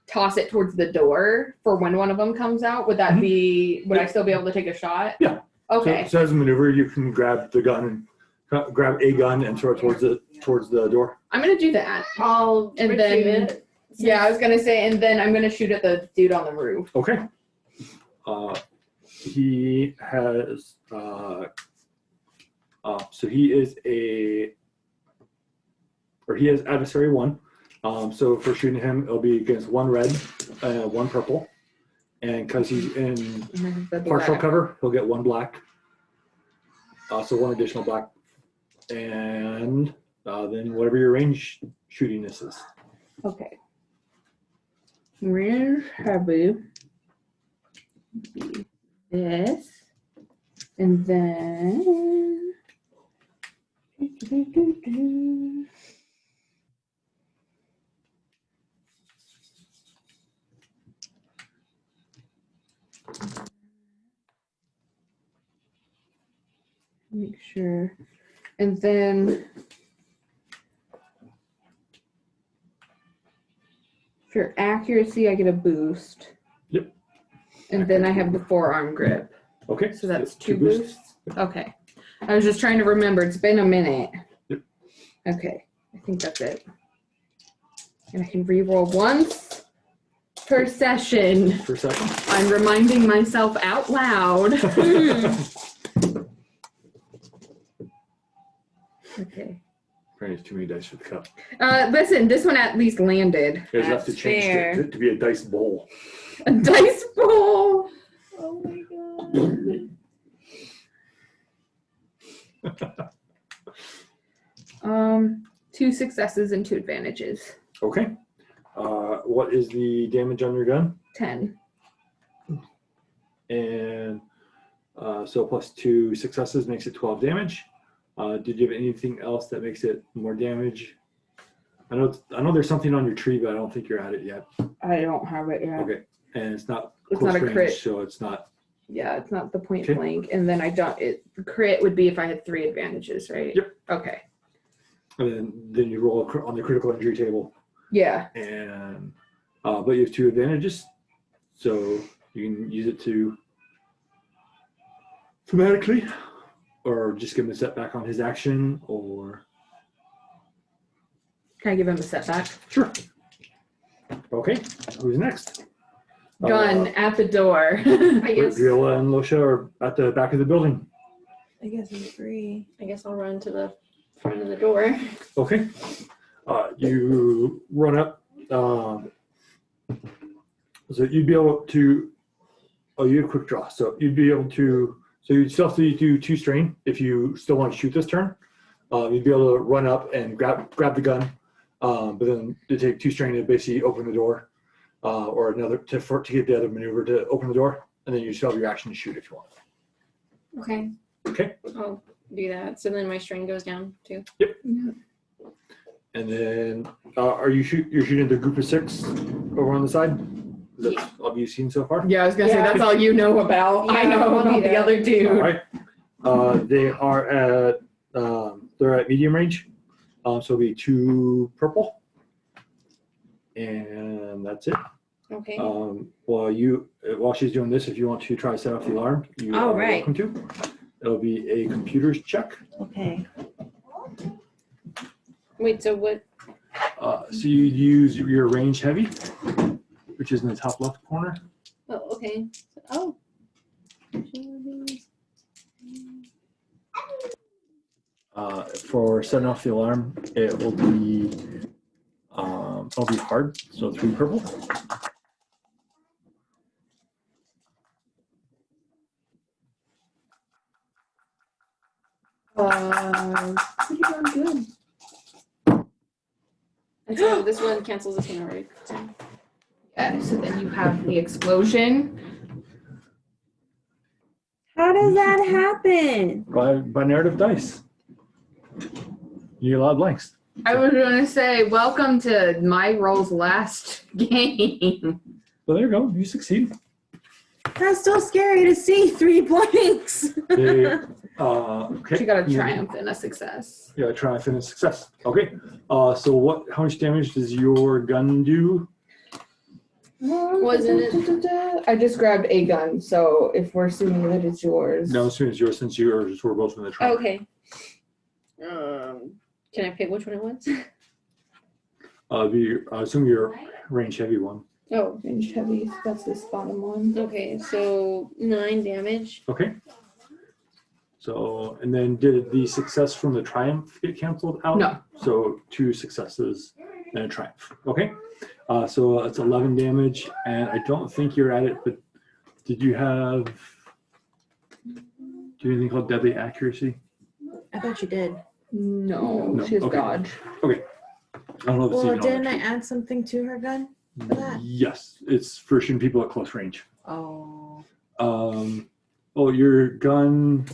S3: toss it towards the door for when one of them comes out? Would that be? Would I still be able to take a shot?
S1: Yeah.
S3: Okay.
S1: So as a maneuver, you can grab the gun and grab a gun and throw it towards the door.
S3: I'm gonna do that.
S4: I'll
S3: And
S4: retrieve
S3: then-
S4: it.
S3: Yeah, I was gonna say, and then I'm gonna shoot at the dude on the roof.
S1: Okay. He has. So he has adversary 1. So for shooting him, it'll be against 1 red and 1 purple. And because he's in partial cover, he'll get 1 black. So 1 additional black. And then whatever your range shootiness is.
S3: Okay. Range heavy. This. And then. Make sure. And then for accuracy, I get a boost.
S1: Yep.
S3: And then I have the forearm grip.
S1: Okay.
S3: So that's 2
S1: boosts.
S3: boosts? Okay. I was just trying to remember. It's been a minute.
S1: Yep.
S3: Okay. I think that's it. And I can reroll once per session.
S1: Per second.
S3: I'm reminding myself out loud. Okay.
S1: Probably too many dice for the cup.
S3: Listen, this one at least landed.
S1: You guys have to
S2: That's
S1: change
S2: fair.
S1: to be a dice bowl.
S3: A dice bowl.
S4: Oh my god.
S3: 2 successes and 2 advantages.
S1: Okay. What is the damage on your gun?
S3: 10.
S1: And so plus 2 successes makes it 12 damage. Did you have anything else that makes it more damage? I know there's something on your tree, but I don't think you're at it yet.
S3: I don't have it yet.
S1: Okay. And it's not
S3: It's
S1: close
S3: not a
S1: range,
S3: crit.
S1: so it's not.
S3: Yeah, it's not the point
S1: Okay.
S3: blank. And then I don't. Crit would be if I had 3 advantages, right?
S1: Yep.
S3: Okay.
S1: And then you roll on the critical injury table,
S3: Yeah.
S1: and but you have 2 advantages, so you can use it to thematically, or just give him a setback on his action, or
S3: Can I give him a setback?
S1: sure. Okay, who's next?
S3: Gun at the door. I guess.
S1: Viola and Losha are at the back of the building.
S2: I guess I'm free.
S4: I guess I'll run to the front of the door.
S1: Okay. You run up. So you'd be able to. Oh, you have a quick draw. So you'd be able to. So you'd still have to do 2 strain if you still want to shoot this turn. You'd be able to run up and grab the gun, but then to take 2 strain to basically open the door, or another to get the other maneuver to open the door, and then you still have your action to shoot if you want.
S4: Okay.
S1: Okay.
S4: I'll do that. So then my strain goes down too.
S1: And then, you're shooting the group of 6 over on the side? Is that all you've seen so far?
S3: Yeah, I was gonna say
S4: Yeah.
S3: that's all you know about. I
S4: Yeah,
S3: know
S4: I'll
S3: about
S4: do
S3: the
S4: that.
S3: other dude.
S1: All right. They are at they're at medium range. So it'll be 2 purple. And that's it.
S4: Okay.
S1: While she's doing this, if you want to try to set off the alarm, you
S2: All
S1: are
S2: right.
S1: welcome to. It'll be a computer's check.
S2: Okay.
S4: Wait, so what?
S1: So you use your range heavy, which is in the top left corner.
S4: Oh, okay. Oh.
S1: For setting off the alarm, it'll be hard. So 3 purple.
S3: Pretty darn good.
S4: And so this one cancels this one, right? So-
S3: Yeah, so then you have the explosion.
S2: How does that happen?
S1: By narrative dice. You get a lot of blanks.
S3: I was gonna say, welcome to my roll's last game.
S1: Well, there you go. You succeed.
S2: That's still scary to see 3 blanks.
S1: Okay.
S3: She got a triumph and a success.
S1: Yeah, triumph and a success. Okay. So how much damage does your gun do?
S4: Wasn't it?
S3: I just grabbed a gun, so if we're assuming that it's yours.
S1: No, as soon as yours, since yours were both in the triumph.
S4: Okay. Can I pick which one it was?
S1: I assume your range heavy one.
S4: Oh,
S3: Range heavy, that's this bottom one.
S4: okay. So 9 damage.
S1: Okay. So, and then did the success from the triumph get canceled out?
S3: No.
S1: So 2 successes and a triumph. Okay. So it's 11 damage, and I don't think you're at it, but did you do anything called deadly accuracy?
S2: I thought you did.
S3: No, she has
S1: okay.
S3: dodge.
S1: I don't know if it's
S2: Well,
S1: even on
S2: didn't
S1: the
S2: I add something to her gun for that?
S1: Yes, it's for shooting people at close range.
S2: Oh.
S1: Your gun,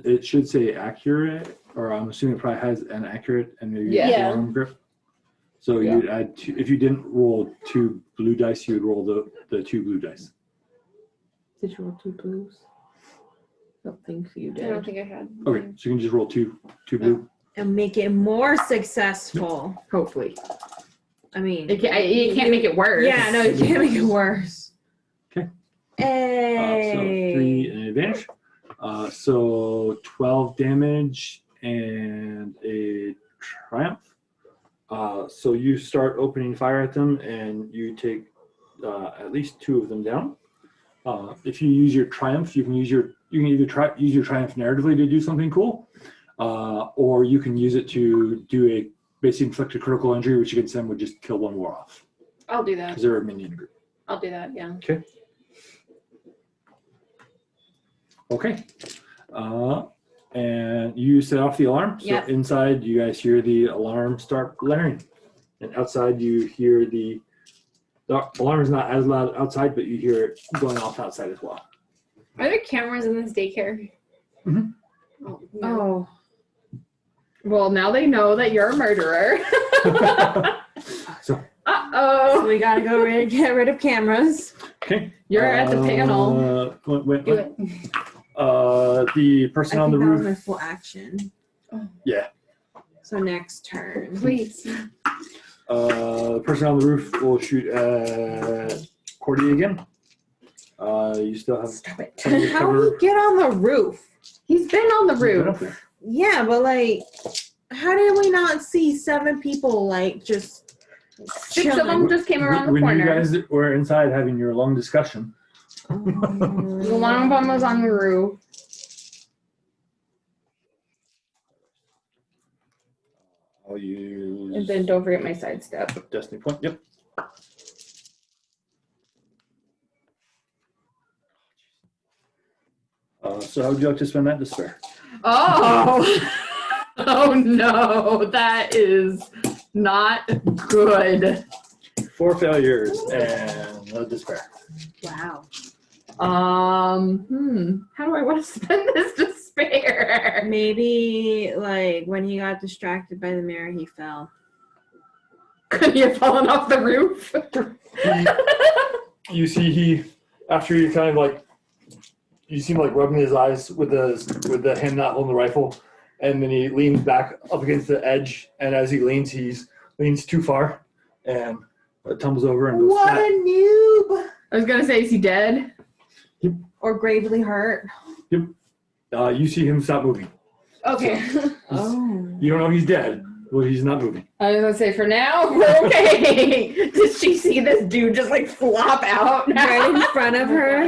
S1: it should say accurate, or I'm assuming it probably has an accurate and maybe
S3: Yeah.
S1: a long grip. So
S3: Yeah.
S1: you'd add 2, if you didn't roll 2 blue dice, you would roll the 2 blue dice.
S3: Did you roll 2 blues? I don't think you
S4: I
S3: did.
S4: don't think I had.
S1: Okay, so you can just roll 2 blue.
S2: And make it more successful.
S3: Hopefully.
S2: I mean,
S3: You can't make it worse.
S2: yeah, no, you can't make it worse.
S1: Okay. So
S2: Hey.
S1: 3 in advantage. So 12 damage and a triumph. So you start opening fire at them, and you take at least 2 of them down. If you use your triumph, you can either use your triumph narratively to do something cool, or you can use it to do basically inflict a critical injury, which against them would just kill 1 war off
S4: I'll do that.
S1: because they're a minion group.
S4: I'll do that. Yeah.
S1: Okay. And you set off the alarm. So
S2: Yep.
S1: inside, you guys hear the alarm start blaring, and outside you hear the alarm is not as loud outside, but you hear it going off outside as well.
S4: Are there cameras in this daycare?
S1: Mhm.
S4: Oh. No.
S2: Oh.
S3: Well, now they know that you're a murderer.
S1: So
S3: Uh-oh.
S2: So we gotta get rid of cameras.
S1: okay,
S3: You're at the panel.
S4: Do it.
S1: The
S2: I
S1: person on
S2: think
S1: the
S2: that was my
S1: roof.
S2: full action.
S1: Yeah.
S2: So next turn.
S4: Please.
S1: The person on the roof will shoot at Cordy again. You still have
S3: Stop it.
S1: plenty of
S2: How did he get on the roof?
S3: He's been on the
S1: Get up
S3: roof.
S1: there.
S2: Yeah, but like, how did we not see 7 people like just
S3: 6 of them
S2: chilling?
S3: just came around the
S1: When you
S3: corner.
S1: guys were inside having your long discussion.
S3: One of them was on the roof.
S1: I'll use
S3: And then don't forget my sidestep.
S1: Destiny point. Yep. So how would you like to spend that despair?
S3: Oh! Oh no, that is not good.
S1: 4 failures and a despair.
S2: Wow.
S3: How do I want to spend this despair? fair.
S2: Maybe like when he got distracted by the mirror, he fell.
S3: Could he have fallen off the roof?
S6: You see after you kind of like, you see him like rubbing his eyes with the hand not holding the rifle, and then he leans back up against the edge, and as he leans too far, and tumbles over and goes
S2: What
S6: flat.
S2: a noob!
S3: I was gonna say, is he dead?
S2: Or gravely hurt.
S6: You see him stop moving.
S4: Okay.
S2: Oh.
S6: You don't know he's dead, but he's not moving.
S3: I was gonna say, for now, we're okay. Did she see this dude just like flop out?
S2: Right in front of her.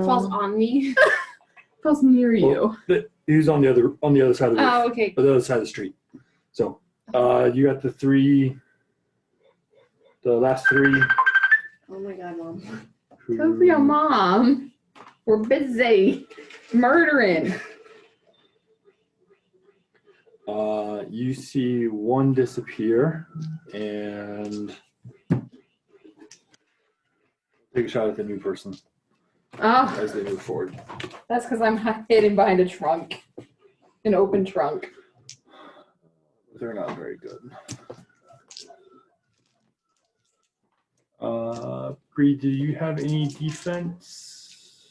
S4: Falls on me.
S3: Falls near you.
S6: He was on the other side of the roof,
S4: Oh, okay.
S6: on the other side of the street. So you got the last three.
S4: Oh my god, Mom.
S3: Sophia, Mom, we're busy murdering.
S6: You see one disappear, and take a shot at the new person
S3: Oh,
S6: as they move forward.
S3: that's because I'm hidden behind a trunk, an open trunk.
S6: They're not very good. Bree, do you have any defense?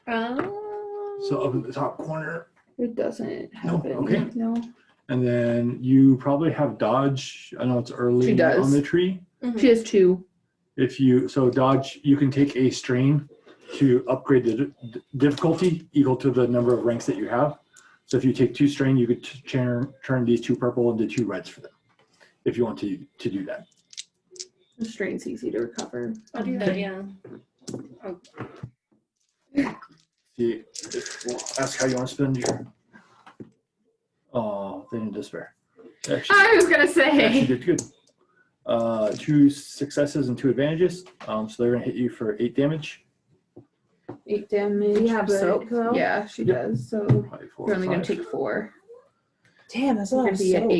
S6: So up in the top corner.
S3: It doesn't
S6: No,
S3: happen.
S6: okay.
S3: No.
S6: And then you probably have dodge. I know it's early
S3: She does.
S6: on the tree.
S3: She has two.
S6: Dodge, you can take a strain to upgrade the difficulty equal to the number of ranks that you have. So if you take 2 strain, you could turn these 2 purple into 2 reds for them, if you want to do that.
S3: The strain's easy to recover.
S4: I'll do that, yeah.
S6: See, we'll ask how you want to spend your. Oh, they didn't despair. Actually,
S3: I was gonna
S6: actually
S3: say.
S6: did good. 2 successes and 2 advantages. So they're gonna hit you for 8 damage.
S3: 8 damage.
S2: Do you have
S3: but-
S2: soap, though?
S3: Yeah, she
S6: Yep.
S3: does. So
S6: Probably 4
S3: you're
S6: or
S3: only gonna
S6: 5.
S3: take 4.
S2: Damn, that's a
S3: You're
S2: lot
S3: gonna
S2: of
S3: be at
S2: soap.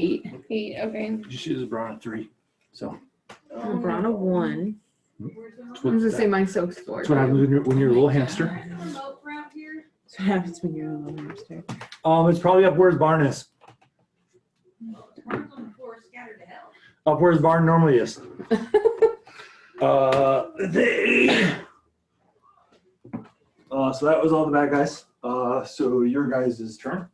S3: 8.
S4: Okay.
S6: She is Braun at 3. So
S2: LeBron a 1.
S6: that's
S3: I was
S6: what,
S3: gonna say my soap's 4.
S6: that's what happens when you're a little hamster.
S2: That's what happens when you're a little hamster.
S6: It's probably up where his barn is. Up where his barn normally is. So that was all the bad guys. So your guys' turn.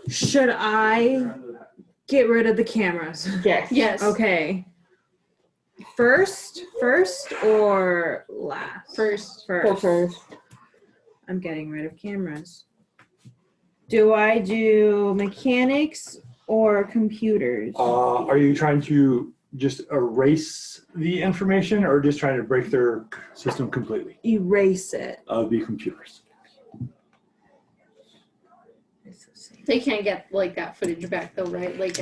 S2: Should I get rid of the cameras?
S3: Yes.
S4: Yes.
S2: Okay. First or last?
S4: First.
S2: First. I'm getting rid of cameras. Do I do mechanics or computers?
S6: Are you trying to just erase the information or just trying to break their system completely?
S2: Erase it.
S6: Be computers.
S4: They can't get like that footage back though, right? Like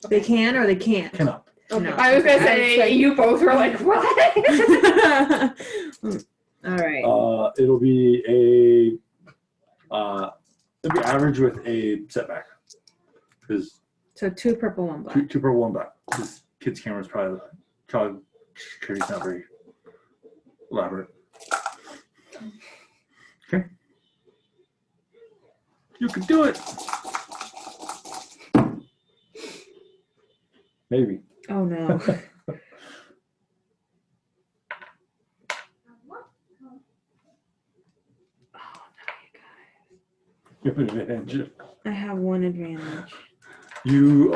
S2: They can or they can't?
S6: Cannot.
S2: Okay.
S4: No.
S3: I was gonna say you both were like, what?
S2: All right.
S6: It'll be average with a setback. Because
S2: So 2 purple, 1 black.
S6: two per 1 black. This kid's camera is probably security's not very elaborate. Okay. You can do it. Maybe.
S2: Oh no.
S6: You have an advantage.
S2: I have 1 advantage.
S6: You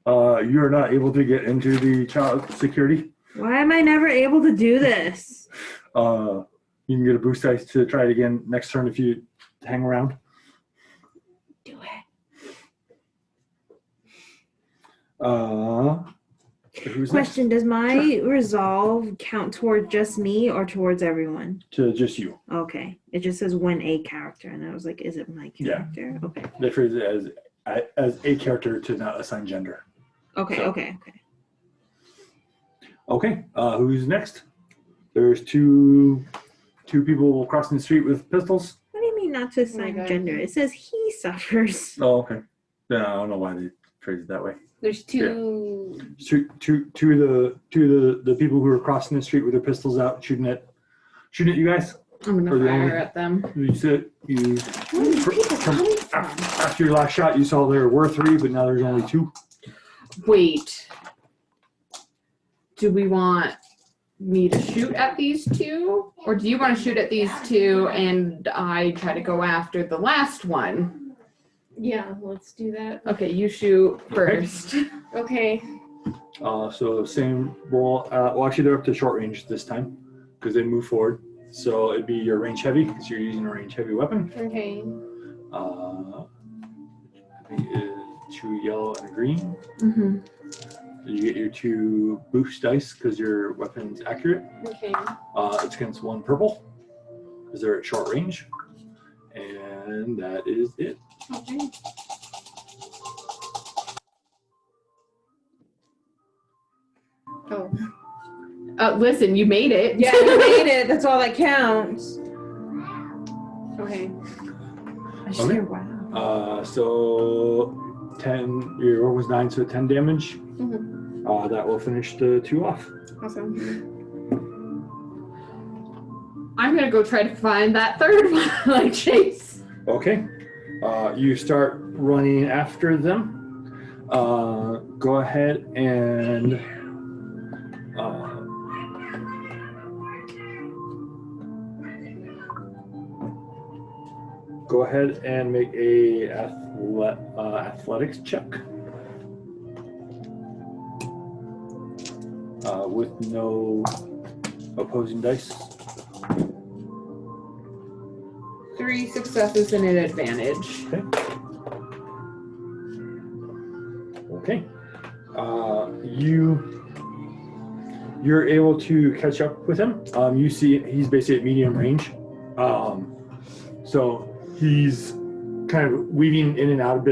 S6: are not able to get into the child security.
S2: Why am I never able to do this?
S6: You can get a boost dice to try it again next turn if you hang around.
S2: Do it.
S6: Who's next?
S2: Question, does my resolve count toward just me or towards everyone?
S6: To just you.
S2: Okay. It just says when a character, and I was like, is it my
S6: Yeah.
S2: character? Okay.
S6: They phrase it as a character to not assign gender.
S2: Okay,
S6: So-
S2: okay.
S6: Okay, who's next? There's two people crossing the street with pistols.
S2: What do you mean not to assign
S4: God.
S2: gender? It says he suffers.
S6: Oh, okay. Then I don't know why they
S1: phrase it that way.
S4: There's two.
S1: To the people who are crossing the street with their pistols out, shooting at you guys.
S3: I'm
S1: Or
S3: gonna
S1: the only-
S3: fire at them.
S1: You said you
S2: Where are these people coming from?
S1: after your last shot, you saw there were 3, but now there's only 2.
S3: Wait. Do we want me to shoot at these 2? Or do you want to shoot at these 2 and I try to go after the last one?
S4: Yeah, let's do that.
S3: Okay, you shoot first.
S4: Okay.
S1: So same roll. Well, actually, they're up to short range this time because they move forward. So it'd be your range heavy because you're using a range heavy weapon.
S4: Okay.
S1: Heavy is 2 yellow and a green.
S3: Mm-hmm.
S1: You get your 2 boost dice because your weapon's accurate.
S4: Okay.
S1: It's against 1 purple because they're at short range. And that is it.
S4: Okay. Oh.
S3: Listen, you made it.
S2: Yeah, you made it. That's all that counts.
S4: Okay.
S2: I just
S1: Okay.
S2: hear wow.
S1: So 10, your roll was 9, so 10 damage.
S4: Mhm.
S1: That will finish the 2 off.
S4: Awesome.
S3: I'm gonna go try to find that third one. Like Chase.
S1: Okay. You start running after them. Go ahead and make a athletics check with no opposing dice.
S3: 3 successes and an advantage.
S1: Okay. You're able to catch up with him. You see he's basically at medium range. So he's kind of weaving in and out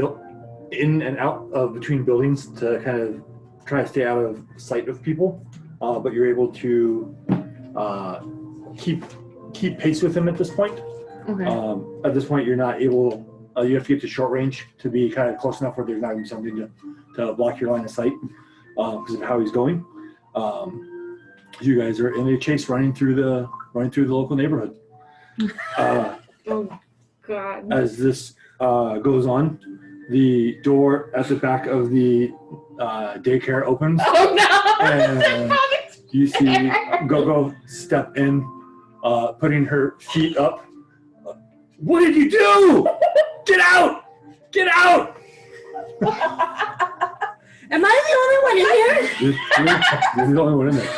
S1: of between buildings to kind of try to stay out of sight of people. But you're able to keep pace with him at this point.
S3: Okay.
S1: At this point, you're not able. You have to get to short range to be kind of close enough where there's not going to be something to block your line of sight because of how he's going. You guys are in a chase running through the local neighborhood.
S4: Oh God.
S1: As this goes on, the door at the back of the daycare opens,
S3: Oh no!
S1: and you see Gogo step in, putting her feet up. What did you do? Get out! Get out!
S2: Am I the only one in here?
S1: You're the only one in there.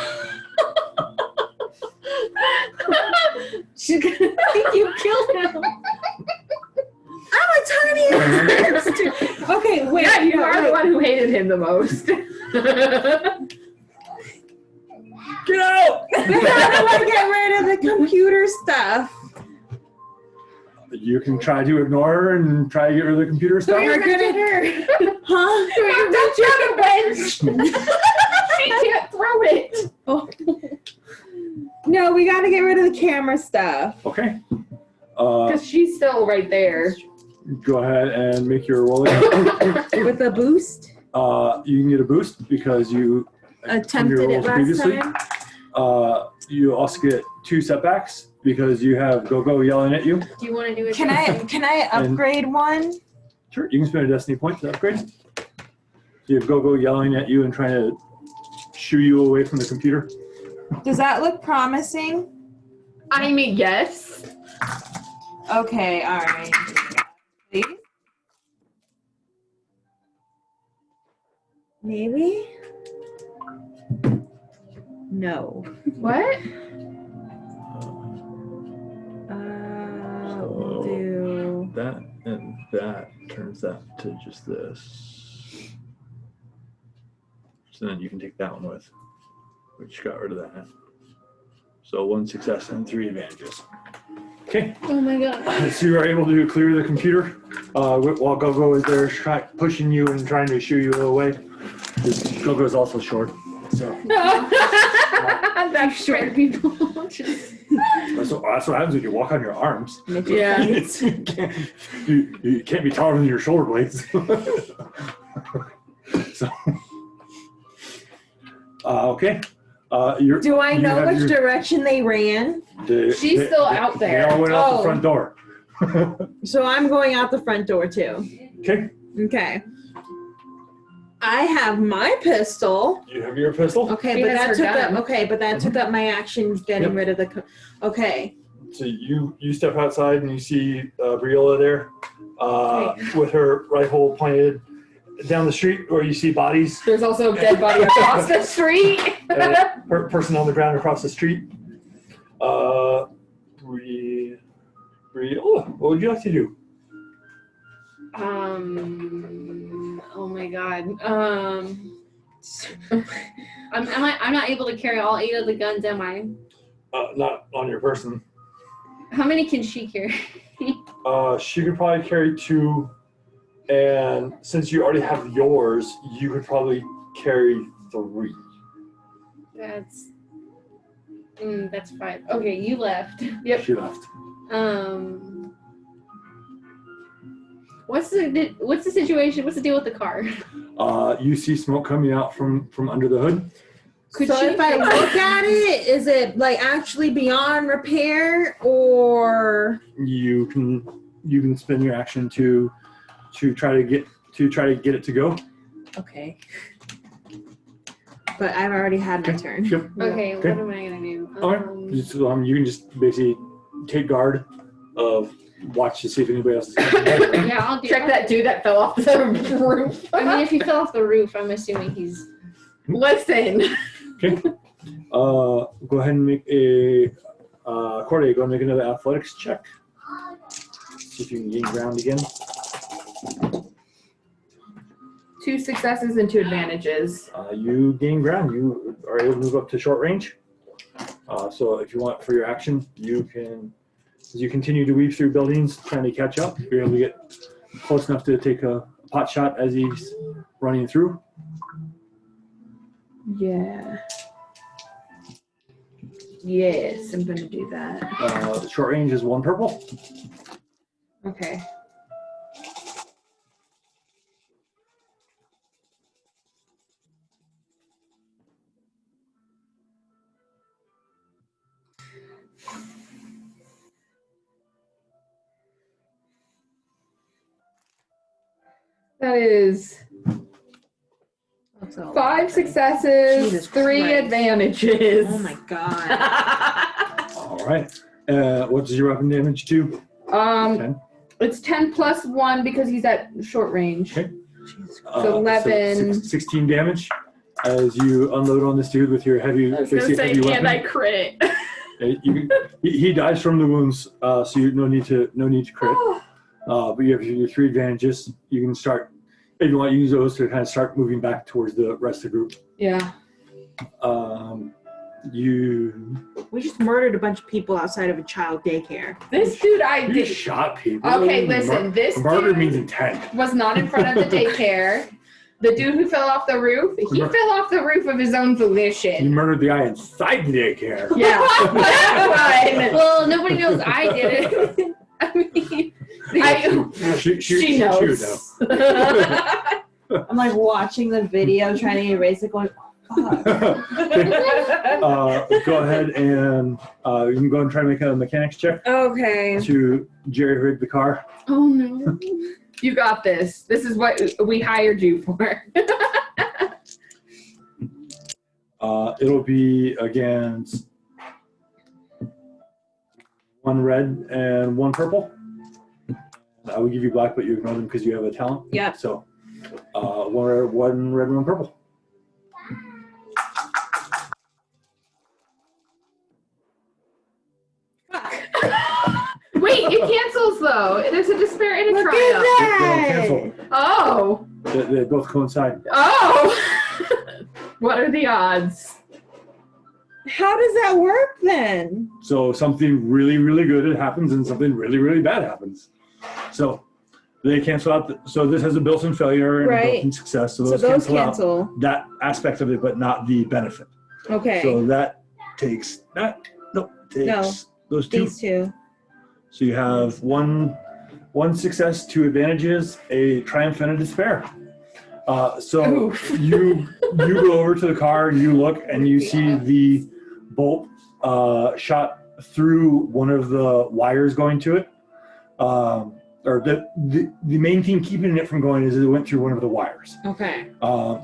S4: She's gonna think you killed him.
S2: I'm a tiny. Okay, wait.
S3: Yeah, you
S2: no,
S3: are the
S2: wait.
S3: one who hated him the most.
S1: Get out!
S2: How do I get rid of the computer stuff?
S1: You can try to ignore her and try to get rid of the computer stuff.
S2: We're gonna, huh?
S3: She can't throw it.
S2: Oh. No, we gotta get rid of the camera stuff.
S1: Okay.
S3: Because she's still right there.
S1: Go ahead and make your rolling.
S2: With a boost?
S1: You can get a boost because you
S2: Attempted it
S1: rolls
S2: last
S1: previously.
S2: time.
S1: You also get 2 setbacks because you have Gogo yelling at you.
S4: Do you want to do it?
S2: Can I upgrade one?
S1: Sure, you can spend a destiny point to upgrade. You have Gogo yelling at you and trying to shoo you away from the computer.
S2: Does that look promising?
S3: I mean, yes.
S2: Okay, alright. Please? Maybe? No.
S3: What?
S2: We'll do...
S7: That and that turns that to just this. So then you can take that one with, which got rid of that. So 1 success and 3 advantages.
S1: Okay,
S4: Oh my God.
S1: so you are able to clear the computer while Gogo is there pushing you and trying to shoo you away. Gogo is also short, so
S3: That's
S4: Short people. Just-
S1: that's what happens when you walk on your arms.
S3: Yeah.
S1: You can't be taller than your shoulder blades. So, okay.
S2: Do I
S1: you
S2: know
S1: have
S2: which direction they ran?
S3: She's still out
S1: They
S3: there.
S1: all went out the
S2: Oh.
S1: front door.
S2: So I'm going out the front door too.
S1: Okay.
S2: Okay. I have my pistol.
S1: You have your pistol.
S2: Okay,
S3: She
S2: but
S3: has
S2: that
S3: her
S2: took
S3: gun.
S2: up. Okay, but that took up my action getting
S1: Yep.
S2: rid of the. Okay.
S6: So you step outside and you see Briola there with her rifle pointed down the street where you see bodies.
S3: There's also a dead body across the street.
S6: Person on the ground across the street. Briola, what would you like to do?
S4: Oh my god. I'm not able to carry all 8 of the guns, am I?
S6: Not on your person.
S4: How many can she carry?
S6: She could probably carry 2, and since you already have yours, you could probably carry 3.
S4: That's 5. Okay, you left.
S3: Yep.
S1: She left.
S4: What's the situation? What's the deal with the car?
S1: You see smoke coming out from under the hood.
S2: So if I look at it, is it like actually beyond repair, or
S1: You can spend your action to try to get it to go.
S2: okay? But I've already had my turn.
S1: Yep.
S4: Okay,
S1: Okay.
S4: what am I gonna do?
S1: Okay. You can just basically take guard of watch to see if anybody else is coming.
S4: Yeah, I'll do.
S3: Check that dude that fell off the roof.
S4: I mean, if he fell off the roof, I'm assuming he's.
S3: Listen.
S1: Okay. Go ahead and make a Corday. Go and make another athletics check. See if you can gain ground again.
S3: 2 successes and 2 advantages.
S1: You gain ground. You are able to move up to short range. So if you want for your action, you can, as you continue to weave through buildings, trying to catch up, you're able to get close enough to take a pot shot as he's running through.
S3: Yeah. Yes, I'm gonna do that.
S1: Short range is 1 purple.
S2: Okay.
S3: That is
S2: That's all.
S3: 5 successes,
S2: Jesus
S3: 3
S2: Christ.
S3: advantages.
S2: Oh my god.
S1: All right. What does your weapon damage do? 10.
S3: It's 10 plus 1 because he's at short range.
S1: Okay.
S2: Jesus
S3: So 11.
S1: 16 damage as you unload on this dude with your heavy,
S3: I was gonna
S1: basically
S3: say,
S1: heavy
S3: and
S1: weapon.
S3: I crit.
S1: He dies from the wounds, so you no need to crit. But you have your 3 advantages. You can start, if you want, use those to kind of start moving back towards the rest of the group.
S3: Yeah.
S2: We just murdered a bunch of people outside of a child daycare.
S3: This dude I
S1: You
S3: did.
S1: shot people.
S3: Okay, listen, this
S1: Murder
S3: dude
S1: means intent.
S3: was not in front of the daycare. The dude who fell off the roof, he fell off the roof of his own
S1: You
S3: volition.
S1: murdered the guy inside the daycare.
S3: Yeah, that one.
S4: Well, nobody knows I did it. I mean,
S3: She knows.
S1: would know.
S2: I'm like watching the video, trying to erase it, going, fuck.
S1: Go ahead and you can go and try to make a mechanics check
S2: Okay.
S1: to jerry rig the car.
S4: oh no.
S3: You got this. This is what we hired you for.
S1: It'll be against 1 red and 1 purple. I will give you black, but you ignore them because you have a talent.
S2: Yep.
S1: So 1 red, 1 purple.
S3: Wait, it cancels though. There's a despair and a
S2: Look
S3: triumph.
S2: at
S1: They don't
S2: that.
S1: cancel.
S3: Oh.
S1: They both coincide.
S3: Oh. What are the odds?
S2: How does that work then?
S1: So something really, really good happens and something really, really bad happens. So they cancel out. So this has a built-in failure and a
S2: Right.
S1: built-in success. So
S2: So
S1: those,
S2: those
S1: cancel out
S2: cancel.
S1: that aspect of it, but not the benefit.
S2: Okay.
S1: So that takes that. Nope. Takes
S2: No.
S1: those 2.
S2: These 2.
S1: So you have one success, 2 advantages, a triumph, and a despair.
S6: So you go over to the car and you look and you see the bolt shot through one of the wires going to it. Or the main thing keeping it from going is it went through one of the wires.
S2: Okay.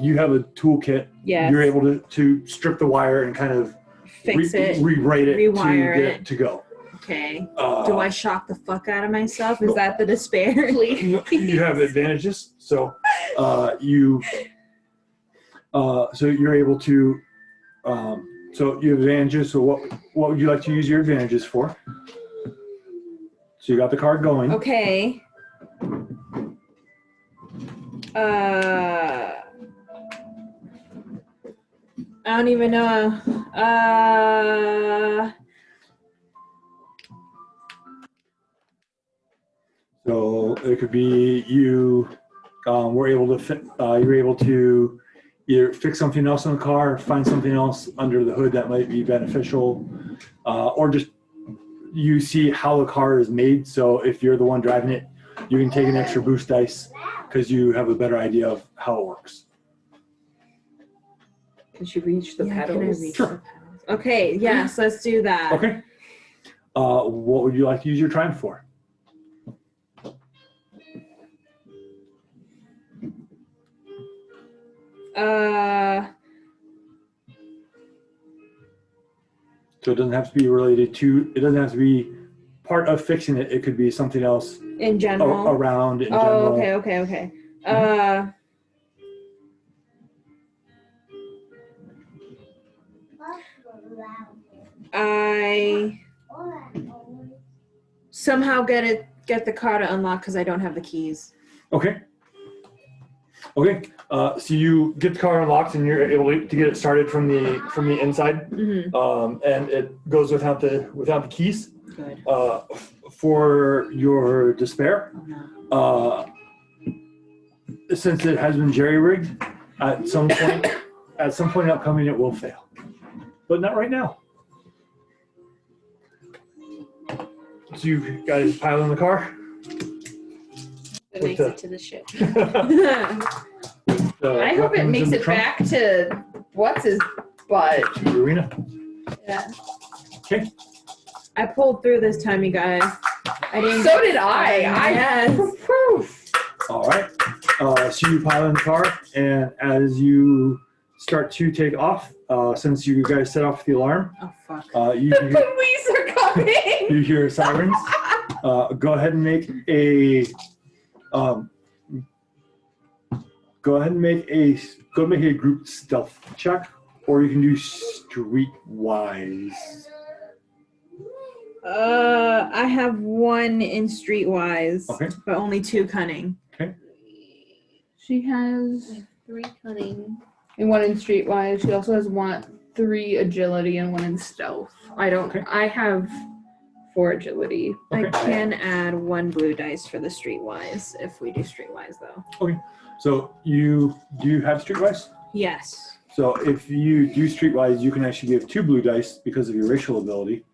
S6: You have a toolkit.
S2: Yes.
S6: You're able to strip the wire and kind of
S2: Fix it.
S6: rewrite it
S2: Rewire
S6: to get
S2: it.
S6: it to go.
S2: Okay. Do I shock the fuck out of myself? Is that the despair?
S6: You have advantages, so so you're able to. So you have advantages. So what would you like to use your advantages for? So you got the card going.
S2: Okay. I don't even know.
S6: So it could be you were able to you're able to either fix something else in the car, find something else under the hood that might be beneficial, or just you see how the car is made. So if you're the one driving it, you can take an extra boost dice because you have a better idea of how it works.
S3: Can she reach the
S2: Can I
S3: pedals?
S2: reach the pedals? Okay, yes, let's do that.
S6: Okay. What would you like to use your triumph for? So it doesn't have to be related to, it doesn't have to be part of fixing it. It could be something else
S2: In general.
S6: around in
S2: Oh,
S6: general.
S2: okay. I somehow get the car to unlock because I don't have the keys.
S6: Okay. So you get the car unlocked and you're able to get it started from the inside,
S2: Mm-hmm.
S6: and it goes without the keys.
S2: Good.
S6: For your despair,
S2: Oh, no.
S6: since it has been jerry-rigged, at some point upcoming it will fail, but not right now. So you guys pile in the car.
S4: It makes it to the ship.
S3: I hope it makes it back to what's his butt.
S6: to the arena.
S4: Yeah.
S6: Okay.
S2: I pulled through this time, you guys. I didn't.
S3: So did I.
S2: Yes.
S6: All right. So you pile in the car, and as you start to take off, since you guys set off the alarm,
S2: Oh fuck.
S6: you
S3: Police are coming.
S6: you hear sirens. Go ahead and make a make a group stealth check, or you can do streetwise.
S2: I have 1 in Streetwise,
S6: Okay.
S2: but only 2 cunning.
S3: She has
S4: 3 cunning.
S3: and 1 in streetwise. She also has 3 agility and 1 in stealth.
S6: Okay.
S3: I have 4 agility.
S6: Okay.
S2: I can add 1 blue dice for the Streetwise if we do Streetwise though.
S6: So do you have streetwise?
S2: Yes.
S6: So if you do streetwise, you can actually give 2 blue dice because of your racial ability.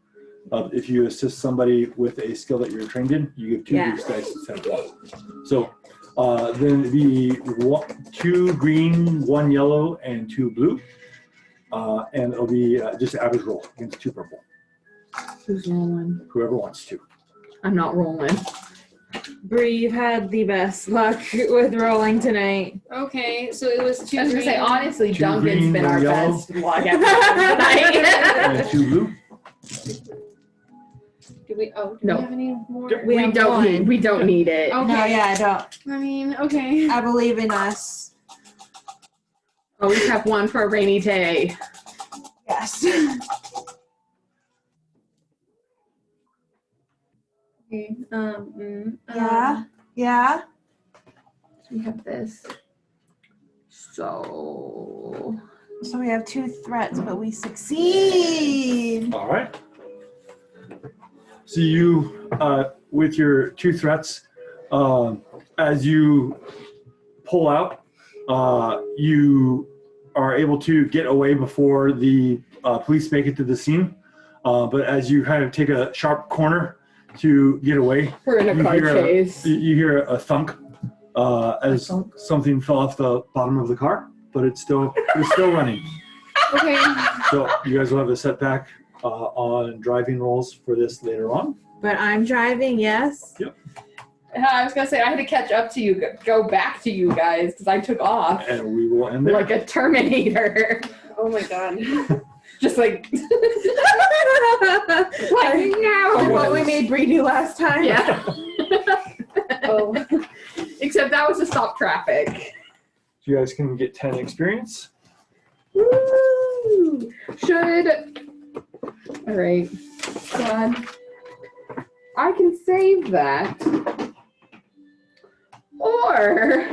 S6: If you assist somebody with a skill that you're trained in, you give 2
S2: Yeah.
S6: boost dice instead of 1. So then it'd be 2 green, 1 yellow, and 2 blue. And it'll be just an average roll against 2 purple.
S3: Who's rolling?
S6: Whoever wants to.
S3: I'm not rolling.
S2: Bree, you've had the best luck with rolling tonight.
S4: Okay, so it was 2
S3: I was gonna say,
S4: green.
S3: honestly,
S6: 2
S3: Duncan's
S6: green,
S3: been
S6: 1
S3: our
S6: yellow.
S3: best luck tonight.
S6: And 2 blue.
S4: Do we
S3: No.
S4: have any more?
S6: Yep.
S2: We have one.
S3: We don't need it.
S4: Okay.
S2: No, yeah, I don't.
S4: I mean, okay.
S2: I believe in us.
S3: Always have 1 for a rainy day.
S2: Yes.
S4: Okay.
S2: Yeah. Yeah.
S3: We have this. So
S2: So we have 2 threats, but we succeed.
S6: All right. So you, with your 2 threats, as you pull out, you are able to get away before the police make it to the scene. But as you kind of take a sharp corner to get away,
S3: we're in a car chase.
S6: you hear a thunk
S1: as something fell off the bottom of the car, but it's still running.
S3: Okay.
S1: So you guys will have a setback on driving rolls for this later on.
S2: But I'm driving, yes?
S1: Yep.
S3: I was gonna say I had to catch up to you, go back to you guys because I took off
S1: And we will end there.
S3: like a Terminator.
S4: Oh my god.
S3: Just like, like no.
S2: What we made Bree do last time?
S3: Yeah.
S4: Oh.
S3: Except that was to stop traffic.
S1: You guys can get 10 experience.
S3: Woo! All right. God. I can save that. Or